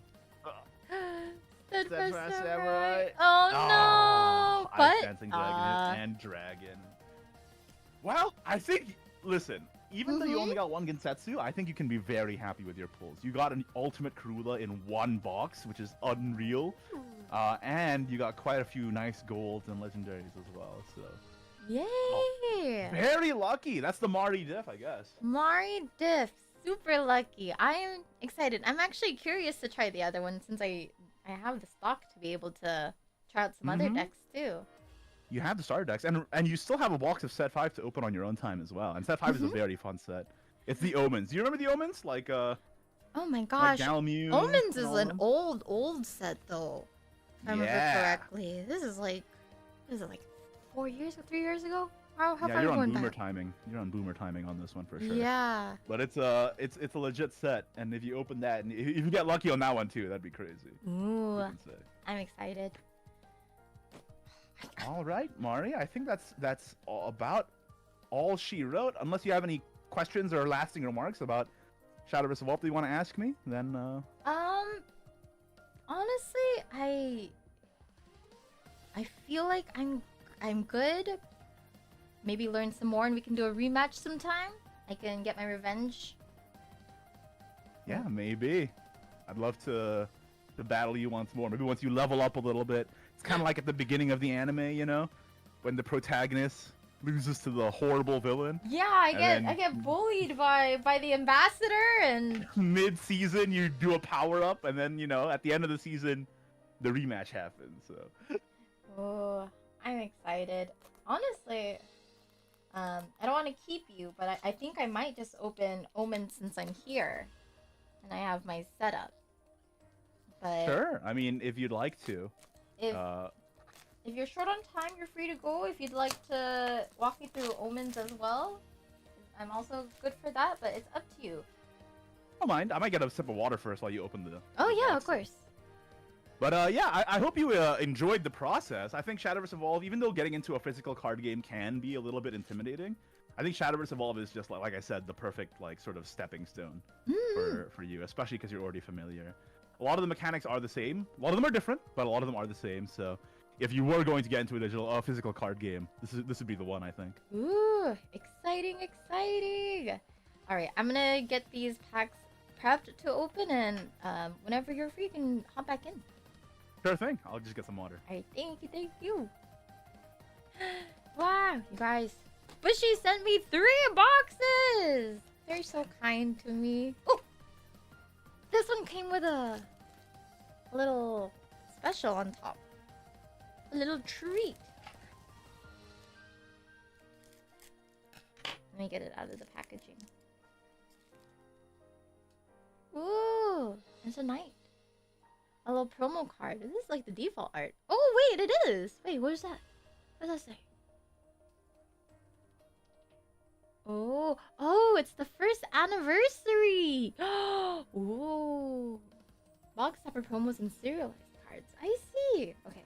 Steadfast Steadfast Samurai. Samurai. Oh no! Ice But Dancing Dragon and Dragon. Well, I think. Listen, even though you only got one Gensetsu, I think you can be very happy with your pulls. You got an Ultimate Karula in one box, which is unreal. And you got quite a few nice golds and legendaries as well, so... Yay! Very lucky! That's the Mari diff, I guess. Mari diff. Super lucky. I am excited. I'm actually curious to try the other one since I have the stock to be able to try out some other decks too. You have the starter decks, and you still have a box of set 5 to open on your own time as well. And set 5 is a very fun set. It's the Omens. Do you remember the Omens? Like oh my gosh. Like Galmu Omens is an old set though. If I remember correctly. This is like 4 years or 3 years ago? How far you're are we on going boomer back? timing. You're on boomer timing on this one for sure. Yeah. But it's a legit set, and if you open that, and if you get lucky on that one too, that'd be crazy. Ooh. I'm excited. All right, Mari. I think that's about all she wrote. Unless you have any questions or lasting remarks about Shadowverse Evolved that you want to ask me, then honestly, I feel like I'm good. Maybe learn some more and we can do a rematch sometime. I can get my revenge. Yeah, maybe. I'd love to battle you once more. Maybe once you level up a little bit. It's kind of like at the beginning of the anime, you know, when the protagonist loses to the horrible villain. Yeah, I get bullied by the ambassador, and mid-season you do a power up, and then at the end of the season, the rematch happens. So. Oh, I'm excited. Honestly, I don't want to keep you, but I think I might just open Omen since I'm here, and I have my setup. But sure. I mean, if you'd like to. If you're short on time, you're free to go. If you'd like to walk me through Omens as well, I'm also good for that, but it's up to you. I don't mind. I might get a sip of water first while you open the... Oh, yeah, of course. But yeah, I hope you enjoyed the process. I think Shadowverse Evolve, even though getting into a physical card game can be a little bit intimidating, I think Shadowverse Evolve is just, like I said, the perfect sort of stepping stone for you, especially because you're already familiar. A lot of the mechanics are the same. A lot of them are different, but a lot of them are the same, so... If you were going to get into a physical card game, this would be the one, I think. Ooh, exciting, exciting! All right, I'm gonna get these packs prepped to open, and whenever you're free, you can hop back in. Sure thing. I'll just get some water. All right, thank you. Wow, you guys, Bushy sent me 3 boxes. They're so kind to me. Oh, this one came with a little special on top. A little treat. Let me get it out of the packaging. Ooh, it's a knight. A little promo card. This is like the default art. Oh wait, it is. Wait, what is that? What does that say? Oh, it's the first anniversary. Ooh, box topper promos and serialized cards. I see. Okay.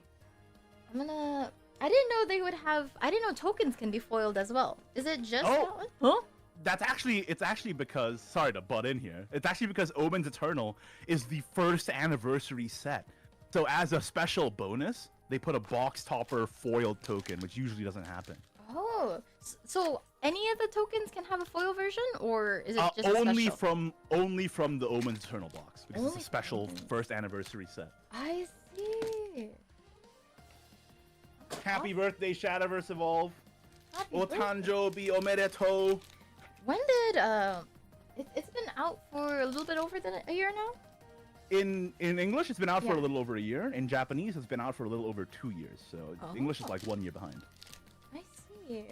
I didn't know they would have... I didn't know tokens can be foiled as well. Is it just that one? Huh? It's actually because... Sorry to butt in here. It's actually because Omen's Eternal is the first anniversary set. So as a special bonus, they put a box topper foiled token, which usually doesn't happen. Oh. So any of the tokens can have a foil version? Or is it just only a special? Only from the Omen's Eternal box. Because Only it's a special first anniversary set. I see. Happy birthday, Shadowverse Evolve. Happy Otanjobi omedetou. When did it's been out for a little bit over a year now? In English, it's been out for a little over a year. In Japanese, it's been out for a little over 2 years. So English is like 1 year behind. I see.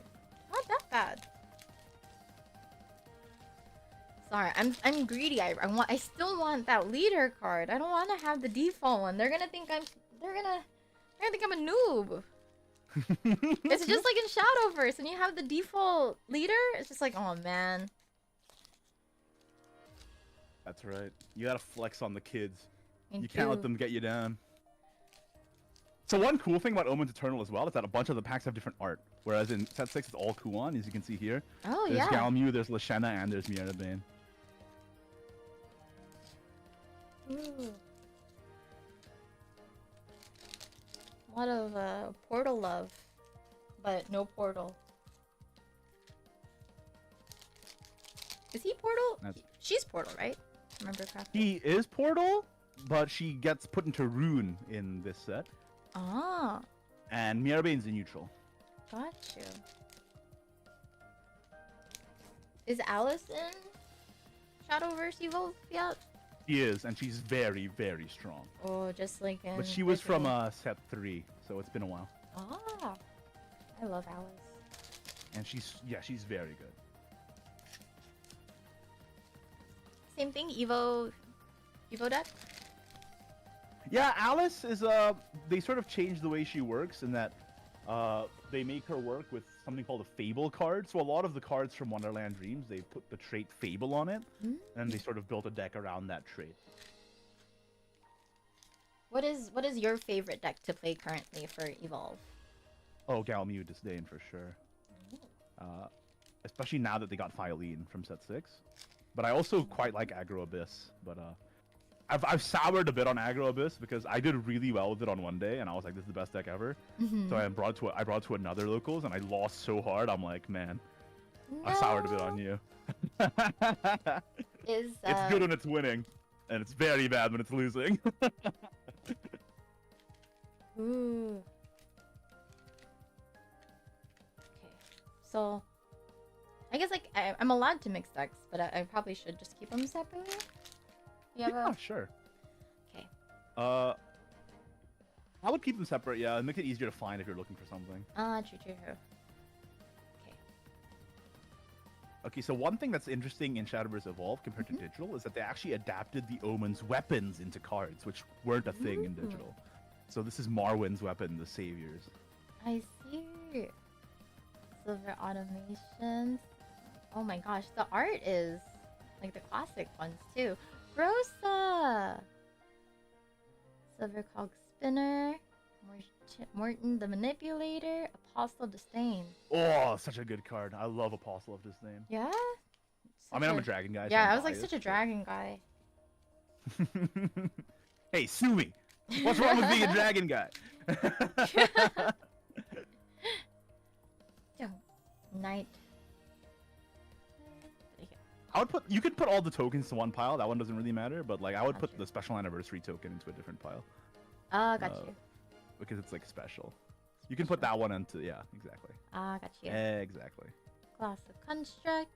Not that bad. Sorry, I'm greedy. I still want that leader card. I don't want to have the default one. They're gonna think I'm a noob. It's just like in Shadowverse, and you have the default leader. It's just like, oh man. That's right. You gotta flex on the kids. You can't let them get you down. So one cool thing about Omen's Eternal as well is that a bunch of the packs have different art. Whereas in set 6, it's all Kuon, as you can see here. Oh, there's yeah. Galmu, there's Lashena, and there's Mirabane. Ooh. A lot of portal love, but no portal. Is he Portal? That's- She's Portal, right? Remember correctly? He is Portal, but she gets put into Rune in this set. Ah, And Mirabane's in neutral. got you. Is Alice in Shadowverse Evolve yet? She is, and she's very, very strong. Oh, just like in. But she was from Digital. set 3, so it's been a while. Ah, I love Alice. And she's very good. Same thing, Evo deck. Yeah, Alice is they sort of changed the way she works in that they make her work with something called a Fable card. So a lot of the cards from Wonderland Dreams, they put the trait Fable on it, and they sort of built a deck around that trait. What is your favorite deck to play currently for Evolve? Oh, Galmew Disdain for sure. Especially now that they got Phylene from set 6. But I also quite like Aggro Abyss. But I've soured a bit on Aggro Abyss because I did really well with it on one day, and I was like, "This is the best deck ever." So I brought to another locals, and I lost so hard. I'm like, "Man, I soured a bit on you." It's good when it's winning, and it's very bad when it's losing. Ooh. Okay, so I guess like I'm allowed to mix decks, but I probably should just keep them separately. You have Yeah, sure. Okay. I would keep them separate, yeah, and make it easier to find if you're looking for something. True. Okay. Okay, so one thing that's interesting in Shadowverse Evolve compared to Digital is that they actually adapted the Omen's weapons into cards, which weren't a thing in Digital. So this is Marwyn's weapon, the Saviors. I see. Silver automations. Oh my gosh, the art is like the classic ones too. Rosa! Silver cog spinner. Morton the manipulator. Apostle Disdain. Oh, such a good card. I love Apostle of Disdain. Yeah? I mean, I'm a dragon guy. So Yeah, I'm I was like biased, such a dragon guy. but- Hey, sue me. What's wrong with being a dragon guy? Knight. You could put all the tokens to one pile. That one doesn't really matter, but like I would put Gotcha. the special anniversary token into a different pile. Got Uh, you. Because it's like special. You can put that one into exactly. Got you. Exactly. Class of Construct.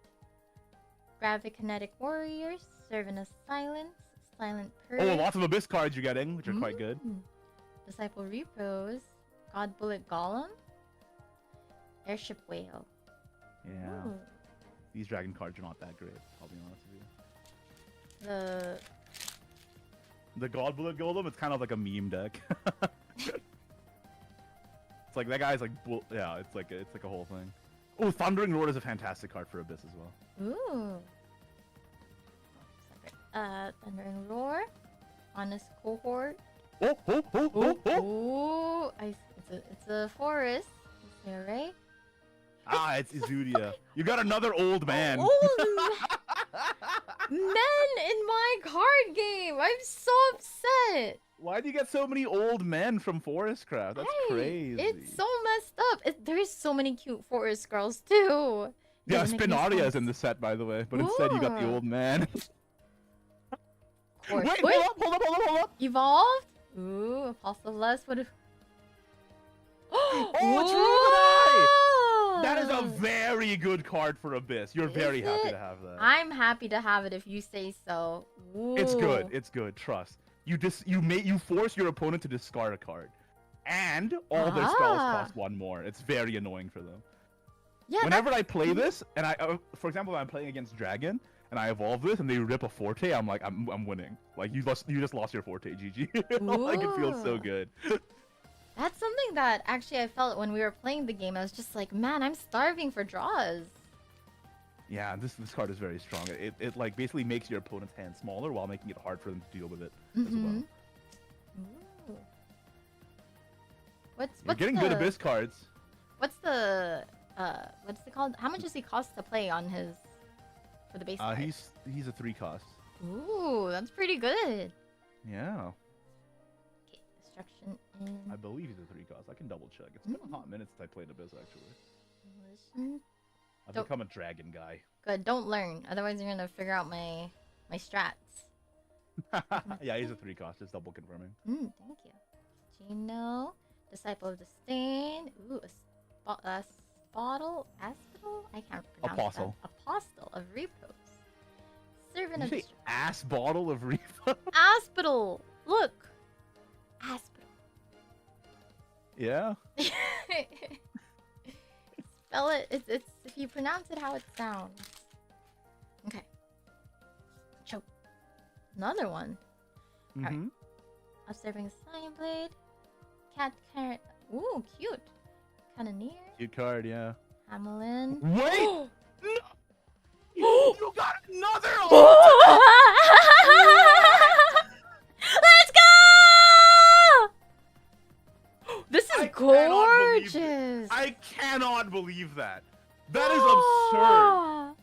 Gravikinetic Warriors. Serving as Silence. Silent Purge. Oh, lots of Abyss cards you're getting, which are quite good. Disciple Repose. God Bullet Golem. Airship Whale. Yeah. Ooh. These dragon cards are not that great, I'll be honest with The you. The God Bullet Golem, it's kind of like a meme deck. It's like that guy's like, it's like a whole thing. Oh, Thundering Roar is a fantastic card for Abyss as well. ooh. Separate. Thundering Roar. Honest Cohort. Oh. Ooh. It's a forest. Is there, right? It's Izudia. You got another old man. Old men in my card game. I'm so upset. Why do you get so many old men from Forestcraft? That's Right. crazy. It's so messed up. There's so many cute forest girls too. Yeah, Doesn't make any Spinaria is sense. in the set, by the way, but instead you got the Ooh. old man. Or- Wait, Wait. hold up. Evolved? Ooh, Apostle Less would have. Oh, that is a very good card for Abyss. You're very Is happy it? to have that. I'm happy to have it if you say so. It's good. Ooh. It's good. Trust. You force your opponent to discard a card, and all their spells cost one more. It's very annoying for them. Yeah. Whenever I play this, and for example, I'm playing against Dragon, and I evolve this, and they rip a Forte, I'm like, I'm winning. Like you just lost your Forte, GG. Like it feels so Ooh. good. That's something that actually I felt when we were playing the game. I was just like, man, I'm starving for draws. Yeah, this card is very strong. It like basically makes your opponent's hand smaller while making it hard for them to deal with it as well. Ooh. What's You're getting good Abyss cards. What's the what's it called? How much does he cost to play on his for the base card? He's a 3 cost. Ooh, that's pretty good. Yeah, Okay, destruction in I believe he's a 3 cost. I can double check. It's been a hot minute since I played Abyss actually. Demolition. I've Don't- become a dragon guy. Good. Don't learn. Otherwise, you're gonna figure out my strats. Yeah, he's a 3 cost, just double confirming. Thank you. Gino, Disciple of Disdain. Ooh, a spottle, aspidal? I can't pronounce Apostle. that. Apostle of Repose. Servant Did of you say ass bottle of Repo? Aspidal. Look. Aspidal. Yeah. Spell it. It's if you pronounce it how it sounds. Okay. Choke. Another one. Mm-hmm. Observing Sign Blade. Cat carrot. Ooh, cute. Cannoneer. Cute card, yeah. Hamelin. Wait! You got another Let's go! This is gorgeous. I cannot believe that. That is absurd.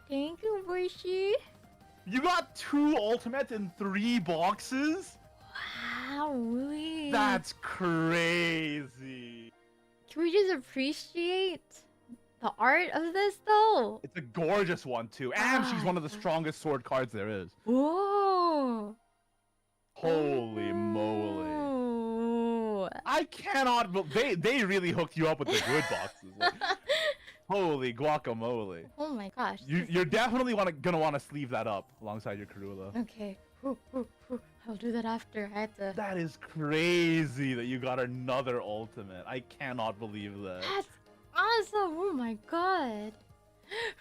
Thank you, Boishi. You got 2 ultimates in 3 boxes? Wow, really? That's crazy. Can we just appreciate the art of this, though? It's a gorgeous one, too. And she's one of the strongest sword cards there is. Whoa! Holy moly. Ooh. I cannot they really hooked you up with the good boxes. Like, holy guacamole. Oh my gosh. You're definitely gonna want to sleeve that up alongside your Karula. Okay. I'll do that after. I had to. That is crazy that you got another ultimate. I cannot believe that. That's awesome. Oh my god.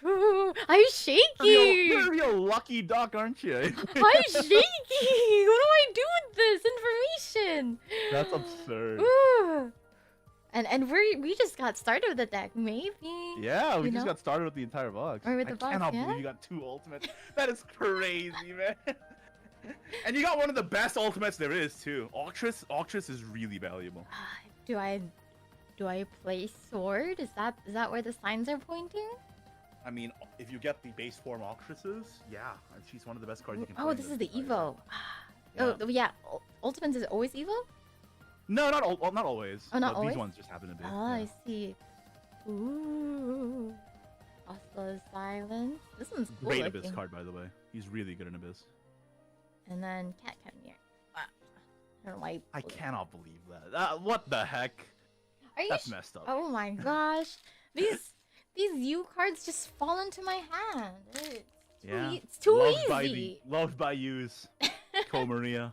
Ooh, I'm shaky. You're a real lucky duck, aren't you? I'm shaky. What do I do with this information? That's absurd. Ooh. And we just got started with the deck, maybe. Yeah, we You just know? got started with the entire box. Or with I the box, cannot yeah? believe you got 2 ultimates. That is crazy, man. And you got one of the best ultimates there is too. Octress is really valuable. Do I play sword? Is that where the signs are pointing? I mean, if you get the base form Octresses, yeah, she's one of the best cards you can play. Oh, in this is the entire Evo. deck. Oh yeah, Ultimates is always Evo? No, not always. Oh, not but always? These ones just happen to be. Ah, yeah. I see. Ooh. Oslo Silence. This one's cool Great looking. Abyss card, by the way. He's really good in Abyss. And then Cat Cannoneer. I don't know why. I cannot believe that. What the heck? Are you? That's messed up. Oh my gosh. These U cards just fall into my hand. It's too easy. Loved by yous. ㅤMariya.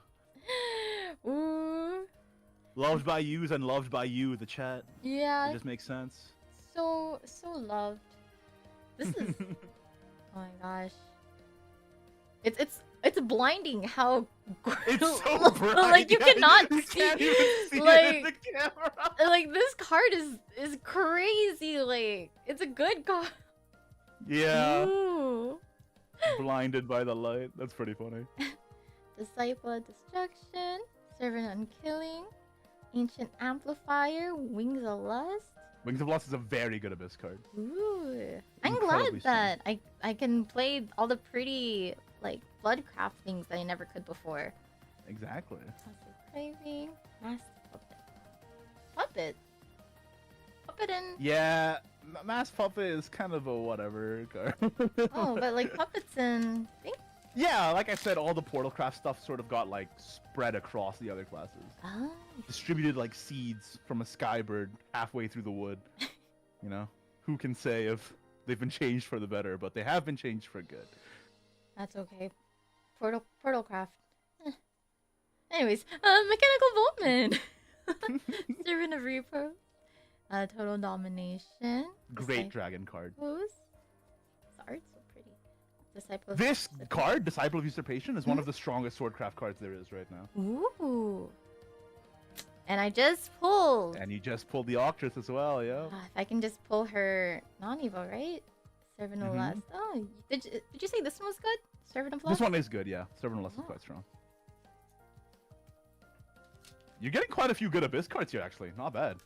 Ooh. Loved by yous and loved by you, the chat. Yeah. It just makes sense. So loved. This is. Oh my gosh. It's blinding how. It's so bright. Like you cannot you see. can't even see like, it in the camera. Like this card is crazy. Like it's a good card. Yeah. Ooh. Blinded by the light. That's pretty funny. Disciple of Destruction, Servant on Killing, Ancient Amplifier, Wings of Lust. Wings of Lust is a very good Abyss card. Ooh. I'm Incredibly glad that I can play all the pretty like Bloodcraft things that I never could before. Exactly. Constant Craving, Mass Puppet. Puppet and Yeah, Mass Puppet is kind of a whatever card. oh, but like puppets and things. Yeah, like I said, all the Portalcraft stuff sort of got like spread across the other classes. Ah, Distributed like seeds from a skybird halfway through the wood. You know, who can say if they've been changed for the better, but they have been changed for good. that's okay. Portalcraft. Anyways, Mechanical Boltman. Servant of Repose. Total Domination. Great dragon card. Who's? The art's so pretty. Disciple of This card, Disciple of Usurpation, is one of the strongest swordcraft cards there is right now. Ooh. And I just pulled. And you just pulled the Octress as well, yeah. If I can just pull her non-evo, right? Servant of Lust. Oh, did you say this one was good? Servant of Lust? This one is good, yeah. Servant of Lust is quite strong. You're getting quite a few good Abyss cards here, actually. Not bad.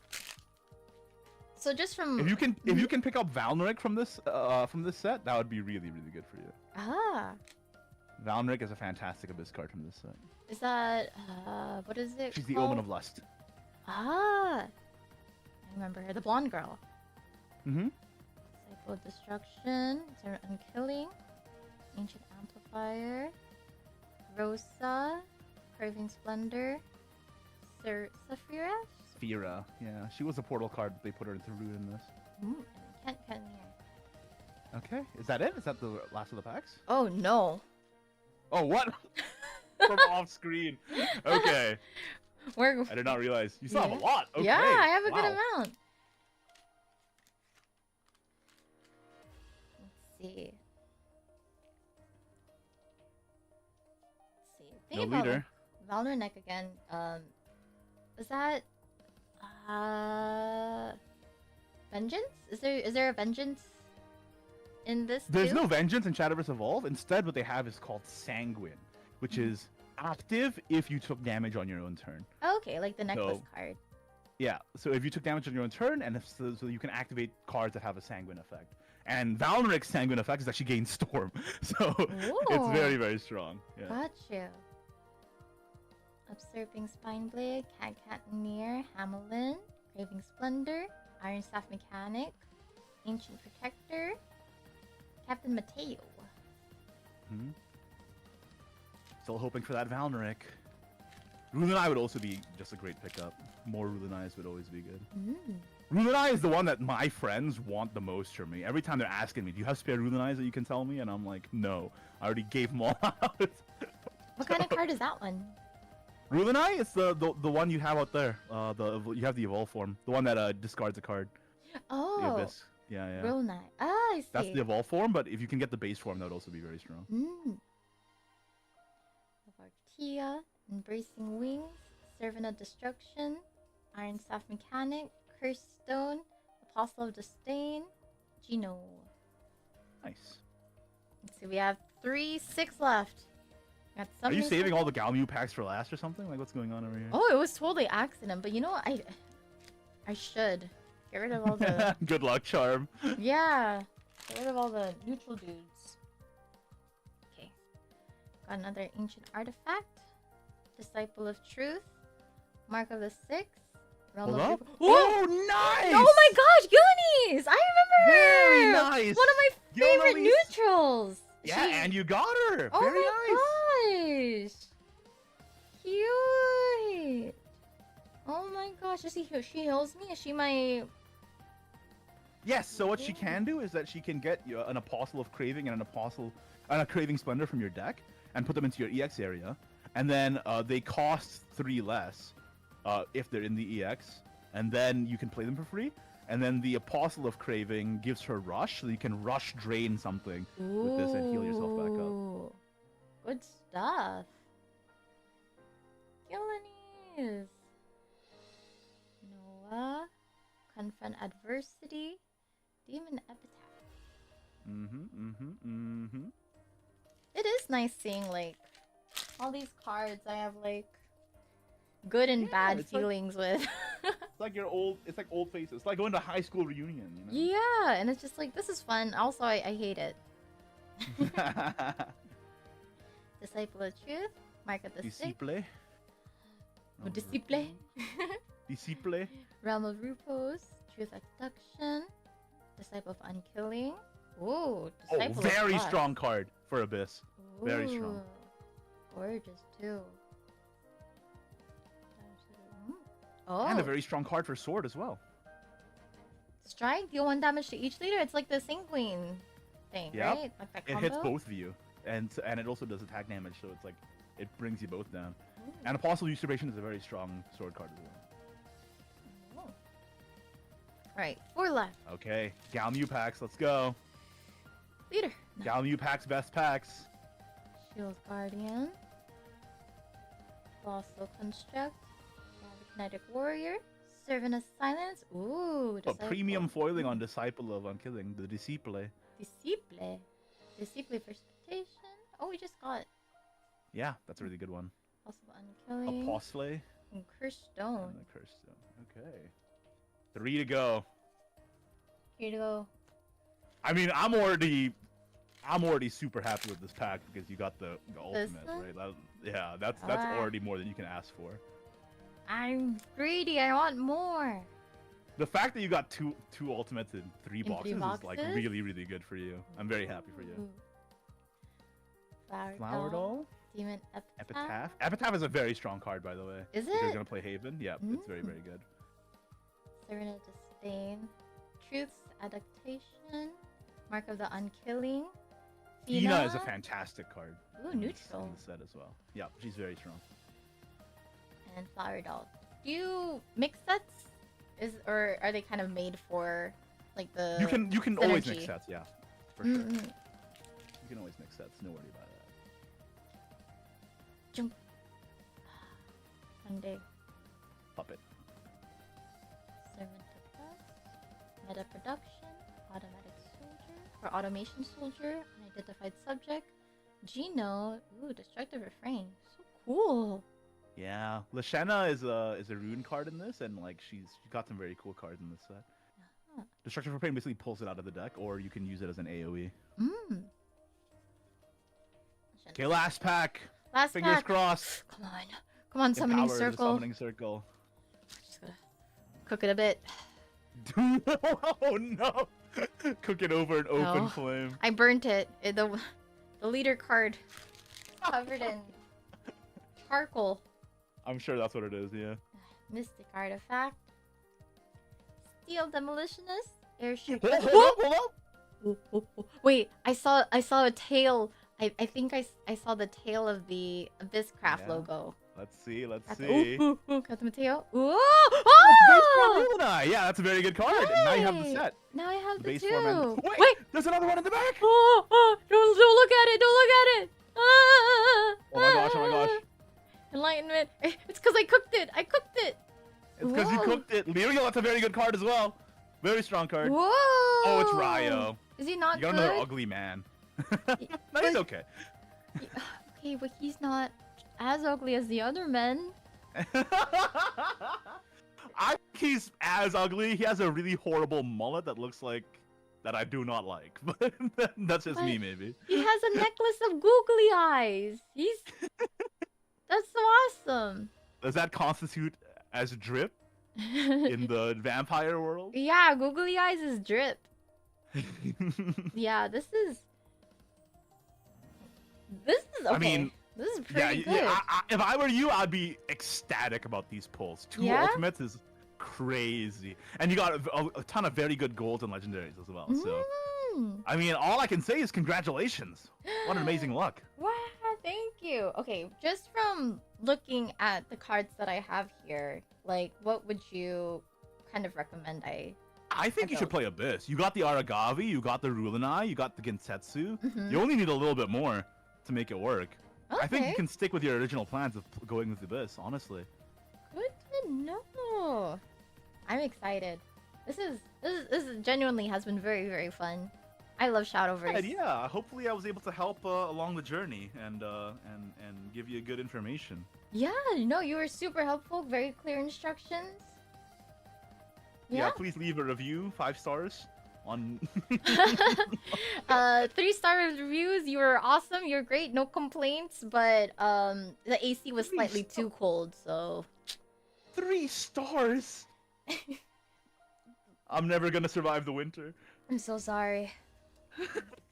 So just from If you can pick up Valneric from this set, that would be really good for you. ah, Valneric is a fantastic Abyss card from this set. is that what is it? She's the called? Omen of Lust. Ah, remember her. The blonde girl. Mm-hmm. Disciple of Destruction. Servant Unkilling. Ancient Amplifier. Rosa. Craving Splendor. Saphira? Fira. Yeah, she was a portal card. They put her into root in this. And can't cut near. Okay, is that it? Is that the last of the packs? Oh no. Oh, what? From off screen. Okay. I did not realize. You still have a lot. Okay. Yeah, I have a wow. good amount. Let's see. No leader. Valor Neck again. Is that Vengeance? Is there a Vengeance in this? There's too? no Vengeance in Shadowverse Evolve. Instead, what they have is called Sanguine, which is active if you took damage on your own turn. Okay, like the necklace card. Yeah, so if you took damage on your own turn, and so you can activate cards that have a Sanguine effect. And Valoric's Sanguine effect is actually gain Storm, so it's very, very strong. Yeah. Got you. Usurping Spineblade, Catnear, Hamelin, Craving Splendor, Iron Staff Mechanic, Ancient Protector, Captain Mateo. Hmm. Still hoping for that Valneric. Rulenai would also be just a great pickup. More Rulenais would always be good. Rulenai is the one that my friends want the most from me. Every time they're asking me, do you have spare Rulenais that you can tell me? And I'm like, no. I already gave them all out. What kind of card is that one? Rulenai? It's the one you have out there. You have the Evolve form. The one that discards a card. Oh. The Abyss. Yeah, yeah. Rulenai. Ah, I see. That's the Evolve form, but if you can get the base form, that would also be very strong. Vartia, Embracing Wings, Servant of Destruction, Iron Staff Mechanic, Cursed Stone, Apostle of Disdain, Gino. Nice. Let's see, we have 6 left. Got Are you something saving all the Galmu packs for last or something? Like, what's going on over here? Oh, it was totally accident, but you know what? I should get rid of all the... Good luck, Charm. Yeah, get rid of all the neutral dudes. Okay, got another ancient artifact, Disciple of Truth, Mark of the Sixth, Realm Hold of up. Whoa! Oh, nice! Oh my gosh, Yunis! I remember Very her! nice! One of my favorite Yonelise. neutrals! Yeah, and you got her! Oh Very my nice! gosh! Cute! Oh my gosh, she heals me? Is she my... Yes, so what she can do is that she can get an Apostle of Craving and a Craving Splendor from your deck and put them into your EX area. And then they cost 3 less if they're in the EX. And then you can play them for free. And then the Apostle of Craving gives her Rush, so you can Rush drain something with this and heal yourself back up. Good stuff. Yolanis. Noah. Confront Adversity. Demon Epitaph. It is nice seeing, like, all these cards I have, like, good and bad feelings with. It's like it's like old faces. It's like going to high school reunion, you know? Yeah, and it's just like, this is fun. Also, I hate it. Disciple of Truth, Mark of the Sixth. Disciple. Disciple. Disciple. Realm of Rupos, Truth Abduction, Disciple of Unkilling. Ooh, Disciple of very Lust. strong card for Abyss. Very strong. Gorgeous, too. Oh. And a very strong card for Sword as well. Strike, deal 1 damage to each leader. It's like the Sanguine thing, right? Like that It combo? hits both of you, and it also does attack damage, so it's like it brings you both down. Ooh. And Apostle Usurpation is a very strong sword card as well. Alright, 4 left. Okay, Galmu packs, let's go. Leader. No. Galmu packs, best packs. Shield Guardian. Colossal Construct. Kinetic Warrior. Servant of Silence. Ooh, Disciple. Premium foiling on Disciple of Unkilling, the Disciple. Disciple. Disciple for Expectation. Oh, we just got... Yeah, that's a really good one. Apostle of Unkilling. Apostle. And Cursed Stone. And the Cursed Stone. Okay. 3 to go. Here to go. I mean, I'm already super happy with this pack because you got the ultimate, right? That's already more than you can ask for. I'm greedy. I want more. The fact that you got two ultimates in three In boxes three is like boxes? really good for you. I'm very happy for you. Ooh. Flower, Flower Doll, Demon Epitaph. Epitaph is a very strong card, by the way. Is If you're it? gonna play Haven, yeah, it's very good. Servant of Disdain. Truth's Adaptation. Mark of the Unkilling. Ina is a fantastic card. Ooh, in neutral. the set as well. Yeah, she's very strong. And Flower Doll. Do you mix sets? Or are they kind of made for like the You can always mix synergy? sets, yeah, for sure. Mm-mm. You can always mix sets. No worry about that. Jump. Sunday. Puppet. Servant of Dust. Meta Production. Automatic Soldier. Or Automation Soldier. Unidentified Subject. Geno. Ooh, Destructive Refrain. So cool. Yeah, Lashana is a rune card in this, and like she's got some very cool cards in this set. Huh. Destructive Refrain basically pulls it out of the deck, or you can use it as an AoE. Mm. Okay, last pack. Last Fingers pack. crossed. Come on. Come on, Summoning Empower the Circle. Summoning Circle. Just gotta cook it a bit. Oh no! Cook it over an open No. flame. I burnt it. The leader card covered in charcoal. I'm sure that's what it is. Yeah. Mystic Artifact. Steel Demolitionist. Airship. Hold up! Wait, I saw a tail. I think I saw the tail of the Abysscraft Yeah. logo. Let's see. Let's Got see. got the Mateo. Ooh! Base Oh! form Luna! Yeah, that's a very good card. Now you have the Right. set. Now I have the Base two. form and... Wait! There's another one in the back! Don't look at it! Don't look at it! Oh my gosh, oh my gosh. Enlightenment. It's because I cooked it. I cooked it. It's because you Whoa. cooked it. Lyrio, that's a very good card as well. Very strong card. Whoa! Oh, it's Ryo. Is he not You got good? another ugly man. No, he's okay. Okay, but he's not as ugly as the other men. I think he's as ugly. He has a really horrible mullet that looks like that I do not like. But that's just me, But- maybe. He has a necklace of googly eyes. He's that's so awesome. Does that constitute as drip in the vampire world? Yeah, googly eyes is drip. Yeah, this is okay. I mean, this is pretty good. If I were you, I'd be ecstatic about these pulls. Two Yeah? ultimates is crazy, and you got a ton of very good golds and legendaries as well. So, Mm. I mean, all I can say is congratulations. What an amazing luck. Wow, thank you. Okay, just from looking at the cards that I have here, like, what would you kind of recommend I think you should play Abyss. You got the Aragavi, you got the Rulanai, you got the Gensetsu. Mhm. You only need a little bit more to make it work. I think Okay. you can stick with your original plans of going with Abyss, honestly. Good to know. I'm excited. This genuinely has been very, very fun. I love Shadowverse. And yeah, hopefully I was able to help along the journey and give you good information. Yeah, no, you were super helpful. Very clear instructions. Yeah, please leave a review, 5 stars on 3-star reviews. You were awesome. You're great. No complaints. But the AC was slightly too cold, so 3 stars. I'm never gonna survive the winter. I'm so sorry.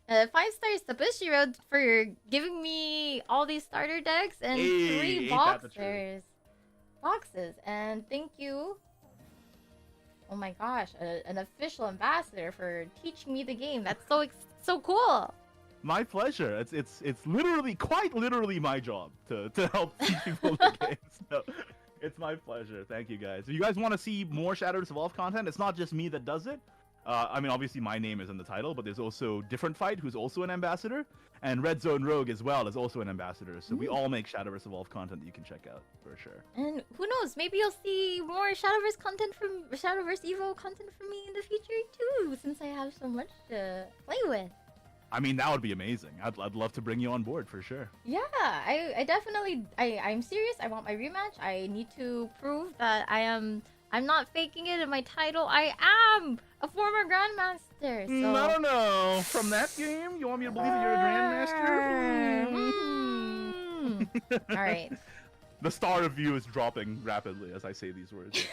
5 stars to Bushiro for giving me all these starter decks and Hey, 3 ain't that the truth. boxes. And thank you. Oh my gosh, an official ambassador for teaching me the game. That's so cool. My pleasure. It's literally, quite literally, my job to help teach people the game. So it's my pleasure. Thank you guys. If you guys want to see more Shadowverse Evolve content, it's not just me that does it. I mean, obviously my name is in the title, but there's also Different Fight, who's also an ambassador, and Red Zone Rogue as well is also an ambassador. So we all make Shadowverse Evolve content that you can check out for sure. And who knows, maybe you'll see more Shadowverse content from Shadowverse Evo content from me in the future too, since I have so much to play with. I mean, that would be amazing. I'd love to bring you on board for sure. Yeah, I definitely I'm serious. I want my rematch. I need to prove that I'm not faking it in my title. I am a former Grandmaster. So I don't know. From that game, you want me to believe that you're a Grandmaster? All right. The star review is dropping rapidly as I say these words.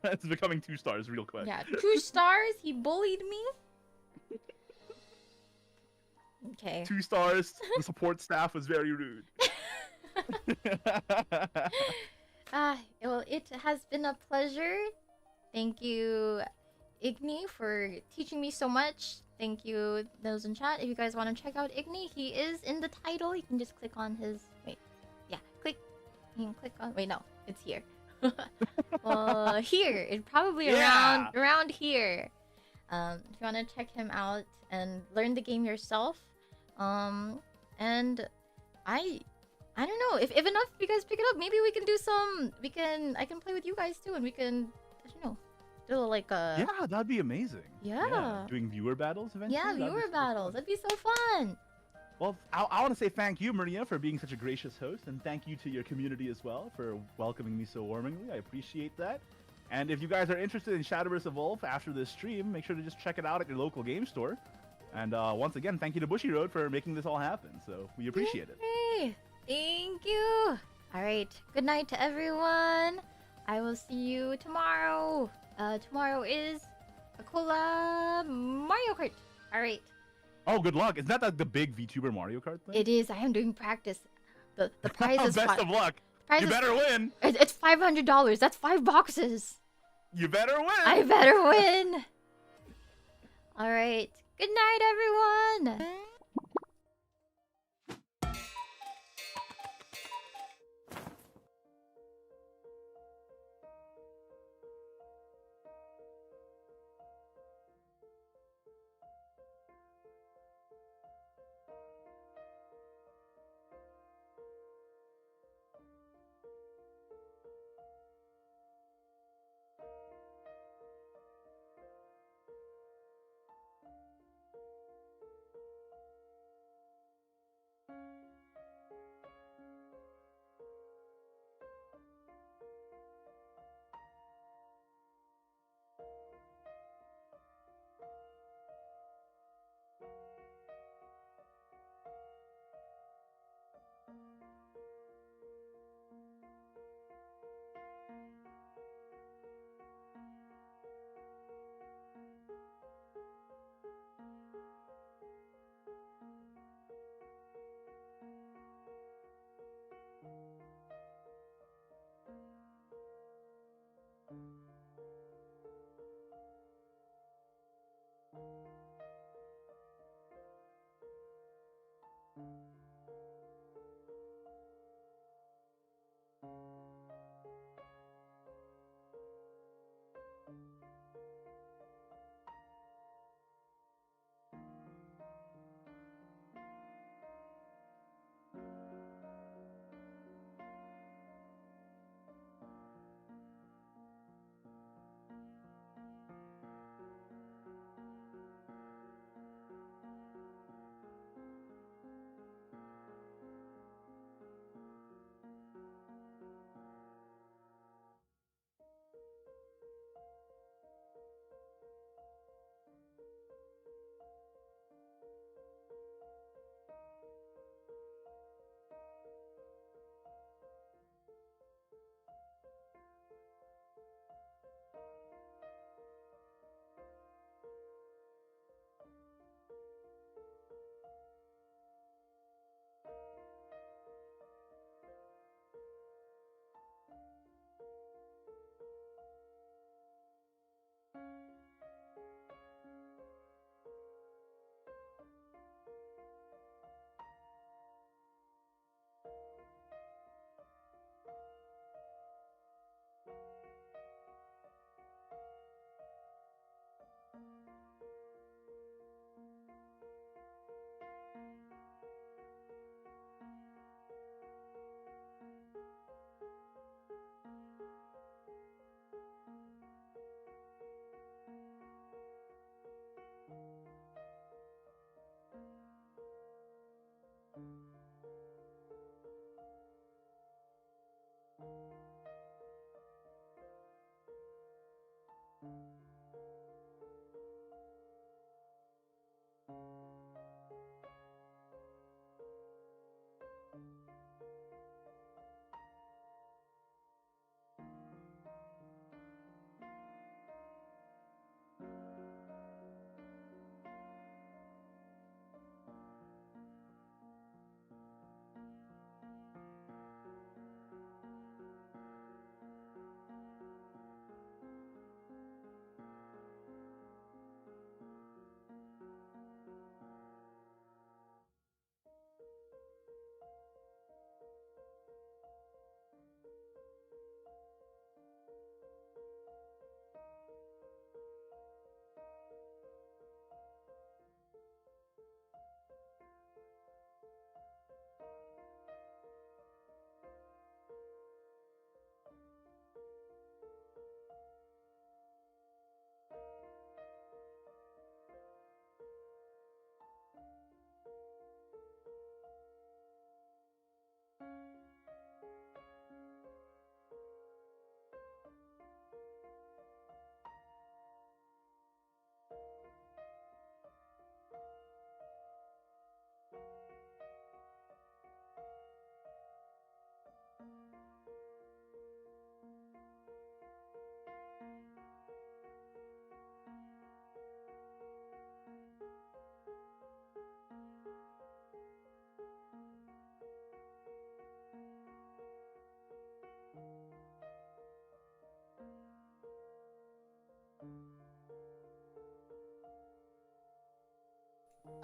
It's becoming 2 stars real quick. Yeah, 2 stars. He bullied me. Okay. 2 stars. The support staff was very rude. Well, it has been a pleasure. Thank you, Igni, for teaching me so much. Thank you, those in chat. If you guys want to check out Igni, he is in the title. You can just click on his. Wait, yeah, click. You can click on. Wait, no, it's here. Here. It's probably around here. If you want to check him out and learn the game yourself, and I don't know if enough of you guys pick it up. Maybe we can do some. I can play with you guys too, and we can, I don't know, do like a. Yeah, that'd be amazing. Yeah. Doing viewer battles eventually. Yeah, viewer battles. That'd be so fun. Well, I want to say thank you, Mariya, for being such a gracious host, and thank you to your community as well for welcoming me so warmly. I appreciate that. And if you guys are interested in Shadowverse Evolve after this stream, make sure to just check it out at your local game store. And once again, thank you to Bushy Road for making this all happen. So we appreciate it. Hey, thank you. All right. Good night to everyone. I will see you tomorrow. Tomorrow is Aquila Mario Kart. All right. Oh, good luck. Isn't that the big VTuber Mario Kart thing? It is. I am doing practice. The prize is Best of luck. You better win. It's $500. That's 5 boxes. You better win. I better win. All right. Good night, everyone.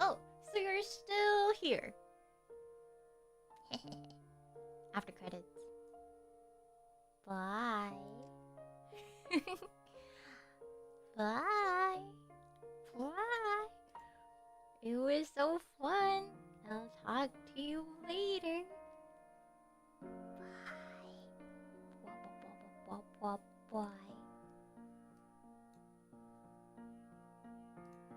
Oh, so you're still here. After credits. Bye. Bye. Bye. It was so fun. I'll talk to you later.